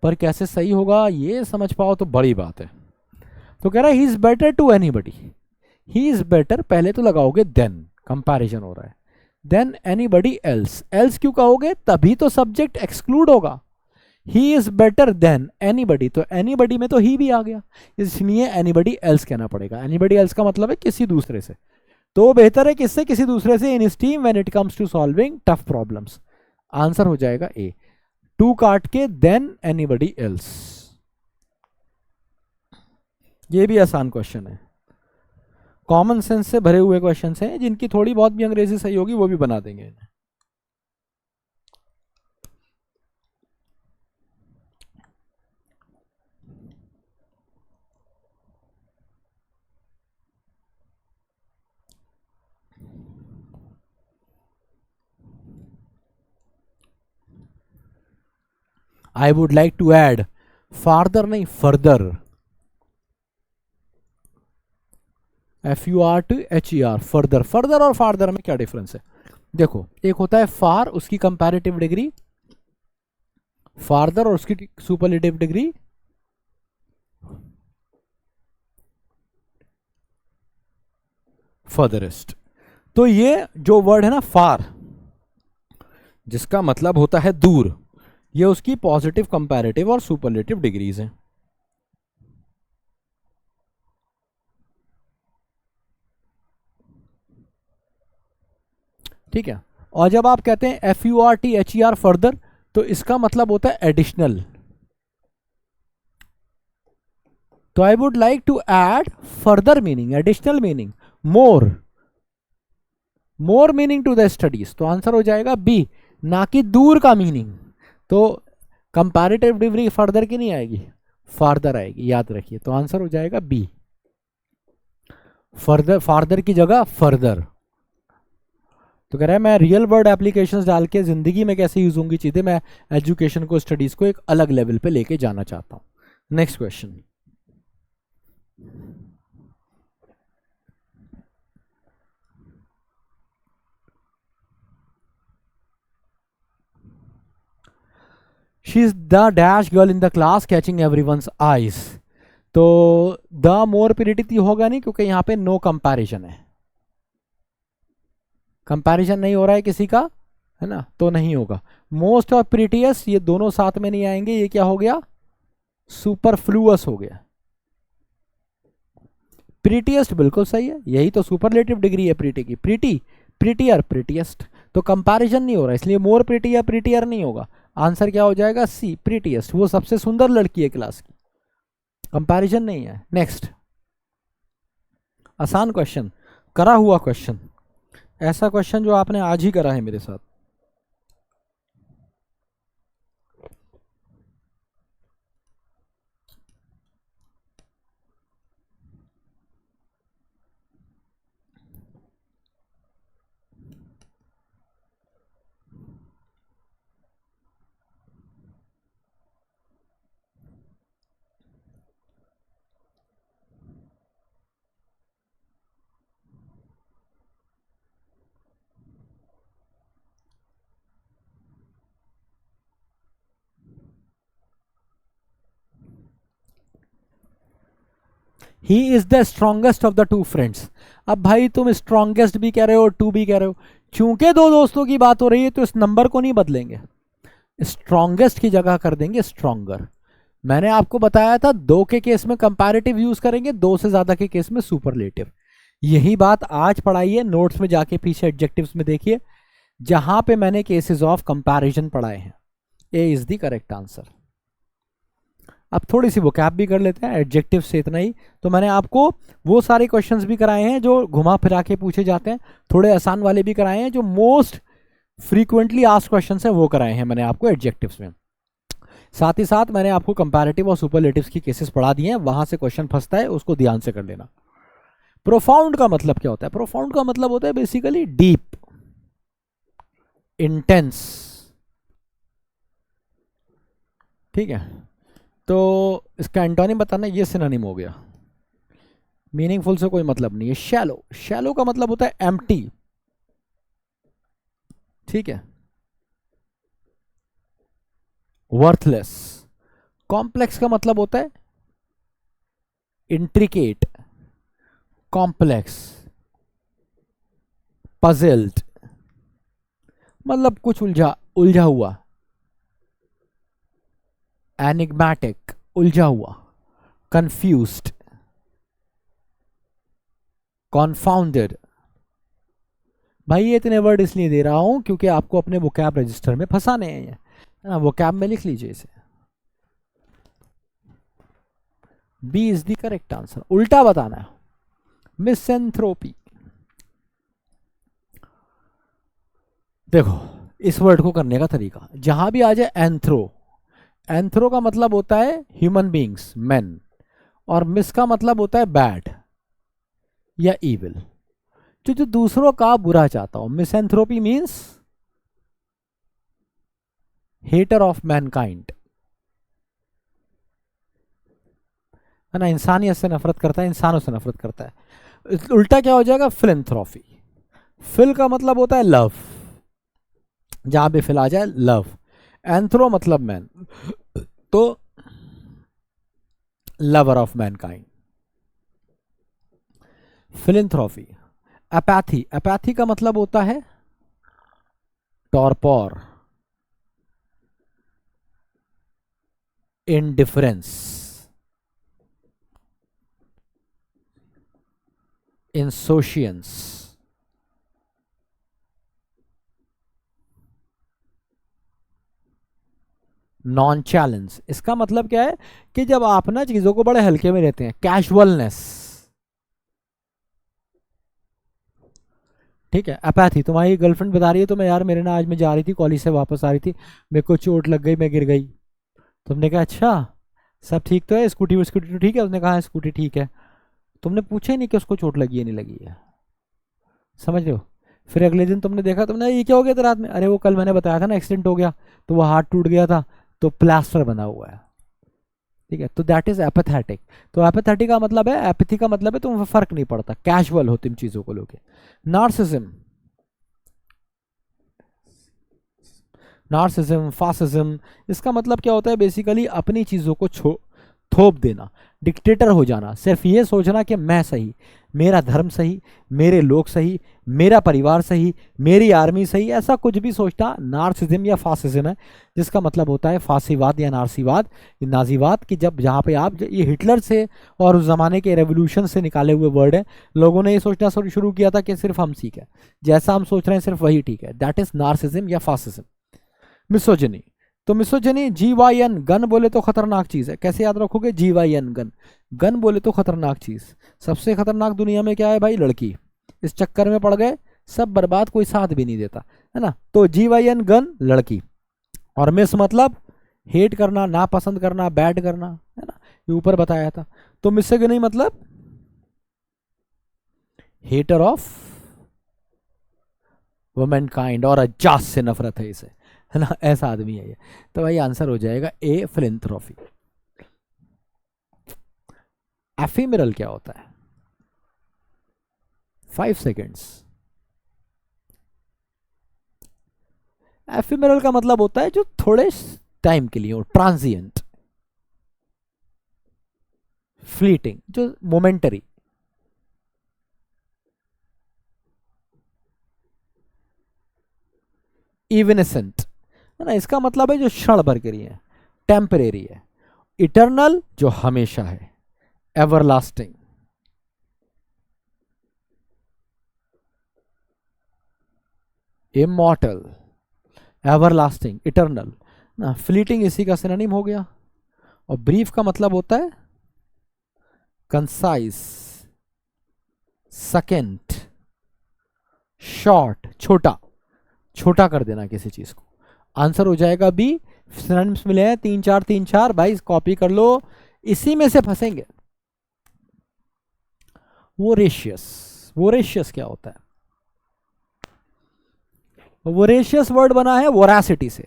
पर कैसे सही होगा ये समझ पाओ तो बड़ी बात है। तो कह रहा है he is better to anybody, he is better पहले तो लगाओगे देन, कंपैरिजन हो रहा है, देन एनीबडी एल्स, एल्स क्यों कहोगे? तभी तो सब्जेक्ट एक्सक्लूड होगा। ही इज बेटर देन एनीबडी, तो एनीबडी में तो ही भी आ गया, इसलिए एनीबडी एल्स कहना पड़ेगा। एनीबडी एल्स का मतलब है किसी दूसरे से, तो बेहतर है किससे? किसी दूसरे से, in esteem when it comes to solving tough problems. Answer हो जाएगा ए, टू काट के देन एनीबडी एल्स। ये भी आसान क्वेश्चन है, कॉमन सेंस से भरे हुए क्वेश्चन हैं, जिनकी थोड़ी बहुत भी अंग्रेजी सही होगी वो भी बना देंगे। I would like to add, farther नहीं फर्दर, FUR फर्दर। फर्दर और फार्दर में क्या डिफरेंस है? देखो एक होता है फार, उसकी कंपैरेटिव डिग्री फार्दर, और उसकी सुपरलेटिव डिग्री फर्दरेस्ट। तो ये जो वर्ड है ना फार, जिसका मतलब होता है दूर, ये उसकी पॉजिटिव कंपैरेटिव और सुपरलेटिव डिग्रीज हैं। ठीक है, और जब आप कहते हैं FURTHER फर्दर, तो इसका मतलब होता है एडिशनल। तो I would like to add further meaning, additional meaning, more, more meaning to the studies, तो आंसर हो जाएगा बी, ना कि दूर का मीनिंग। तो कंपैरेटिव डिग्री फर्दर की नहीं आएगी, फार्दर आएगी, याद रखिए। तो आंसर हो जाएगा बी, फर्दर, फार्दर की जगह फर्दर। तो कह रहा है मैं रियल वर्ल्ड एप्लीकेशंस डाल के जिंदगी में कैसे यूज होंगी चीजें, मैं एजुकेशन को, स्टडीज को एक अलग लेवल पे लेके जाना चाहता हूं। Next question, she is the dash girl in the class catching everyone's eyes. तो द मोर पीरियड होगा नहीं, क्योंकि यहां पे नो कंपैरिजन है, कंपैरिजन नहीं हो रहा है किसी का है ना, तो नहीं होगा। मोस्ट और प्रीटियस ये दोनों साथ में नहीं आएंगे, ये क्या हो गया, सुपरफ्लुअस हो गया। प्रीटिएस्ट बिल्कुल सही है, यही तो सुपरलेटिव डिग्री है प्रीटी की, प्रीटी, प्रीटियर, प्रीटिएस्ट। तो कंपैरिजन नहीं हो रहा, इसलिए मोर प्रीटी या प्रीटियर नहीं होगा। आंसर क्या हो जाएगा, सी, प्रीटिएस्ट, वो सबसे सुंदर लड़की है क्लास की, कंपैरिजन नहीं है। नेक्स्ट, आसान क्वेश्चन, करा हुआ क्वेश्चन, ऐसा क्वेश्चन जो आपने आज ही करा है मेरे साथ। ही is the strongest of the two friends. अब भाई तुम स्ट्रॉन्गेस्ट भी कह रहे हो, टू भी कह रहे हो, चूंकि दो दोस्तों की बात हो रही है तो इस नंबर को नहीं बदलेंगे, स्ट्रॉन्गेस्ट की जगह कर देंगे स्ट्रॉन्गर। मैंने आपको बताया था दो के केस में कंपैरेटिव यूज करेंगे, दो से ज्यादा के केस में सुपरलेटिव। यही बात आज पढ़ाई है, नोट्स में जाके पीछे एडजेक्टिव्स में देखिए, जहां पे मैंने केसेस ऑफ कंपैरिजन पढ़ाए हैं। ए इज द करेक्ट आंसर। अब थोड़ी सी वोकैब भी कर लेते हैं, एडजेक्टिव से इतना ही। तो मैंने आपको वो सारे क्वेश्चंस भी कराए हैं जो घुमा फिरा के पूछे जाते हैं, थोड़े आसान वाले भी कराए हैं, जो मोस्ट फ्रीक्वेंटली आस्क्ड क्वेश्चंस हैं वो कराए हैं मैंने आपको एडजेक्टिव्स में। साथ ही साथ मैंने आपको कंपैरेटिव और सुपरलेटिव्स की केसेस पढ़ा दिए हैं, वहां से क्वेश्चन फंसता है, उसको ध्यान से कर लेना। प्रोफाउंड का मतलब क्या होता है, प्रोफाउंड का मतलब होता है बेसिकली डीप, इंटेंस, ठीक है। तो इसका एंटोनिम बताना, ये सिनोनिम हो गया, मीनिंगफुल से कोई मतलब नहीं है। शैलो, शैलो का मतलब होता है एम्प्टी, ठीक है। वर्थलेस, कॉम्प्लेक्स का मतलब होता है इंट्रिकेट, कॉम्प्लेक्स, पजल्ड, मतलब कुछ उलझा उलझा हुआ, एनिग्मेटिक, उलझा हुआ, कंफ्यूज्ड, कॉन्फाउंडेड। भाई ये इतने वर्ड इसलिए दे रहा हूं क्योंकि आपको अपने वोकैब रजिस्टर में फंसाने हैं, वोकैब में लिख लीजिए इसे। B is the correct answer, उल्टा बताना है, मिसएंथ्रोपी। देखो इस वर्ड को करने का तरीका, जहां भी आ जाए एंथ्रो, एंथ्रो का मतलब होता है ह्यूमन बींग्स, मैन, और मिस का मतलब होता है बैड या इविल, जो दूसरों का बुरा चाहता हूं। मिसएंथ्रोपी मीन्स हेटर ऑफ मैनकाइंड, है ना, इंसानियत से नफरत करता है, इंसानों से नफरत करता है। उल्टा क्या हो जाएगा, फिलैंथ्रोपी। फिल का मतलब होता है लव, जहां भी फिल आ जाए लव, एंथ्रो मतलब मैन, तो lover of Mankind. Philanthropy. Apathy, apathy का मतलब होता है टॉर्पोर, इंडिफरेंस, इंसोशियंस, नॉन चैलेंज। इसका मतलब क्या है कि जब आप ना चीजों को बड़े हल्के में लेते हैं, कैजुअलनेस, ठीक है। अपैथी, तुम्हारी गर्लफ्रेंड बता रही है तुम्हें, यार मेरे ना आज मैं जा रही थी कॉलेज से वापस आ रही थी, मेरे को चोट लग गई, मैं गिर गई। तुमने कहा अच्छा सब ठीक तो है, स्कूटी स्कूटी तो ठीक है, उसने कहा स्कूटी ठीक है, तुमने पूछा ही नहीं कि उसको चोट लगी है नहीं लगी है, समझ रहे हो। फिर अगले दिन तुमने देखा, तुमने ये क्या हो गया था रात में, अरे वो कल मैंने बताया था ना एक्सीडेंट हो गया, तो वो हाथ टूट गया था, तो प्लास्टर बना हुआ है, ठीक है। तो दैट इज एपैथेटिक। तो एपैथेटिक का मतलब है, एपैथी का मतलब है तुम फर्क नहीं पड़ता, कैजुअल हो तुम चीजों को लोगे। नार्सिज्म, नार्सिज्म, फासिज्म, इसका मतलब क्या होता है बेसिकली अपनी चीजों को थोप देना, डिक्टेटर हो जाना, सिर्फ ये सोचना कि मैं सही, मेरा धर्म सही, मेरे लोग सही, मेरा परिवार सही, मेरी आर्मी सही, ऐसा कुछ भी सोचना नार्सिज्म या फासिज्म है, जिसका मतलब होता है फासीवाद या नार्सीवाद, नाजीवाद, कि जब जहाँ पे आप, ये हिटलर से और उस जमाने के रेवोल्यूशन से निकाले हुए वर्ड है, लोगों ने ये सोचना शुरू किया था कि सिर्फ हम ठीक है, जैसा हम सोच रहे हैं सिर्फ वही ठीक है, दैट इज नार्सिज्म या फासिज्म। मिसोजिनी, तो मिसोजिनी, GYN, गन बोले तो खतरनाक चीज है, कैसे याद रखोगे, GYN गन, गन बोले तो खतरनाक चीज, सबसे खतरनाक दुनिया में क्या है भाई, लड़की, इस चक्कर में पड़ गए सब बर्बाद, कोई साथ भी नहीं देता है ना, तो GYN गन लड़की, और मिस मतलब हेट करना, नापसंद करना, बैड करना, है ना, ये ऊपर बताया था, तो मिसोजिनी मतलब हेटर ऑफ वुमेन काइंड, और अजास से नफरत है इसे, है ना, ऐसा आदमी है ये, तो भाई आंसर हो जाएगा ए, फिलैंथ्रोपी। एफिमेरल क्या होता है, 5 सेकेंड्स। एफिमेरल का मतलब होता है जो थोड़े टाइम के लिए हो, ट्रांजिएंट, फ्लीटिंग, जो मोमेंटरी। इवेनेसेंट, है ना, इसका मतलब है जो क्षण भर के लिए है, टेम्परेरी है। इटर्नल, जो हमेशा है, एवरलास्टिंग। इमॉर्टल, एवरलास्टिंग, इटर्नल ना, फ्लीटिंग इसी का सिनोनिम हो गया। और ब्रीफ का मतलब होता है कंसाइज, सेकेंड, शॉर्ट, छोटा, छोटा कर देना किसी चीज को। आंसर हो जाएगा बी। सिनोनिम्स मिले हैं 3 4 3 4, भाई कॉपी कर लो, इसी में से फंसेंगे। वोरेशियस, वोरेशियस क्या होता है, वोरेशियस वर्ड बना है वोरासिटी से,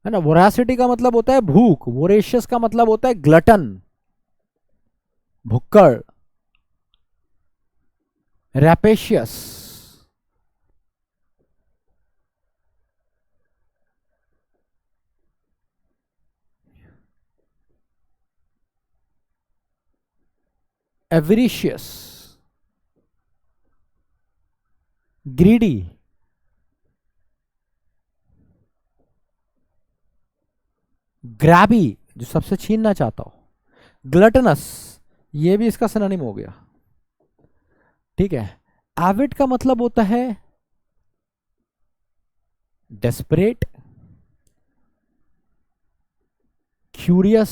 है ना, वोरासिटी का मतलब होता है भूख, वोरेशियस का मतलब होता है ग्लटन, भुक्कड़। रैपेशियस, एवरिशियस, ग्रीडी, ग्रैबी, जो सबसे छीनना चाहता हो, ग्लटनस, ये भी इसका सिनोनिम हो गया, ठीक है। एविड का मतलब होता है डेस्परेट, क्यूरियस,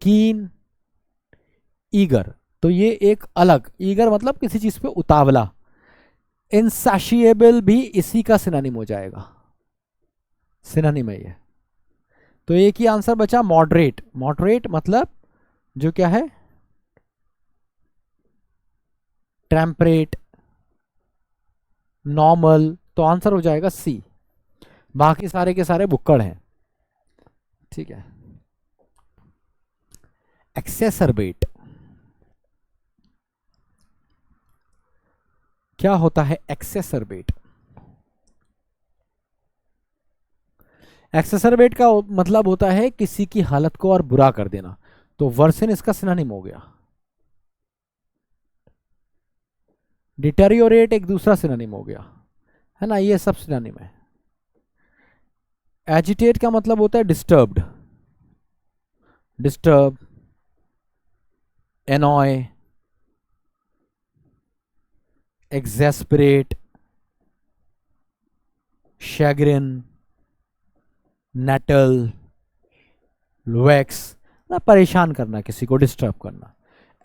कीन, ईगर। तो ये एक अलग, ईगर मतलब किसी चीज पे उतावला। इनसैशिएबल भी इसी का सिनोनिम हो जाएगा, सिनोनिम है ये। तो एक ही आंसर बचा मॉडरेट, मॉडरेट मतलब जो क्या है, टेम्परेट, नॉर्मल, तो आंसर हो जाएगा सी। बाकी सारे के सारे बुक्कड़ हैं, ठीक है। एक्सेसरबेट, क्या होता है एक्सेसरबेट, एक्सेसरबेट का मतलब होता है किसी की हालत को और बुरा कर देना, तो वर्सन इसका सिनोनिम हो गया। डिटेरियोरेट एक दूसरा सिनोनिम हो गया, है ना, ये सब सिनोनिम है। एजिटेट का मतलब होता है disturbed, disturb, annoy, exasperate, chagrin, nettle, लुएक्स, ना परेशान करना, किसी को डिस्टर्ब करना।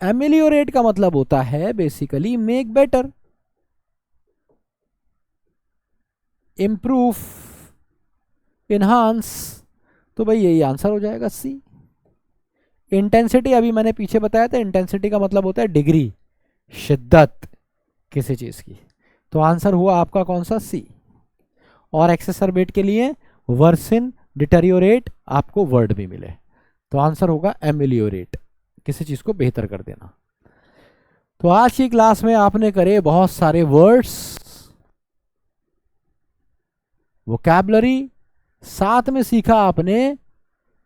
एमिलियोरेट का मतलब होता है basically make better, improve, enhance, तो भाई यही आंसर हो जाएगा सी। इंटेंसिटी अभी मैंने पीछे बताया था, इंटेंसिटी का मतलब होता है डिग्री, शिद्दत किसी चीज की, तो आंसर हुआ आपका कौन सा, सी। और एक्सेसरबेट के लिए वर्सिन, डिटेरियोरेट, आपको वर्ड भी मिले, तो आंसर होगा एमिलियोरेट, किसी चीज को बेहतर कर देना। तो आज की क्लास में आपने करे बहुत सारे वर्ड्स, वोकैबुलरी, साथ में सीखा आपने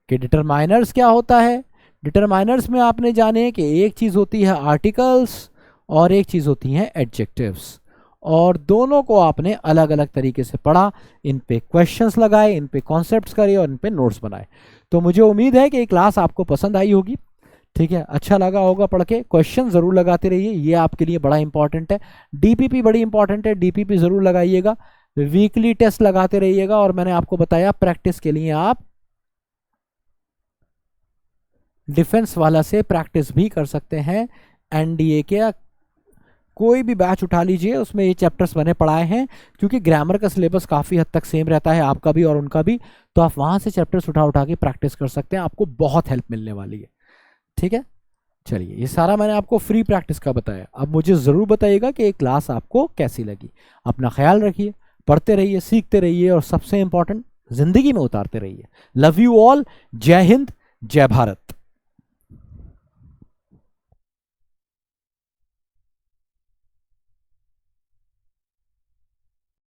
कि डिटरमाइनर्स क्या होता है। डिटरमाइनर्स में आपने जाने कि एक चीज़ होती है आर्टिकल्स और एक चीज़ होती हैं एडजेक्टिव्स, और दोनों को आपने अलग अलग तरीके से पढ़ा, इन पे क्वेश्चंस लगाए, इन पे कॉन्सेप्ट्स करे और इन पे नोट्स बनाए। तो मुझे उम्मीद है कि ये क्लास आपको पसंद आई होगी, ठीक है, अच्छा लगा होगा पढ़ के। क्वेश्चन ज़रूर लगाते रहिए, ये आपके लिए बड़ा इंपॉर्टेंट है। डीपीपी बड़ी इंपॉर्टेंट है, डीपीपी ज़रूर लगाइएगा। वीकली टेस्ट लगाते रहिएगा, और मैंने आपको बताया प्रैक्टिस के लिए आप डिफेंस वाला से प्रैक्टिस भी कर सकते हैं। एनडीए के कोई भी बैच उठा लीजिए, उसमें ये चैप्टर्स मैंने पढ़ाए हैं, क्योंकि ग्रामर का सिलेबस काफ़ी हद तक सेम रहता है, आपका भी और उनका भी, तो आप वहाँ से चैप्टर्स उठा उठा के प्रैक्टिस कर सकते हैं, आपको बहुत हेल्प मिलने वाली है, ठीक है। चलिए, ये सारा मैंने आपको फ्री प्रैक्टिस का बताया। अब मुझे ज़रूर बताइएगा कि ये क्लास आपको कैसी लगी। अपना ख्याल रखिए, पढ़ते रहिए, सीखते रहिए, और सबसे इंपॉर्टेंट, ज़िंदगी में उतारते रहिए। Love you all. जय हिंद, जय भारत।